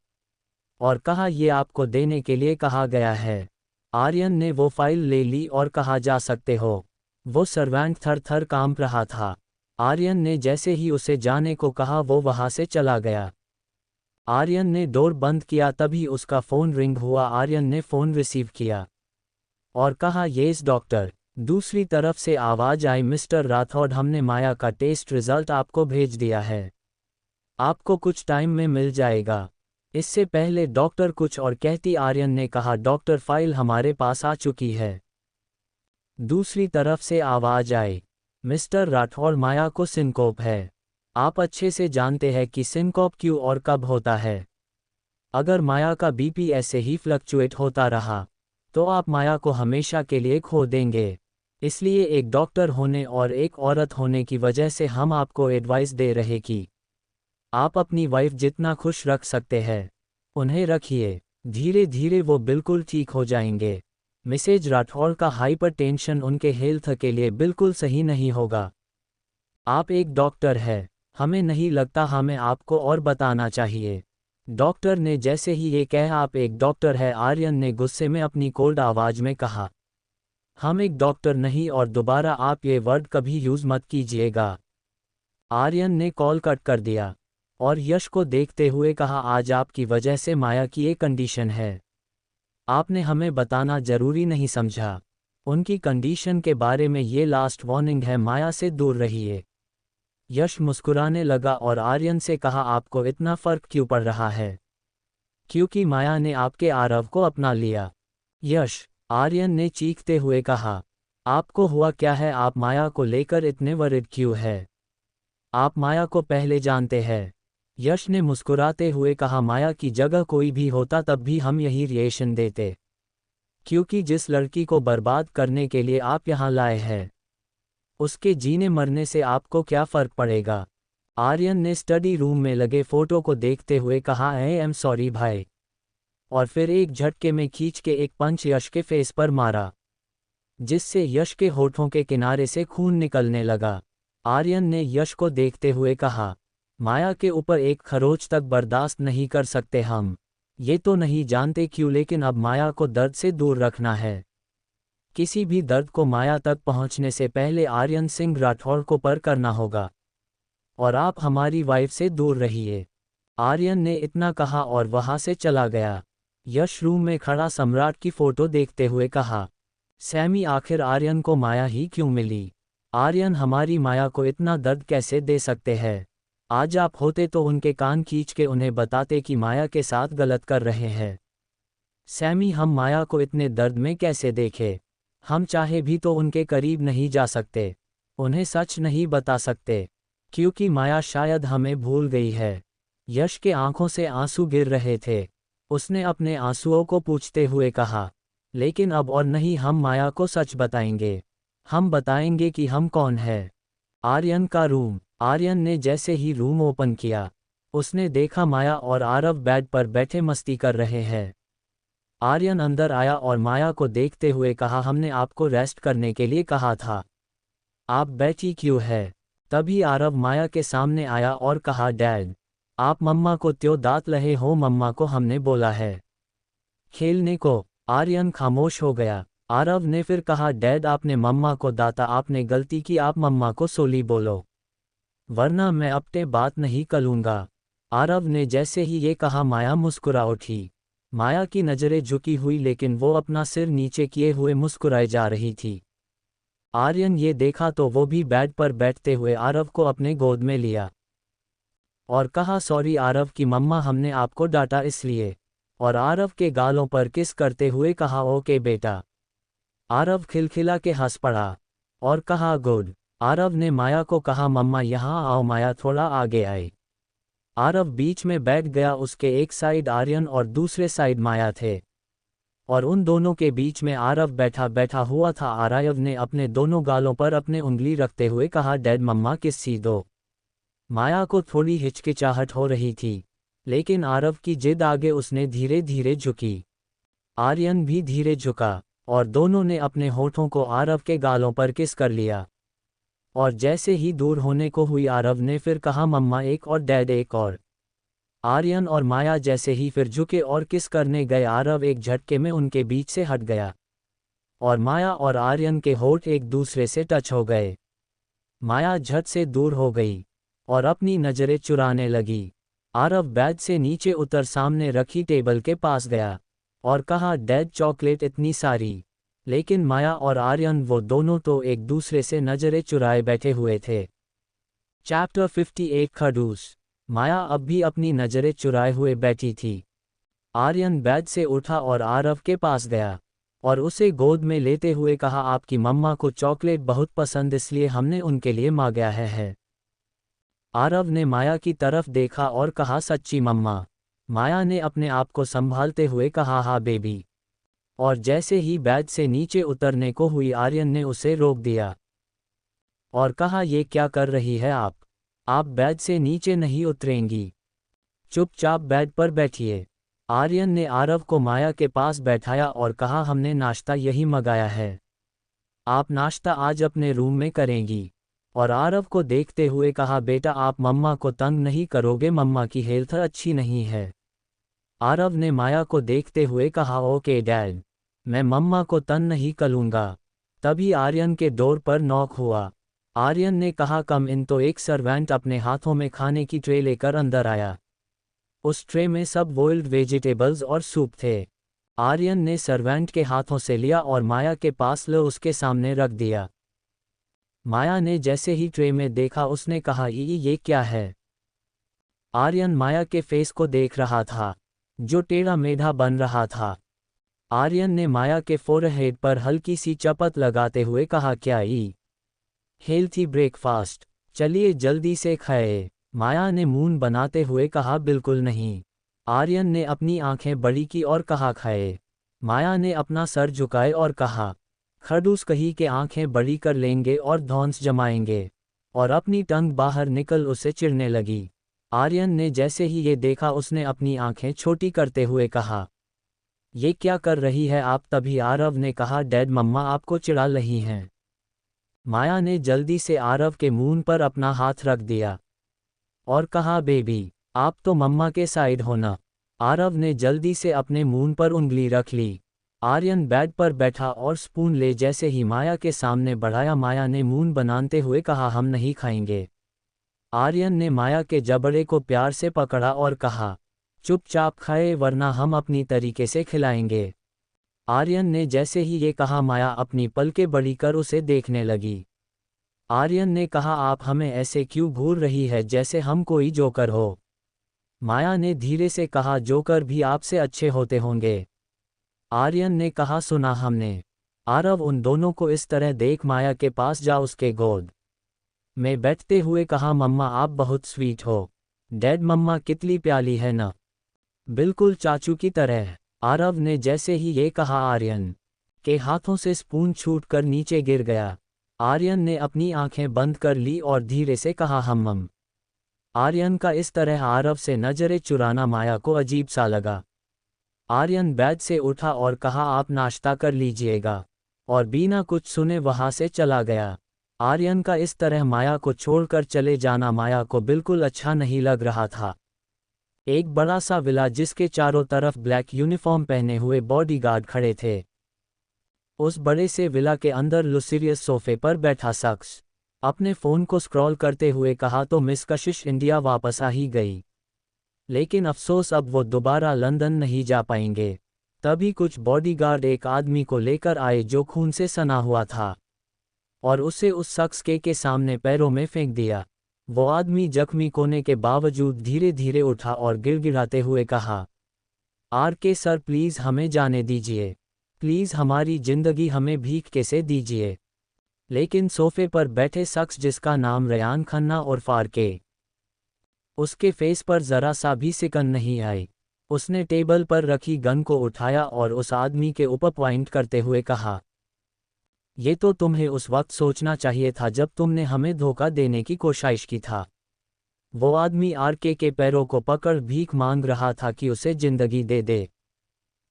और कहा, ये आपको देने के लिए कहा गया है। आर्यन ने वो फाइल ले ली और कहा, जा सकते हो। वो सर्वेंट थर थर कांप रहा था। आर्यन ने जैसे ही उसे जाने को कहा वो वहां से चला गया। आर्यन ने डोर बंद किया तभी उसका फ़ोन रिंग हुआ। आर्यन ने फ़ोन रिसीव किया और कहा, येस डॉक्टर। दूसरी तरफ से आवाज़ आई, मिस्टर राठौड़, हमने माया का टेस्ट रिज़ल्ट आपको भेज दिया है, आपको कुछ टाइम में मिल जाएगा। इससे पहले डॉक्टर कुछ और कहती आर्यन ने कहा, डॉक्टर फाइल हमारे पास आ चुकी है। दूसरी तरफ से आवाज़ आई, मिस्टर राठौड़, माया को सिनकोप है। आप अच्छे से जानते हैं कि सिनकोप क्यों और कब होता है। अगर माया का बीपी ऐसे ही फ्लक्चुएट होता रहा तो आप माया को हमेशा के लिए खो देंगे। इसलिए एक डॉक्टर होने और एक औरत होने की वजह से हम आपको एडवाइस दे रहे कि आप अपनी वाइफ जितना खुश रख सकते हैं उन्हें रखिए। धीरे धीरे वो बिल्कुल ठीक हो जाएंगे। मिसेज राठौड़ का हाइपरटेंशन उनके हेल्थ के लिए बिल्कुल सही नहीं होगा। आप एक डॉक्टर हैं, हमें नहीं लगता हमें आपको और बताना चाहिए। डॉक्टर ने जैसे ही ये कहा, आप एक डॉक्टर है, आर्यन ने गुस्से में अपनी कोल्ड आवाज में कहा, हम एक डॉक्टर नहीं और दोबारा आप ये वर्ड कभी यूज मत कीजिएगा। आर्यन ने कॉल कट कर दिया और यश को देखते हुए कहा, आज आपकी वजह से माया की ये कंडीशन है। आपने हमें बताना जरूरी नहीं समझा। उनकी कंडीशन के बारे में ये लास्ट वार्निंग है, माया से दूर रहिए। यश मुस्कुराने लगा और आर्यन से कहा, आपको इतना फर्क क्यों पड़ रहा है? क्योंकि माया ने आपके आरव को अपना लिया। यश, आर्यन ने चीखते हुए कहा, आपको हुआ क्या है? आप माया को लेकर इतने वरिड क्यों है? आप माया को पहले जानते हैं। यश ने मुस्कुराते हुए कहा, माया की जगह कोई भी होता तब भी हम यही रिएक्शन देते, क्योंकि जिस लड़की को बर्बाद करने के लिए आप यहाँ लाए हैं, उसके जीने मरने से आपको क्या फ़र्क पड़ेगा। आर्यन ने स्टडी रूम में लगे फ़ोटो को देखते हुए कहा, आई एम सॉरी भाई, और फिर एक झटके में खींच के एक पंच यश के फेस पर मारा, जिससे यश के होठों के किनारे से खून निकलने लगा। आर्यन ने यश को देखते हुए कहा, माया के ऊपर एक खरोच तक बर्दाश्त नहीं कर सकते हम, ये तो नहीं जानते क्यों, लेकिन अब माया को दर्द से दूर रखना है। किसी भी दर्द को माया तक पहुंचने से पहले आर्यन सिंह राठौड़ को पर करना होगा, और आप हमारी वाइफ से दूर रहिए। आर्यन ने इतना कहा और वहां से चला गया। यश रूम में खड़ा सम्राट की फोटो देखते हुए कहा, सैमी आखिर आर्यन को माया ही क्यों मिली? आर्यन हमारी माया को इतना दर्द कैसे दे सकते हैं? आज आप होते तो उनके कान खींच के उन्हें बताते कि माया के साथ गलत कर रहे हैं। सैमी, हम माया को इतने दर्द में कैसे देखें? हम चाहे भी तो उनके करीब नहीं जा सकते, उन्हें सच नहीं बता सकते, क्योंकि माया शायद हमें भूल गई है। यश के आंखों से आंसू गिर रहे थे। उसने अपने आंसुओं को पूछते हुए कहा, लेकिन अब और नहीं, हम माया को सच बताएंगे। हम बताएंगे कि हम कौन है। आर्यन का रूम। आर्यन ने जैसे ही रूम ओपन किया, उसने देखा माया और आरव बेड पर बैठे मस्ती कर रहे हैं। आर्यन अंदर आया और माया को देखते हुए कहा, हमने आपको रेस्ट करने के लिए कहा था, आप बैठी क्यों है? तभी आरव माया के सामने आया और कहा, डैड, आप मम्मा को त्यों दांत रहे हो? मम्मा को हमने बोला है खेलने को। आर्यन खामोश हो गया। आरव ने फिर कहा, डैड, आपने मम्मा को दाता, आपने गलती की, आप मम्मा को सोली बोलो, वरना मैं अपने बात नहीं करूंगा। आरव ने जैसे ही ये कहा, माया मुस्कुरा उठी। माया की नज़रें झुकी हुई, लेकिन वो अपना सिर नीचे किए हुए मुस्कुराए जा रही थी। आर्यन ये देखा तो वो भी बेड पर बैठते हुए आरव को अपने गोद में लिया और कहा, सॉरी आरव की मम्मा, हमने आपको डांटा इसलिए, और आरव के गालों पर किस करते हुए कहा, ओके बेटा। आरव खिलखिला के हंस पड़ा और कहा, गुड। आरव ने माया को कहा, मम्मा यहाँ आओ। माया थोड़ा आगे आई। आरव बीच में बैठ गया। उसके एक साइड आर्यन और दूसरे साइड माया थे, और उन दोनों के बीच में आरव बैठा बैठा हुआ था। आरव ने अपने दोनों गालों पर अपने उंगली रखते हुए कहा, डैड, मम्मा किस्सी दो। माया को थोड़ी हिचकिचाहट हो रही थी, लेकिन आरव की जिद आगे उसने धीरे धीरे झुकी। आर्यन भी धीरे झुका और दोनों ने अपने होठों को आरव के गालों पर किस कर लिया, और जैसे ही दूर होने को हुई, आरव ने फिर कहा, मम्मा एक और, डैड एक और। आर्यन और माया जैसे ही फिर झुके और किस करने गए, आरव एक झटके में उनके बीच से हट गया, और माया और आर्यन के होठ एक दूसरे से टच हो गए। माया झट से दूर हो गई और अपनी नज़रें चुराने लगी। आरव बेड से नीचे उतर सामने रखी टेबल के पास गया और कहा, डैड, चॉकलेट इतनी सारी। लेकिन माया और आर्यन, वो दोनों तो एक दूसरे से नज़रें चुराए बैठे हुए थे। चैप्टर 58 खड़ूस। माया अब भी अपनी नज़रें चुराए हुए बैठी थी। आर्यन बेड से उठा और आरव के पास गया और उसे गोद में लेते हुए कहा, आपकी मम्मा को चॉकलेट बहुत पसंद, इसलिए हमने उनके लिए मांगा है। आरव ने माया की तरफ देखा और कहा, सच्ची मम्मा? माया ने अपने आप को संभालते हुए कहा, हाँ बेबी। और जैसे ही बेड से नीचे उतरने को हुई, आर्यन ने उसे रोक दिया और कहा, ये क्या कर रही है आप बेड से नीचे नहीं उतरेंगी, चुपचाप बेड पर बैठिए। आर्यन ने आरव को माया के पास बैठाया और कहा, हमने नाश्ता यही मंगाया है, आप नाश्ता आज अपने रूम में करेंगी। और आरव को देखते हुए कहा, बेटा आप मम्मा को तंग नहीं करोगे? मम्मा की हेल्थ अच्छी नहीं है। आरव ने माया को देखते हुए कहा, ओके डैड, मैं मम्मा को तंग नहीं करूंगा। तभी आर्यन के डोर पर नॉक हुआ। आर्यन ने कहा, कम इन। तो एक सर्वेंट अपने हाथों में खाने की ट्रे लेकर अंदर आया। उस ट्रे में सब बॉइल्ड वेजिटेबल्स और सूप थे। आर्यन ने सर्वेंट के हाथों से लिया और माया के पास लो उसके सामने रख दिया। माया ने जैसे ही ट्रे में देखा, उसने कहा, ये क्या है? आर्यन माया के फेस को देख रहा था, जो टेढ़ा मेढ़ा बन रहा था। आर्यन ने माया के फोरहेड पर हल्की सी चपत लगाते हुए कहा, क्या हेल्थी ब्रेकफास्ट? चलिए जल्दी से खाए। माया ने मून बनाते हुए कहा बिल्कुल नहीं। आर्यन ने अपनी आंखें बड़ी की और कहा खाए। माया ने अपना सर झुकाए और कहा खरगोश कही के आंखें बड़ी कर लेंगे और धौंस जमाएंगे, और अपनी टंग बाहर निकल उसे चिढ़ने लगी। आर्यन ने जैसे ही ये देखा उसने अपनी आंखें छोटी करते हुए कहा ये क्या कर रही है आप। तभी आरव ने कहा डैड मम्मा आपको चिढ़ा रही हैं। माया ने जल्दी से आरव के मुंह पर अपना हाथ रख दिया और कहा बेबी आप तो मम्मा के साइड हो ना। आरव ने जल्दी से अपने मुंह पर उंगली रख ली। आर्यन बेड पर बैठा और स्पून ले जैसे ही माया के सामने बढ़ाया माया ने मुंह बनाते हुए कहा हम नहीं खाएंगे। आर्यन ने माया के जबड़े को प्यार से पकड़ा और कहा चुपचाप खाए वरना हम अपनी तरीके से खिलाएंगे। आर्यन ने जैसे ही ये कहा माया अपनी पलकें बड़ी कर उसे देखने लगी। आर्यन ने कहा आप हमें ऐसे क्यों घूर रही है जैसे हम कोई जोकर हो। माया ने धीरे से कहा जोकर भी आपसे अच्छे होते होंगे। आर्यन ने कहा सुना हमने। आरव उन दोनों को इस तरह देख माया के पास जा उसके गोद में बैठते हुए कहा मम्मा आप बहुत स्वीट हो। डैड मम्मा कितनी प्याली है ना, बिल्कुल चाचू की तरह। आरव ने जैसे ही ये कहा आर्यन के हाथों से स्पून छूटकर नीचे गिर गया। आर्यन ने अपनी आंखें बंद कर ली और धीरे से कहा हम। आर्यन का इस तरह आरव से नजरें चुराना माया को अजीब सा लगा। आर्यन बेड से उठा और कहा आप नाश्ता कर लीजिएगा, और बिना कुछ सुने वहां से चला गया। आर्यन का इस तरह माया को छोड़कर चले जाना माया को बिल्कुल अच्छा नहीं लग रहा था। एक बड़ा सा विला जिसके चारों तरफ ब्लैक यूनिफॉर्म पहने हुए बॉडीगार्ड खड़े थे। उस बड़े से विला के अंदर लुसीरियस सोफे पर बैठा शख्स अपने फ़ोन को स्क्रॉल करते हुए कहा तो मिस कशिश इंडिया वापस आ ही गई, लेकिन अफसोस अब वो दोबारा लंदन नहीं जा पाएंगे। तभी कुछ बॉडीगार्ड एक आदमी को लेकर आए जो खून से सना हुआ था, और उसे उस शख्स के सामने पैरों में फेंक दिया। वो आदमी जख्मी होने के बावजूद धीरे धीरे उठा और गिड़गिड़ाते हुए कहा आर.के सर प्लीज़ हमें जाने दीजिए, प्लीज़ हमारी ज़िंदगी हमें भीख के से दीजिए। लेकिन सोफे पर बैठे शख्स जिसका नाम रेयान खन्ना और फारके, उसके फेस पर ज़रा सा भी सिकन नहीं आई। उसने टेबल पर रखी गन को उठाया और उस आदमी के ऊपर पॉइंट करते हुए कहा ये तो तुम्हें उस वक्त सोचना चाहिए था जब तुमने हमें धोखा देने की कोशिश की था। वो आदमी आर.के के पैरों को पकड़ भीख मांग रहा था कि उसे जिंदगी दे दे,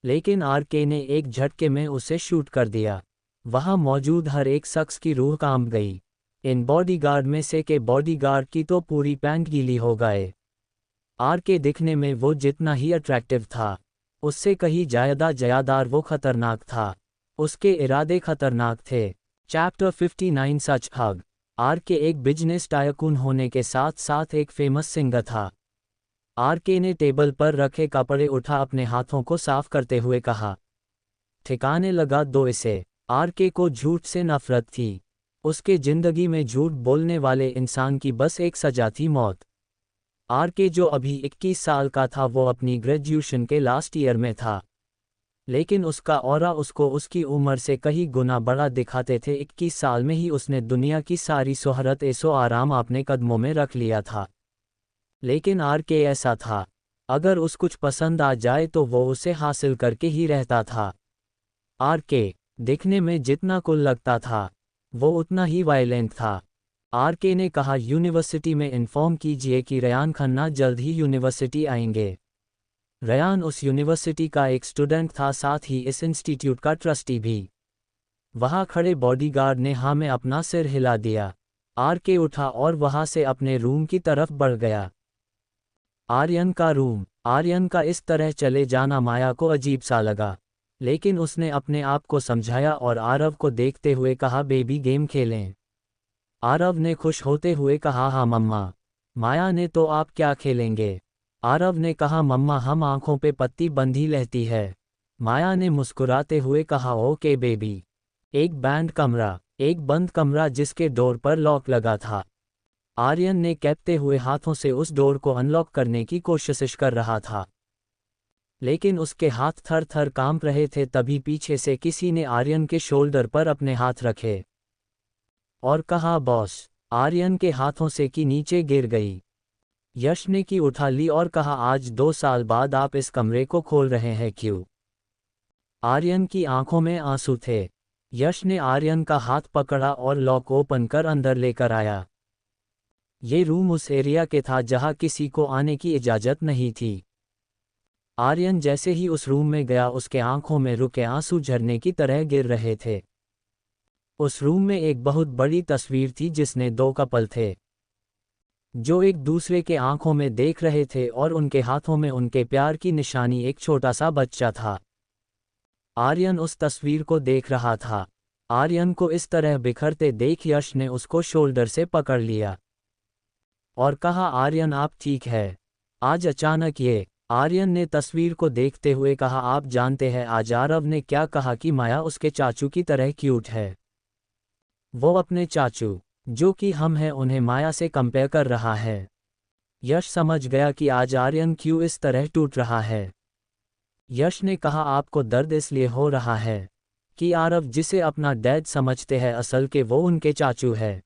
लेकिन आर.के ने एक झटके में उसे शूट कर दिया। वहां मौजूद हर एक शख्स की रूह कांप गई। इन बॉडीगार्ड में से के बॉडीगार्ड की तो पूरी पैंट गीली हो गए। आर.के दिखने में वो जितना ही अट्रैक्टिव था, उससे कहीं ज्यादार वो खतरनाक था। उसके इरादे खतरनाक थे। चैप्टर 59 सच हग। आर.के एक बिजनेस टायकून होने के साथ साथ एक फेमस सिंगर था। आर.के ने टेबल पर रखे कपड़े उठा अपने हाथों को साफ करते हुए कहा ठिकाने लगा दो इसे। आर.के को झूठ से नफरत थी। उसके जिंदगी में झूठ बोलने वाले इंसान की बस एक सजा थी मौत। आर.के जो अभी 21 साल का था वो अपनी ग्रेजुएशन के लास्ट ईयर में था, लेकिन उसका ऑरा उसको उसकी उम्र से कहीं गुना बड़ा दिखाते थे। 21 साल में ही उसने दुनिया की सारी शोहरत ऐसो आराम अपने कदमों में रख लिया था। लेकिन आर.के ऐसा था, अगर उस कुछ पसंद आ जाए तो वो उसे हासिल करके ही रहता था। आर.के दिखने में जितना कुल लगता था वो उतना ही वायलेंट था। आर.के ने कहा यूनिवर्सिटी में इन्फॉर्म कीजिए कि रेयान खन्ना जल्द ही यूनिवर्सिटी आएंगे। रेयान उस यूनिवर्सिटी का एक स्टूडेंट था, साथ ही इस इंस्टीट्यूट का ट्रस्टी भी। वहां खड़े बॉडीगार्ड ने हाँ में अपना सिर हिला दिया। आर.के उठा और वहां से अपने रूम की तरफ बढ़ गया। आर्यन का रूम। आर्यन का इस तरह चले जाना माया को अजीब सा लगा, लेकिन उसने अपने आप को समझाया और आरव को देखते हुए कहा बेबी गेम खेलें। आरव ने खुश होते हुए कहा हाँ मम्मा। माया ने तो आप क्या खेलेंगे? आरव ने कहा मम्मा हम आंखों पे पत्ती बंधी रहती है। माया ने मुस्कुराते हुए कहा ओके बेबी। एक बैंड कमरा, एक बंद कमरा जिसके डोर पर लॉक लगा था। आर्यन ने कहते हुए हाथों से उस डोर को अनलॉक करने की कोशिश कर रहा था, लेकिन उसके हाथ थर थर कांप रहे थे। तभी पीछे से किसी ने आर्यन के शोल्डर पर अपने हाथ रखे और कहा बॉस। आर्यन के हाथों से की नीचे गिर गई। यश ने की उठा ली और कहा, आज 2 साल बाद आप इस कमरे को खोल रहे हैं क्यों? आर्यन की आंखों में आंसू थे। यश ने आर्यन का हाथ पकड़ा और लॉक ओपन कर अंदर लेकर आया। ये रूम उस एरिया के था जहां किसी को आने की इजाजत नहीं थी। आर्यन जैसे ही उस रूम में गया उसके आंखों में रुके आंसू झरने की तरह गिर रहे थे। उस रूम में एक बहुत बड़ी तस्वीर थी जिसने 2 कपल थे जो एक दूसरे के आंखों में देख रहे थे और उनके हाथों में उनके प्यार की निशानी एक छोटा सा बच्चा था। आर्यन उस तस्वीर को देख रहा था। आर्यन को इस तरह बिखरते देख यश ने उसको शोल्डर से पकड़ लिया और कहा, आर्यन आप ठीक है? आज अचानक ये? आर्यन ने तस्वीर को देखते हुए कहा, आप जानते हैं आज आरव ने क्या कहा कि माया उसके चाचू की तरह क्यूट है। वो अपने चाचू जो कि हम हैं उन्हें माया से कंपेयर कर रहा है। यश समझ गया कि आज आर्यन क्यों इस तरह टूट रहा है। यश ने कहा, आपको दर्द इसलिए हो रहा है कि आरव जिसे अपना डैड समझते हैं असल के वो उनके चाचू है।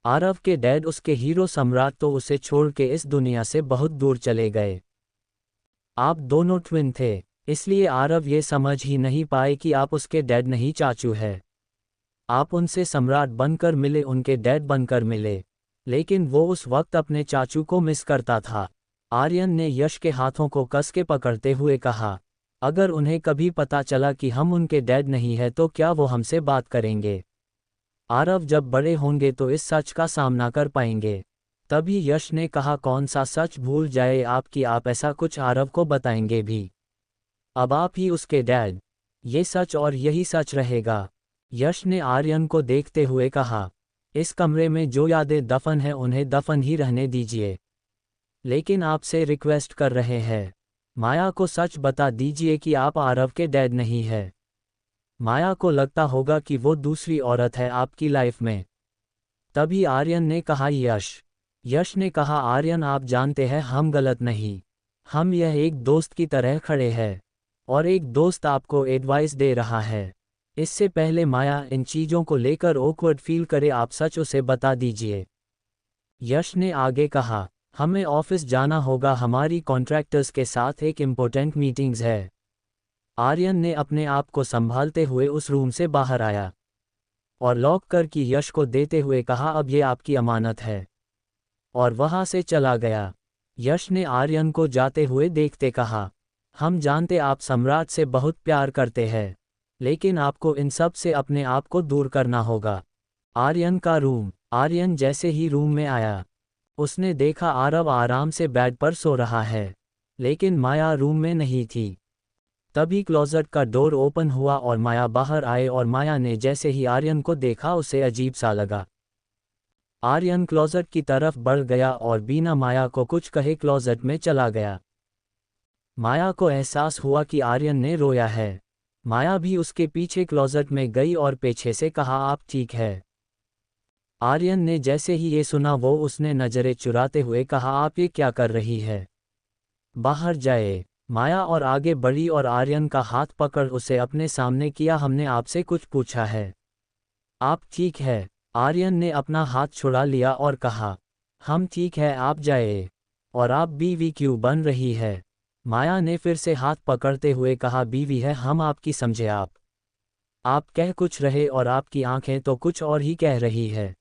आरव के डैड उसके हीरो सम्राट तो उसे छोड़ के इस दुनिया से बहुत दूर चले गए। आप दोनों ट्विन थे, इसलिए आरव ये समझ ही नहीं पाए कि आप उसके डैड नहीं चाचू है। आप उनसे सम्राट बनकर मिले, उनके डैड बनकर मिले, लेकिन वो उस वक्त अपने चाचू को मिस करता था। आर्यन ने यश के हाथों को कस के पकड़ते हुए कहा, अगर उन्हें कभी पता चला कि हम उनके डैड नहीं है तो क्या वो हमसे बात करेंगे? आरव जब बड़े होंगे तो इस सच का सामना कर पाएंगे। तभी यश ने कहा, कौन सा सच? भूल जाए आप ऐसा कुछ आरव को बताएंगे भी? अब आप ही उसके डैड, ये सच और यही सच रहेगा। यश ने आर्यन को देखते हुए कहा, इस कमरे में जो यादें दफन हैं उन्हें दफन ही रहने दीजिए, लेकिन आपसे रिक्वेस्ट कर रहे हैं, माया को सच बता दीजिए कि आप आरव के डैड नहीं है। माया को लगता होगा कि वो दूसरी औरत है आपकी लाइफ में। तभी आर्यन ने कहा, यश ने कहा, आर्यन आप जानते हैं हम गलत नहीं, हम यह एक दोस्त की तरह खड़े हैं और एक दोस्त आपको एडवाइस दे रहा है। इससे पहले माया इन चीज़ों को लेकर ऑकवर्ड फील करे आप सच उसे बता दीजिए। यश ने आगे कहा, हमें ऑफिस जाना होगा, हमारी कॉन्ट्रैक्टर्स के साथ एक इम्पोर्टेंट मीटिंग्स है। आर्यन ने अपने आप को संभालते हुए उस रूम से बाहर आया और लॉक कर की यश को देते हुए कहा, अब ये आपकी अमानत है, और वहां से चला गया। यश ने आर्यन को जाते हुए देखते कहा, हम जानते आप सम्राट से बहुत प्यार करते हैं, लेकिन आपको इन सब से अपने आप को दूर करना होगा। आर्यन का रूम। आर्यन जैसे ही रूम में आया उसने देखा आरव आराम से बेड पर सो रहा है, लेकिन माया रूम में नहीं थी। तभी क्लोजेट का डोर ओपन हुआ और माया बाहर आए और माया ने जैसे ही आर्यन को देखा उसे अजीब सा लगा। आर्यन क्लोजेट की तरफ बढ़ गया और बिना माया को कुछ कहे क्लोजेट में चला गया। माया को एहसास हुआ कि आर्यन ने रोया है। माया भी उसके पीछे क्लोजेट में गई और पीछे से कहा, आप ठीक है? आर्यन ने जैसे ही ये सुना वो उसने नजरें चुराते हुए कहा, आप ये क्या कर रही है? बाहर जाए। माया और आगे बढ़ी और आर्यन का हाथ पकड़ उसे अपने सामने किया, हमने आपसे कुछ पूछा है, आप ठीक है? आर्यन ने अपना हाथ छुड़ा लिया और कहा, हम ठीक है, आप जाए। और आप बीवी क्यों बन रही है? माया ने फिर से हाथ पकड़ते हुए कहा, बीवी है हम आपकी, समझे आप कह कुछ रहे और आपकी आंखें तो कुछ और ही कह रही है।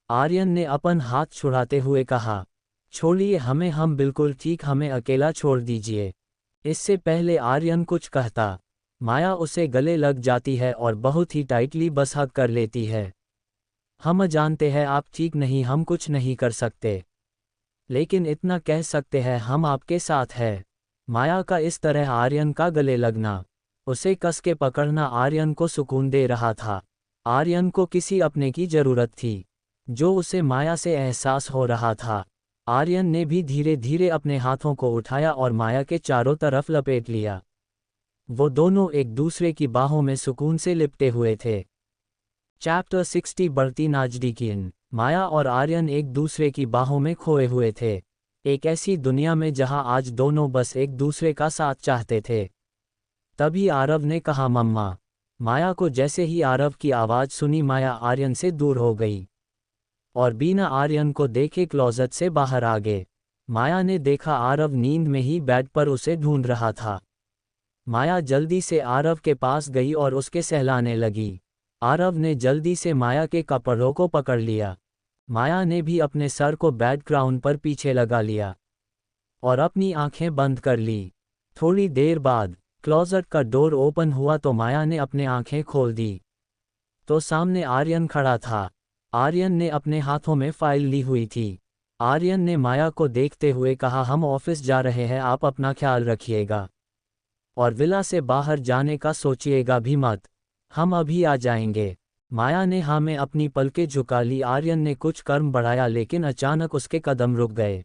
आर्यन ने अपन हाथ छुड़ाते हुए कहा, छोड़िए हमें, हम बिल्कुल ठीक, हमें अकेला छोड़ दीजिए। इससे पहले आर्यन कुछ कहता माया उसे गले लग जाती है और बहुत ही टाइटली बस हग कर लेती है। हम जानते हैं आप ठीक नहीं, हम कुछ नहीं कर सकते, लेकिन इतना कह सकते हैं हम आपके साथ हैं। माया का इस तरह आर्यन का गले लगना, उसे कस के पकड़ना आर्यन को सुकून दे रहा था। आर्यन को किसी अपने की जरूरत थी, जो उसे माया से एहसास हो रहा था। आर्यन ने भी धीरे धीरे अपने हाथों को उठाया और माया के चारों तरफ लपेट लिया। वो दोनों एक दूसरे की बाहों में सुकून से लिपटे हुए थे। चैप्टर 60 बढ़ती नाज़दीकियन। माया और आर्यन एक दूसरे की बाहों में खोए हुए थे, एक ऐसी दुनिया में जहां आज दोनों बस एक दूसरे का साथ चाहते थे। तभी आरव ने कहा, मम्मा। माया को जैसे ही आरव की आवाज़ सुनी माया आर्यन से दूर हो गई। और बिना आर्यन को देखे क्लोजेट से बाहर आ गए। माया ने देखा आरव नींद में ही बेड पर उसे ढूंढ रहा था। माया जल्दी से आरव के पास गई और उसके सहलाने लगी। आरव ने जल्दी से माया के कपड़ों को पकड़ लिया। माया ने भी अपने सर को बेड ग्राउंड पर पीछे लगा लिया और अपनी आंखें बंद कर ली। थोड़ी देर बाद क्लोजेट का डोर ओपन हुआ तो माया ने अपने आंखें खोल दी तो सामने आर्यन खड़ा था। आर्यन ने अपने हाथों में फाइल ली हुई थी। आर्यन ने माया को देखते हुए कहा, हम ऑफिस जा रहे हैं, आप अपना ख्याल रखिएगा और विला से बाहर जाने का सोचिएगा भी मत, हम अभी आ जाएंगे। माया ने हाँ में अपनी पलकें झुका ली। आर्यन ने कुछ कर्म बढ़ाया लेकिन अचानक उसके कदम रुक गए।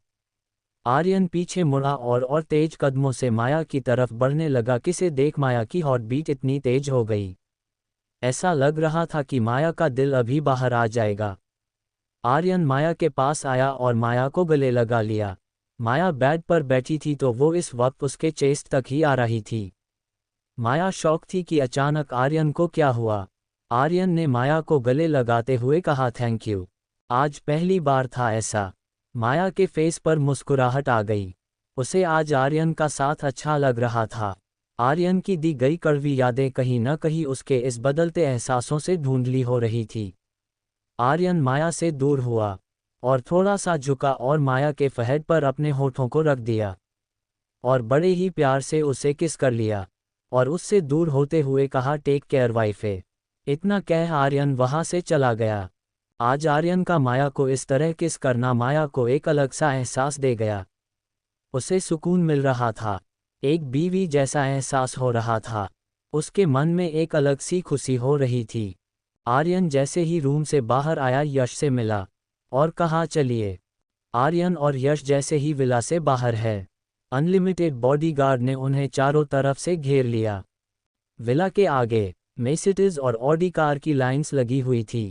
आर्यन पीछे मुड़ा और तेज कदमों से माया की तरफ बढ़ने लगा। किसे देख माया की हार्ट बीट इतनी तेज हो गई, ऐसा लग रहा था कि माया का दिल अभी बाहर आ जाएगा। आर्यन माया के पास आया और माया को गले लगा लिया। माया बेड पर बैठी थी तो वो इस वक्त उसके चेस्ट तक ही आ रही थी। माया शॉक थी कि अचानक आर्यन को क्या हुआ। आर्यन ने माया को गले लगाते हुए कहा, थैंक यू, आज पहली बार था ऐसा। माया के फेस पर मुस्कुराहट आ गई। उसे आज आर्यन का साथ अच्छा लग रहा था। आर्यन की दी गई कड़वी यादें कहीं न कहीं उसके इस बदलते एहसासों से धुंधली हो रही थी। आर्यन माया से दूर हुआ और थोड़ा सा झुका और माया के फहद पर अपने होठों को रख दिया और बड़े ही प्यार से उसे किस कर लिया और उससे दूर होते हुए कहा, टेक केयर वाइफे। इतना कह आर्यन वहां से चला गया। आज आर्यन का माया को इस तरह किस करना माया को एक अलग सा एहसास दे गया। उसे सुकून मिल रहा था, एक बीवी जैसा एहसास हो रहा था। उसके मन में एक अलग सी खुशी हो रही थी। आर्यन जैसे ही रूम से बाहर आया यश से मिला और कहा, चलिए। आर्यन और यश जैसे ही विला से बाहर है, अनलिमिटेड बॉडीगार्ड ने उन्हें चारों तरफ से घेर लिया। विला के आगे मेसिटीज और ऑडी कार की लाइंस लगी हुई थी।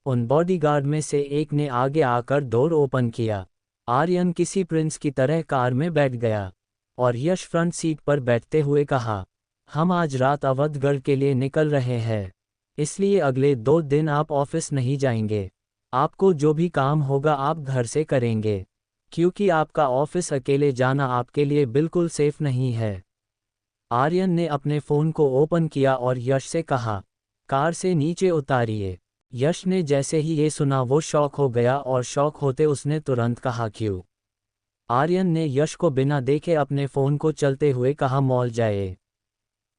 उन बॉडीगार्ड में से एक ने आगे आकर डोर ओपन किया। आर्यन किसी प्रिंस की तरह कार में बैठ गया और यश फ्रंट सीट पर बैठते हुए कहा, हम आज रात अवधगढ़ के लिए निकल रहे हैं, इसलिए अगले 2 दिन आप ऑफिस नहीं जाएंगे। आपको जो भी काम होगा आप घर से करेंगे, क्योंकि आपका ऑफिस अकेले जाना आपके लिए बिल्कुल सेफ नहीं है। आर्यन ने अपने फ़ोन को ओपन किया और यश से कहा, कार से नीचे उतारिए। यश ने जैसे ही ये सुना वो शॉक हो गया और शॉक होते उसने तुरंत कहा, क्यों? आर्यन ने यश को बिना देखे अपने फ़ोन को चलते हुए कहा, मॉल जाए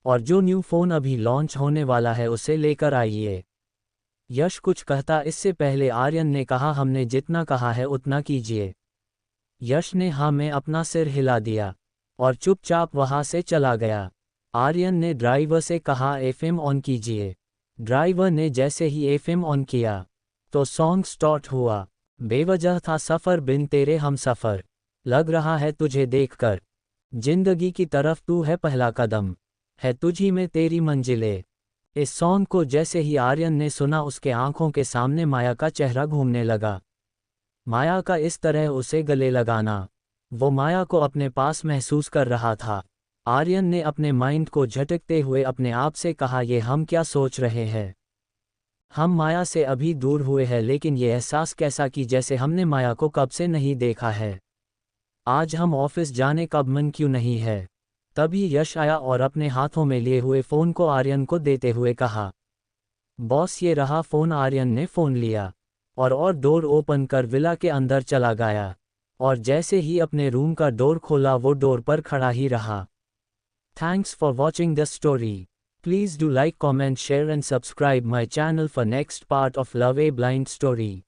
और जो न्यू फ़ोन अभी लॉन्च होने वाला है उसे लेकर आइए। यश कुछ कहता इससे पहले आर्यन ने कहा, हमने जितना कहा है उतना कीजिए। यश ने हाँ में अपना सिर हिला दिया और चुपचाप वहां से चला गया। आर्यन ने ड्राइवर से कहा, एफएम ऑन कीजिए। ड्राइवर ने जैसे ही एफएम ऑन किया तो सॉन्ग स्टार्ट हुआ। बेवजह था सफ़र बिन तेरे हम सफ़र, लग रहा है तुझे देखकर जिंदगी की तरफ तू है पहला कदम, है तुझी में तेरी मंजिलें। इस सॉन्ग को जैसे ही आर्यन ने सुना उसके आंखों के सामने माया का चेहरा घूमने लगा। माया का इस तरह उसे गले लगाना, वो माया को अपने पास महसूस कर रहा था। आर्यन ने अपने माइंड को झटकते हुए अपने आप से कहा, ये हम क्या सोच रहे हैं? हम माया से अभी दूर हुए हैं, लेकिन ये एहसास कैसा कि जैसे हमने माया को कब से नहीं देखा है। आज हम ऑफिस जाने का मन क्यों नहीं है? तभी यश आया और अपने हाथों में लिए हुए फ़ोन को आर्यन को देते हुए कहा, बॉस ये रहा फ़ोन। आर्यन ने फ़ोन लिया और डोर ओपन कर विला के अंदर चला गया और जैसे ही अपने रूम का डोर खोला वो डोर पर खड़ा ही रहा। Thanks for watching the story. Please do like, comment, share and subscribe my channel for next part of love a blind story.